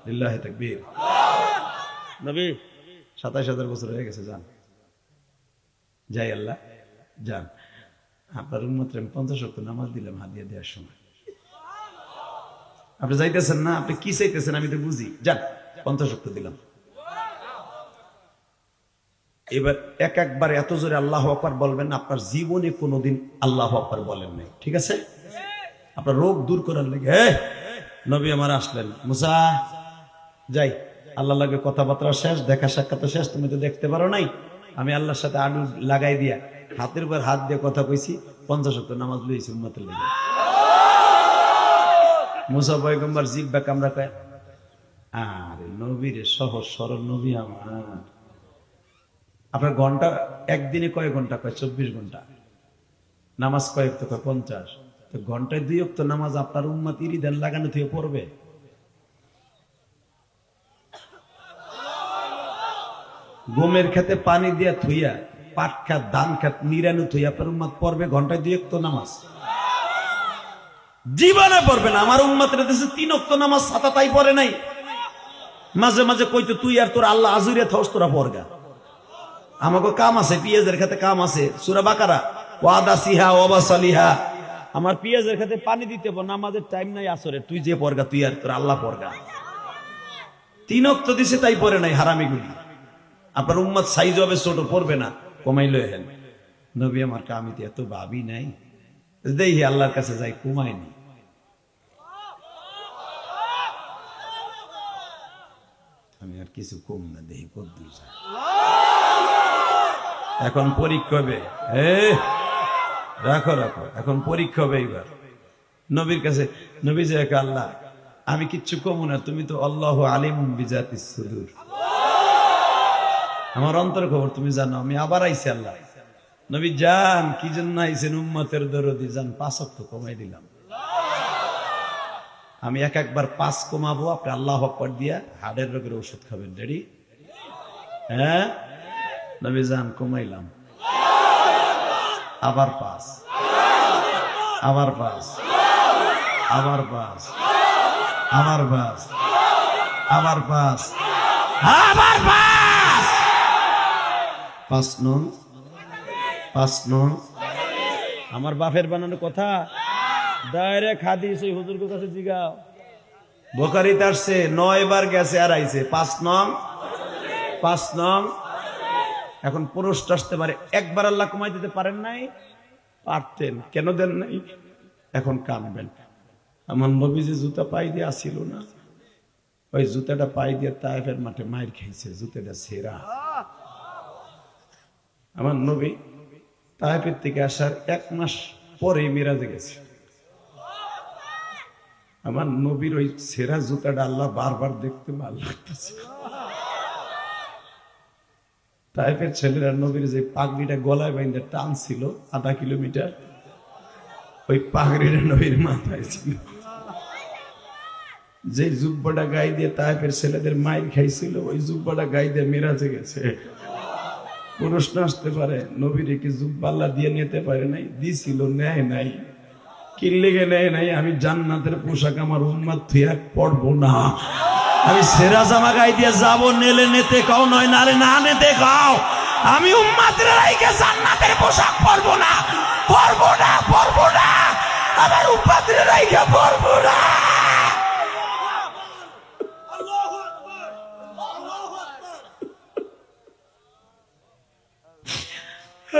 লিল্লাহি তাকবীর। নবী ২৭,০০০ বছর হয়ে গেছে, জান যাই আল্লাহ যান, আপনার উম্মতের আমি 50 ওয়াক্ত নামাজ দিলাম হাদিয়া দেওয়ার সময়। আপনি যাইতেছেন না, আপনি কি চাইতেছেন আমি তো বুঝি, যান 50 ওয়াক্ত দিলাম। এবার একবার এত জোরে আল্লাহু আকবার বলবেন, আপনার জীবনে কোনোদিন আল্লাহু আকবার বলেন নাই, ঠিক আছে? আপনার রোগ দূর করার লেগে নবী আমার আসলেন, মুসা যাই, আল্লাহ লাগে কথাবার্তা শেষ, দেখা সাক্ষাৎ শেষ, তুমি তো দেখতে পারো নাই, আমি আল্লাহর সাথে আলু লাগাই দিয়া হাতের উপর হাত দিয়ে কথা কইছি, 50 ওয়াক্ত নামাজ লইছি উম্মতের লেগে। মুসা পয়গম্বর জিব্বা কামড়া কয়, আরে নবীরে সহজ সরল নবী আমার। আপনার ঘন্টা একদিনে কয় ঘন্টা? কয় 24 ঘন্টা। নামাজ কয়েক তো কয় 50। তো ঘন্টায় 2 ওয়াক্ত নামাজ আপনার উম্মত ইরিদান লাগানো থেকে পড়বে। গমের খেতে পানি দিয়া থুইয়া, পাট খাত ধান খাত নিরানু থুইয়া আপনার উম্মত পড়বে ঘন্টায় 2 ওয়াক্ত নামাজ? জীবনে পড়বে না। আমার উম্মতের দেশে 3 ওয়াক্ত নামাজ ছাতা তাই পড়ে নাই। মাঝে মাঝে কইতো তুই আর তোর আল্লাহ আজুরিয়া থাকস, তোরা পড়গা, আমাকে কাম আছে, পিঁয়াজের খেতে কাম আছে, সূরা বাকারা ওয়াদাসিহা ওয়াবাসালিহা, আমার পিঁয়াজের খেতে পানি দিতে হবে, নামাজের টাইম নাই আসরে, তুই যে পড়গা, তুই আর তোর আল্লাহ পড়গা। 3 ওয়াক্ত দিছে তাই পড়ে নাই হারামিগুলি। আপনার উম্মত সাইজ হবে ছোট, পড়বে না, কমাইলো হেন। নবী আমার আমি তো এত ভাবি নাই, দেখি আল্লাহর কাছে যাই, কমায়নি। আমি আর কিছু কম না, দেখি কদ্দুর যায়। এখন পরীক্ষা হবে, রাখো রাখো, এখন পরীক্ষা হবে। এইবার নবীর কাছে নবী যে আল্লাহ আমি কিচ্ছু কমু না, তুমি তো আল্লাহু আলিমুম বিজাতিস সুদূর, আমার অন্তর খবর তুমি জানো। আমি আবার আইছি আল্লাহ, নবী যান, কি জন্য আইছেন? উম্মতের দরদি, যান 5 ওয়াক্ত কমাই দিলাম। আমি একবার 5 কমাবো, আপনি আল্লাহু আকবার দিয়া হাড়ের রোগের ওষুধ খাবেন, রেডি? হ্যাঁ নবী যান, কমাইলাম। আবার 5, আবার 5, আবার 5, আবার 5, আবার 5, আবার 5, 5 নং 5 নং। আমার বাপের বানানো কথা ডাইরেক্ট হাদিস ওই হুজুরের কাছে জিগাও, বুখারীতে আসছে, 9 বার গেছে আর আইছে 5 নং 5 নং। এখন প্রশ্ন আসতে পারে, একবার আল্লাহ কমাই দিতে পারেন নাই? পারতেন, কেন দেন নাই? এখন কানবেন। আমার নবী যে জুতা পাই দিয়ে আসিল না, ওই জুতাটা পাই দিয়ে তায়েফের মাঠে মাইর খেয়েছে, জুতাটা ছেঁড়া। আমার নবী তায়েফের থেকে আসার 1 মাস পরে মিরাজে গেছে। আমার নবীর ওই ছেঁড়া জুতাটা আল্লাহ বারবার দেখতে ভালো লাগতেছে। তায়েফের ছেলেরা নবীর যে পাগড়িটা গলায় বাইন্ধে টানছিল 0.5 কিলোমিটার, ওই পাগড়িটা নবীর মাথায় ছিল। যে জুব্বাটা গায়ে দিয়ে তায়েফের ছেলেদের মাইর খাইছিল, ওই জুব্বাটা গায়ে দিয়ে মিরাজে গেছে। প্রশ্ন আসতে পারে, নবীর কি জুব্বা আল্লাহ দিয়ে নিতে পারে নাই? দিছিল, নেয় নাই। কি লেগে নেয় নাই? আমি জান্নাতের পোশাক আমার উম্মত থুইয়া পড়বো না, আমি সেরা জামা গায়ে দিয়ে যাবো, নেলে নেতে খাও, নয় নালে না নেতে খাও, আমি উম্মতের রাইকে জান্নাতের পোশাক পরবো না, পরবো না, পরবো না, আমার উম্মতের রাইকে পরবো না।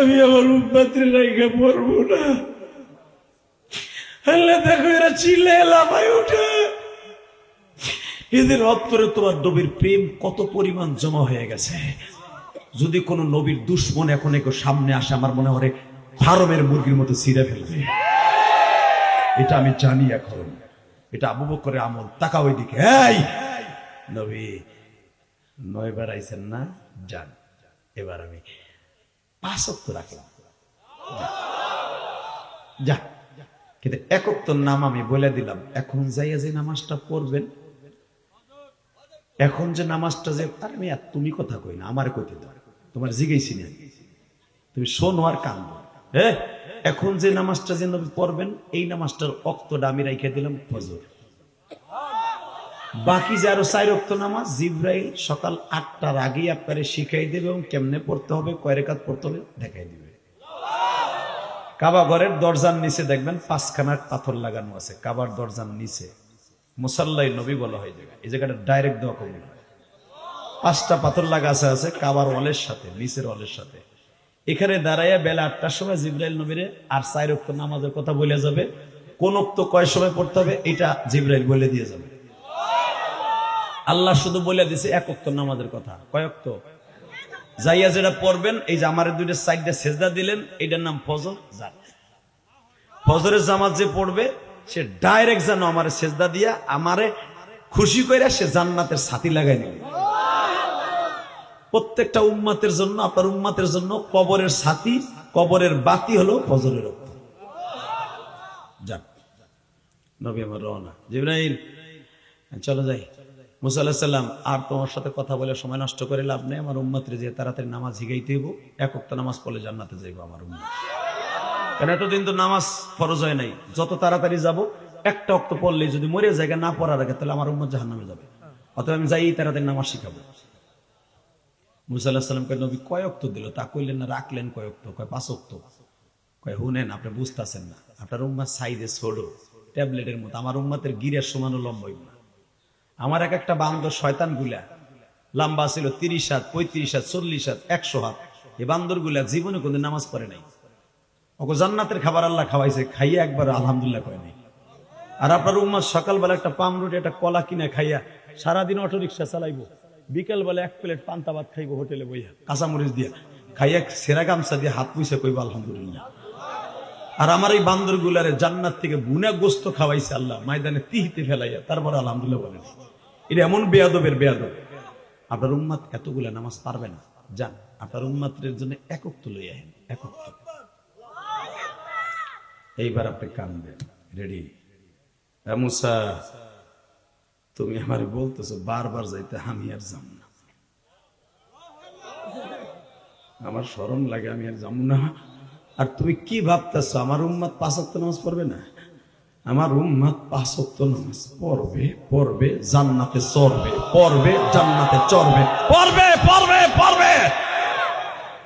আমি আমার উম্মতের রাইকে পরবো না। আল্লাহ দেখো এরা চিল্লে লাফায় উঠে। এদের অন্তরে তোমার নবীর প্রেম কত পরিমাণ জমা হয়ে গেছে। যদি কোন নবীর দুশ্মন এখন একটু সামনে আসে, আমার মনে হয় ফার্মের মুরগির মতো ছিঁড়ে ফেলবে। এটা আমি জানি। এখন এটা আবু বকরের আমল। তাকাও ওইদিকে। এই নবী 9 বার আইছেন না, যান, এবার আমি 5 ওয়াক্ত রাখলাম, যা। কিন্তু 1 ওয়াক্তর নাম আমি বলে দিলাম। এখন যাইয়া যে নামাজটা পড়বেন, এখন যে নামাজটা যে, আরে আমি তুমি কথা কই না, আমার কইতে দাও, তোমার জিগাইছি না, তুমি শোনো আর কান্দো। এখন যে নামাজটা যে নবী পড়বেন, এই নামাজটার ওয়াক্তটা আমি রাইখা দিলাম ফজর। বাকি যে আরো 4 ওয়াক্ত নামাজ জিবরাইল সকাল 8টার আগেই আপনারে শিখাই দেবে এবং কেমনে পড়তে হবে, কয় রাকাত পড়তে হবে দেখাই দিবে। কাবা ঘরের দরজার নিচে দেখবেন 5খানা পাথর লাগানো আছে। কাবার দরজার নিচে মুসাল্লাই নবী বলা হয় জায়গা, এই জায়গাটা ডাইরেক্ট দোয়া কবুল হয়। 5টা পাথর লাগা আছে কাবার ওয়ালের সাথে, নিচের ওয়ালের সাথে। এখানে দাঁড়াইয়া বেলা 8টার সময় জিবরাইল নবীরে আর 4 ওয়াক্ত নামাজের কথা বলে যাবে। কোন ওয়াক্ত কয় সময় পড়তে হবে এটা জিবরাইল বলে দিয়ে যাবে। আল্লাহ শুধু বলে দিয়েছে 1 ওয়াক্ত নামাজের কথা। কয় ওয়াক্ত? যাইয়া যেটা পড়বেন, এই যে আমারে 2টা সাইডে সেজদা দিলেন, এটার নাম ফজর। ফজরের জামাত যে পড়বে সে ডাইরেক্ট যেন আমারে সেজদা দিয়া আমারে খুশি কইরা সে জান্নাতের ছাতি লাগাই নেবে। প্রত্যেকটা উম্মতের জন্য, আপনার উম্মতের জন্য কবরের ছাতি, কবরের বাতি হলো ফজরের ওয়াক্ত। যান নবী আমার রওনা। জিবরাইল চলো যাই। মুসা আলাইহিস সালাম আর তোমার সাথে কথা বলে সময় নষ্ট করে লাভ নেই, আমার উম্মতের যে তাড়াতাড়ি নামাজ শিখাইতে হইব, 1 ওয়াক্ত নামাজ পড়লে জান্নাতে যাইব আমার উম্মত। কারণ এতদিন তো নামাজ ফরজ হয় নাই, যত তাড়াতাড়ি যাব, 1টা ওয়াক্ত পড়লেই যদি মরে জায়গা না পড়ার আগে তাহলে আমার উম্মত জাহান্নামে যাবে। অতএব আমি যাই তাড়াতাড়ি নামাজ শিখাবো। মুসা আলাইহিস সালামকে নবী কয় ওয়াক্ত দিল তা কইলেন না, রাখলেন কয় ওয়াক্ত? কয় 5 ওয়াক্ত। কয় হুনেন, আপনি বুঝতেছেন না, আপনার উম্মত সাইজে ছোট, ট্যাবলেটের মতো, আমার উম্মতের গিরের সমানও লম্বা হইব না। আমার একটা বান্দর শয়তান গুলা লম্বা ছিল 30 হাত, 35 হাত, 40 হাত, 100 হাত। এই বান্দর গুলা জীবনে কোনদিন নামাজ পড়ে নাই। ওকে জান্নাতের খাবার আল্লাহ খাওয়াইছে, খাইয়া একবার আলহামদুলিল্লাহ কয় নাই। আর আপনার উম্মত সকালবেলা একটা পামরুটি একটা কলা কিনে খাইয়া সারাদিন অটো রিক্সা চালাইবো, বিকেল বেলা 1 প্লেট পান্তা ভাত খাইবো হোটেলে বইয়া কাঁচামরিচ দিয়া, খাইয়া সেরা গামছা দিয়ে হাত পুইছে কইবো আলহামদুলিল্লাহ। আর আমার এই বান্দর গুলারে জান্নাত থেকে বুনা গোস্ত খাওয়াইছে আল্লাহ ময়দানে তিহিতে ফেলাইয়া, তারপর আলহামদুলিল্লাহ বলেন। এটা এমন বেয়াদবের বেয়াদব। আপনার উম্মত এতগুলা নামাজ পারবে না, যান আপনার উম্মতের জন্য 1 ওয়াক্ত লই আহেন, 1 ওয়াক্ত। এইবার আপনি কাঁদবেন, রেডি? মুসা তুমি আমারে বলতেছো বারবার যাইতে, আমি আর যাব না, আমার শরম লাগে, আমি আর যাব না। আর তুমি কি ভাবতেছো আমার উম্মত 5 ওয়াক্ত নামাজ পড়বে না? আমার উম্মত 5 ওয়াক্ত নামাজ পড়বে, পড়বে, জান্নাতে চড়বে, পড়বে, জান্নাতে চড়বে, পড়বে, পড়বে, পড়বে।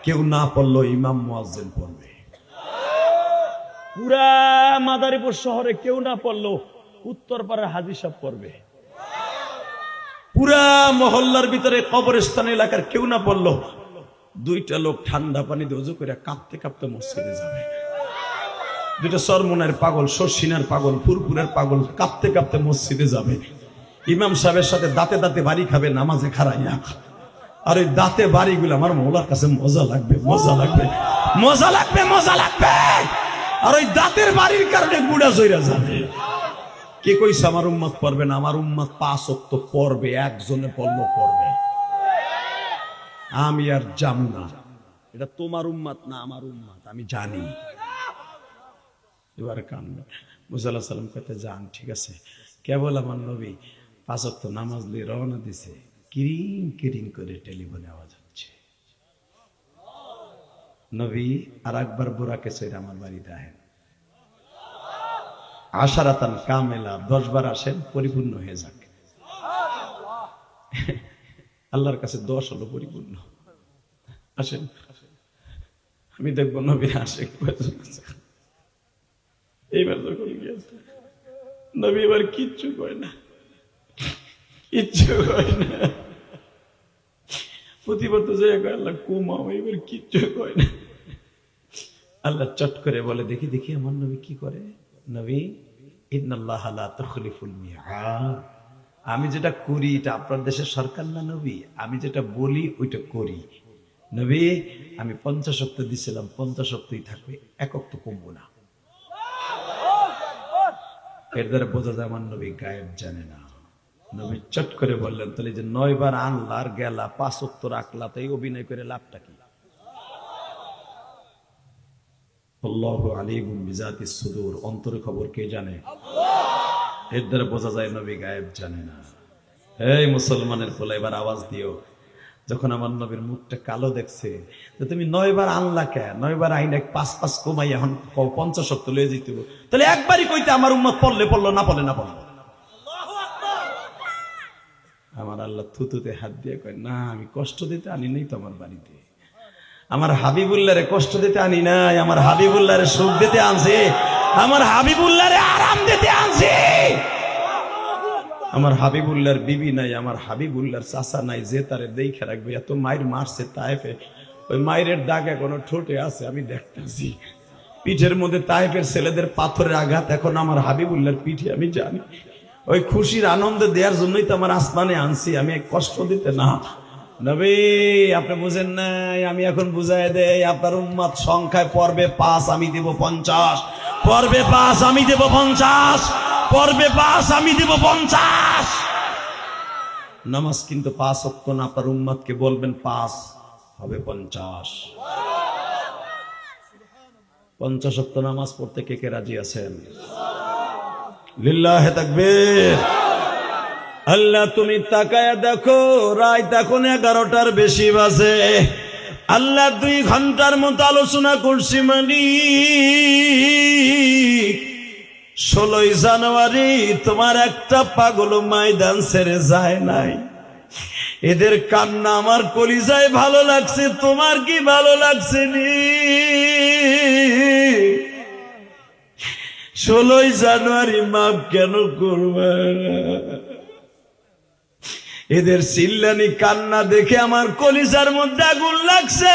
কেউ না পড়লো ইমাম মুয়াজ্জিন পড়বে। পুরা মাদারীপুর শহরে কেউ না পড়লো উত্তরপাড়ার হাজী সাহেব পড়বে। পুরা মহল্লার ভিতরে কবরস্থান এলাকার কেউ না পড়লো 2টা লোক ঠান্ডা পানি দিয়ে ওযু করে কাঁপতে কাঁপতে মসজিদে যাবে। 2টা সরমনের পাগল, শর্ষিনার পাগল, ফুরফুরের পাগল কাঁপতে কাঁপতে মসজিদে যাবে। ইমাম সাহেবের সাথে দাঁতে দাঁতে বাড়ি খাবে নামাজে খাড়াইয়া। আর ওই দাঁতে বাড়িগুলো আমার মৌলার কাছে মজা লাগবে, মজা লাগবে, মজা লাগবে, মজা লাগবে। আর ওই দাঁতের বাড়ির কারণে গুড়া জইরা যাবে। কে কইছে আমার উম্মত পড়বে না? আমার উম্মত 5 ওয়াক্ত পড়বে, একজনে পড়লো পড়বে। আমি আর যাবো না। এটা তোমার উম্মত না, আমার উম্মত, আমি জানি। এবারে কানবে। মুসা আলাইহিস সালাম কইতে যান, ঠিক আছে। কেবল আমার নবী 5 ওয়াক্ত নামাজ নিয়ে রওনা দিছে, কিরিং কিরিং করে টেলিফোনে আওয়াজ হচ্ছে, নবী আর একবার বুরাকে চড়ে আমার বাড়িতে আহেন। আশারাতান কামেলা, 10 বার আসেন, পরিপূর্ণ হয়ে যাক। আল্লাহর কাছে 10 হলো পরিপূর্ণ। আসেন, আমি দেখবো নবী আসে। এইবার যখন গিয়েছে নবী এবার কিচ্ছু কয় না, কিচ্ছু কয় না। প্রতিবার তো যাই আল্লাহ কুমাও, এবার কিচ্ছু কয় না। আল্লাহ চট করে বলে, দেখি দেখি আমার নবী কি করে। নবী ইন্নাল্লাহ লা তুখলিফুল মিআদ, আমি যেটা করি এটা আপনার দেশের সরকার না নবী, আমি যেটা বলি ওইটা করি। নবী আমি 50 ওয়াক্ত দিছিলাম, 50 ওয়াক্তই থাকবে, 1 ওয়াক্ত কমবো না। এর দ্বারা বোঝা যায় আমার নবী গায়েব জানে না। নবী চট করে বললেন, তাহলে যে 9 বার আনলা আর গেলা, 5 ওয়াক্ত রাখলা, তাই অভিনয় করে লাভটা কি? আল্লাহু আলিমুম বিজাতিস সুদূর, অন্তরের খবর কে জানে? এর দ্বারা বোঝা যায় নবী গায়েব জানে না। এই মুসলমানের পোলা, এবার আওয়াজ দিও। যখন আমার নবীর মুখটা কালো দেখছে, তো তুমি 9 বার আনলা কে? 9 বার আইন 5 কমাই এখন 50 ওয়াক্ত লয়ে যেতে, তাহলে একবারই কইতে আমার উম্মত পড়লে পড়লো, না পড়লে না পড়লো। আমার আল্লাহ থুতুতে হাত দিয়ে কয়, না আমি কষ্ট দিতে আনি নাই তোমার বাড়িতে, আমার হাবিবুল্লাহরে কষ্ট দিতে আনি নাই, আমার হাবিবুল্লাহরে সুখ দিতে আনছি, আমার হাবিবুল্লাহরে আরাম দিতে আনছি। আমার হাবিবুল্লাহর বিবি নাই, আমার হাবিবুল্লাহর চাচা নাই যে তারে দেখে রাখবে। এত মায়ের মারছে তায়েফে, ওই মায়ের দাগ এখনো ঠোঁটে আছে, আমি দেখতেছি। পিঠের মধ্যে তায়েফের ছেলেদের পাথরের আঘাত এখন আমার হাবিবুল্লাহর পিঠে, আমি জানি। ওই খুশির আনন্দ দেওয়ার জন্যই তো আমার আসমানে আনছি, আমি কষ্ট দিতে না। নবী আপনি বুঝেন নাই, আমি এখন বুঝাই দেই। আপনার উম্মত সংখ্যায় পর্বে 5, আমি দেব 50। পর্বে 5 আমি দেব 50। পর্বে 5 আমি দেব 50। নামাজ কিন্তু 5 ওয়াক্ত না, আপনার উম্মতকে বলবেন 5 হবে 50। 50 ওয়াক্ত নামাজ পড়তে কে কে রাজি আছেন? লিল্লাহে তাকবীর। আল্লাহ তুমি তাকায়া দেখো, রাত এখন 11টার বেশি বাজে। আল্লাহ 2 ঘন্টার মতো আলোচনা করছি, মালিক 16 জানুয়ারি তোমার একটা পাগল ময়দান ছেড়ে যায় নাই। এদের কান্না আমার কলিজায় ভালো লাগছে, তোমার কি ভালো লাগছে নি? 16 জানুয়ারি মাফ কেন করবে? এদের চিল্লানি কান্না দেখে আমার কলিজার মধ্যে আগুন লাগছে।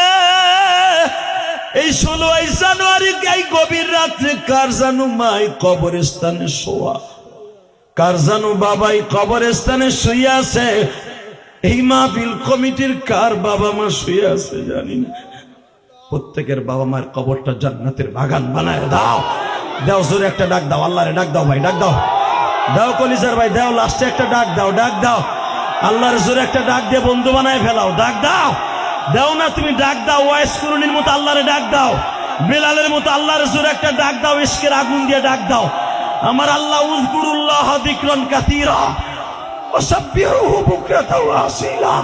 এই 16 জানুয়ারি এই গভীর রাত্রে কার জানু মাই কবরস্থানে শোয়া, কার জানু বাবাই কবরস্থানে শুয়ে আছে। এই মাহফিল কমিটির কার বাবা মা শুয়ে আছে জানি না। প্রত্যেকের বাবা মায়ের কবরটা জান্নাতের বাগান বানায় দাও। দাও জোরে একটা ডাক দাও, আল্লাহরে ডাক দাও ভাই, ডাক দাও, দাও কলিজার ভাই, দাও লাস্টে একটা ডাক দাও, ডাক দাও আল্লাহর জোরে একটা ডাক দিয়ে বন্ধু বানায় ফেলাও, ডাক দাও। দাও না তুমি ডাক দাও, ওয়াইস কুরুনির মতো আল্লাহরে ডাক দাও, বেলালের মতো আল্লাহর জোরে একটা ডাক দাও, ইশকের আগুন দিয়ে ডাক দাও। আমার আল্লাহ উযকুরুল্লাহ যিকরান কাসীরা ওয়াসাব্বিহুহু বুকরাতাও ওয়া আসীলা।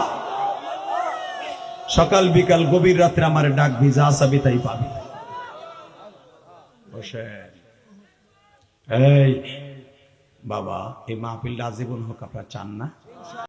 সকাল বিকাল গভীর রাতে আমার ডাক ভিজা আসাবি তাই পাবি। বসেন। এই বাবা, এই মাহফিলটা আজীবন হোক, আপনারা চান না?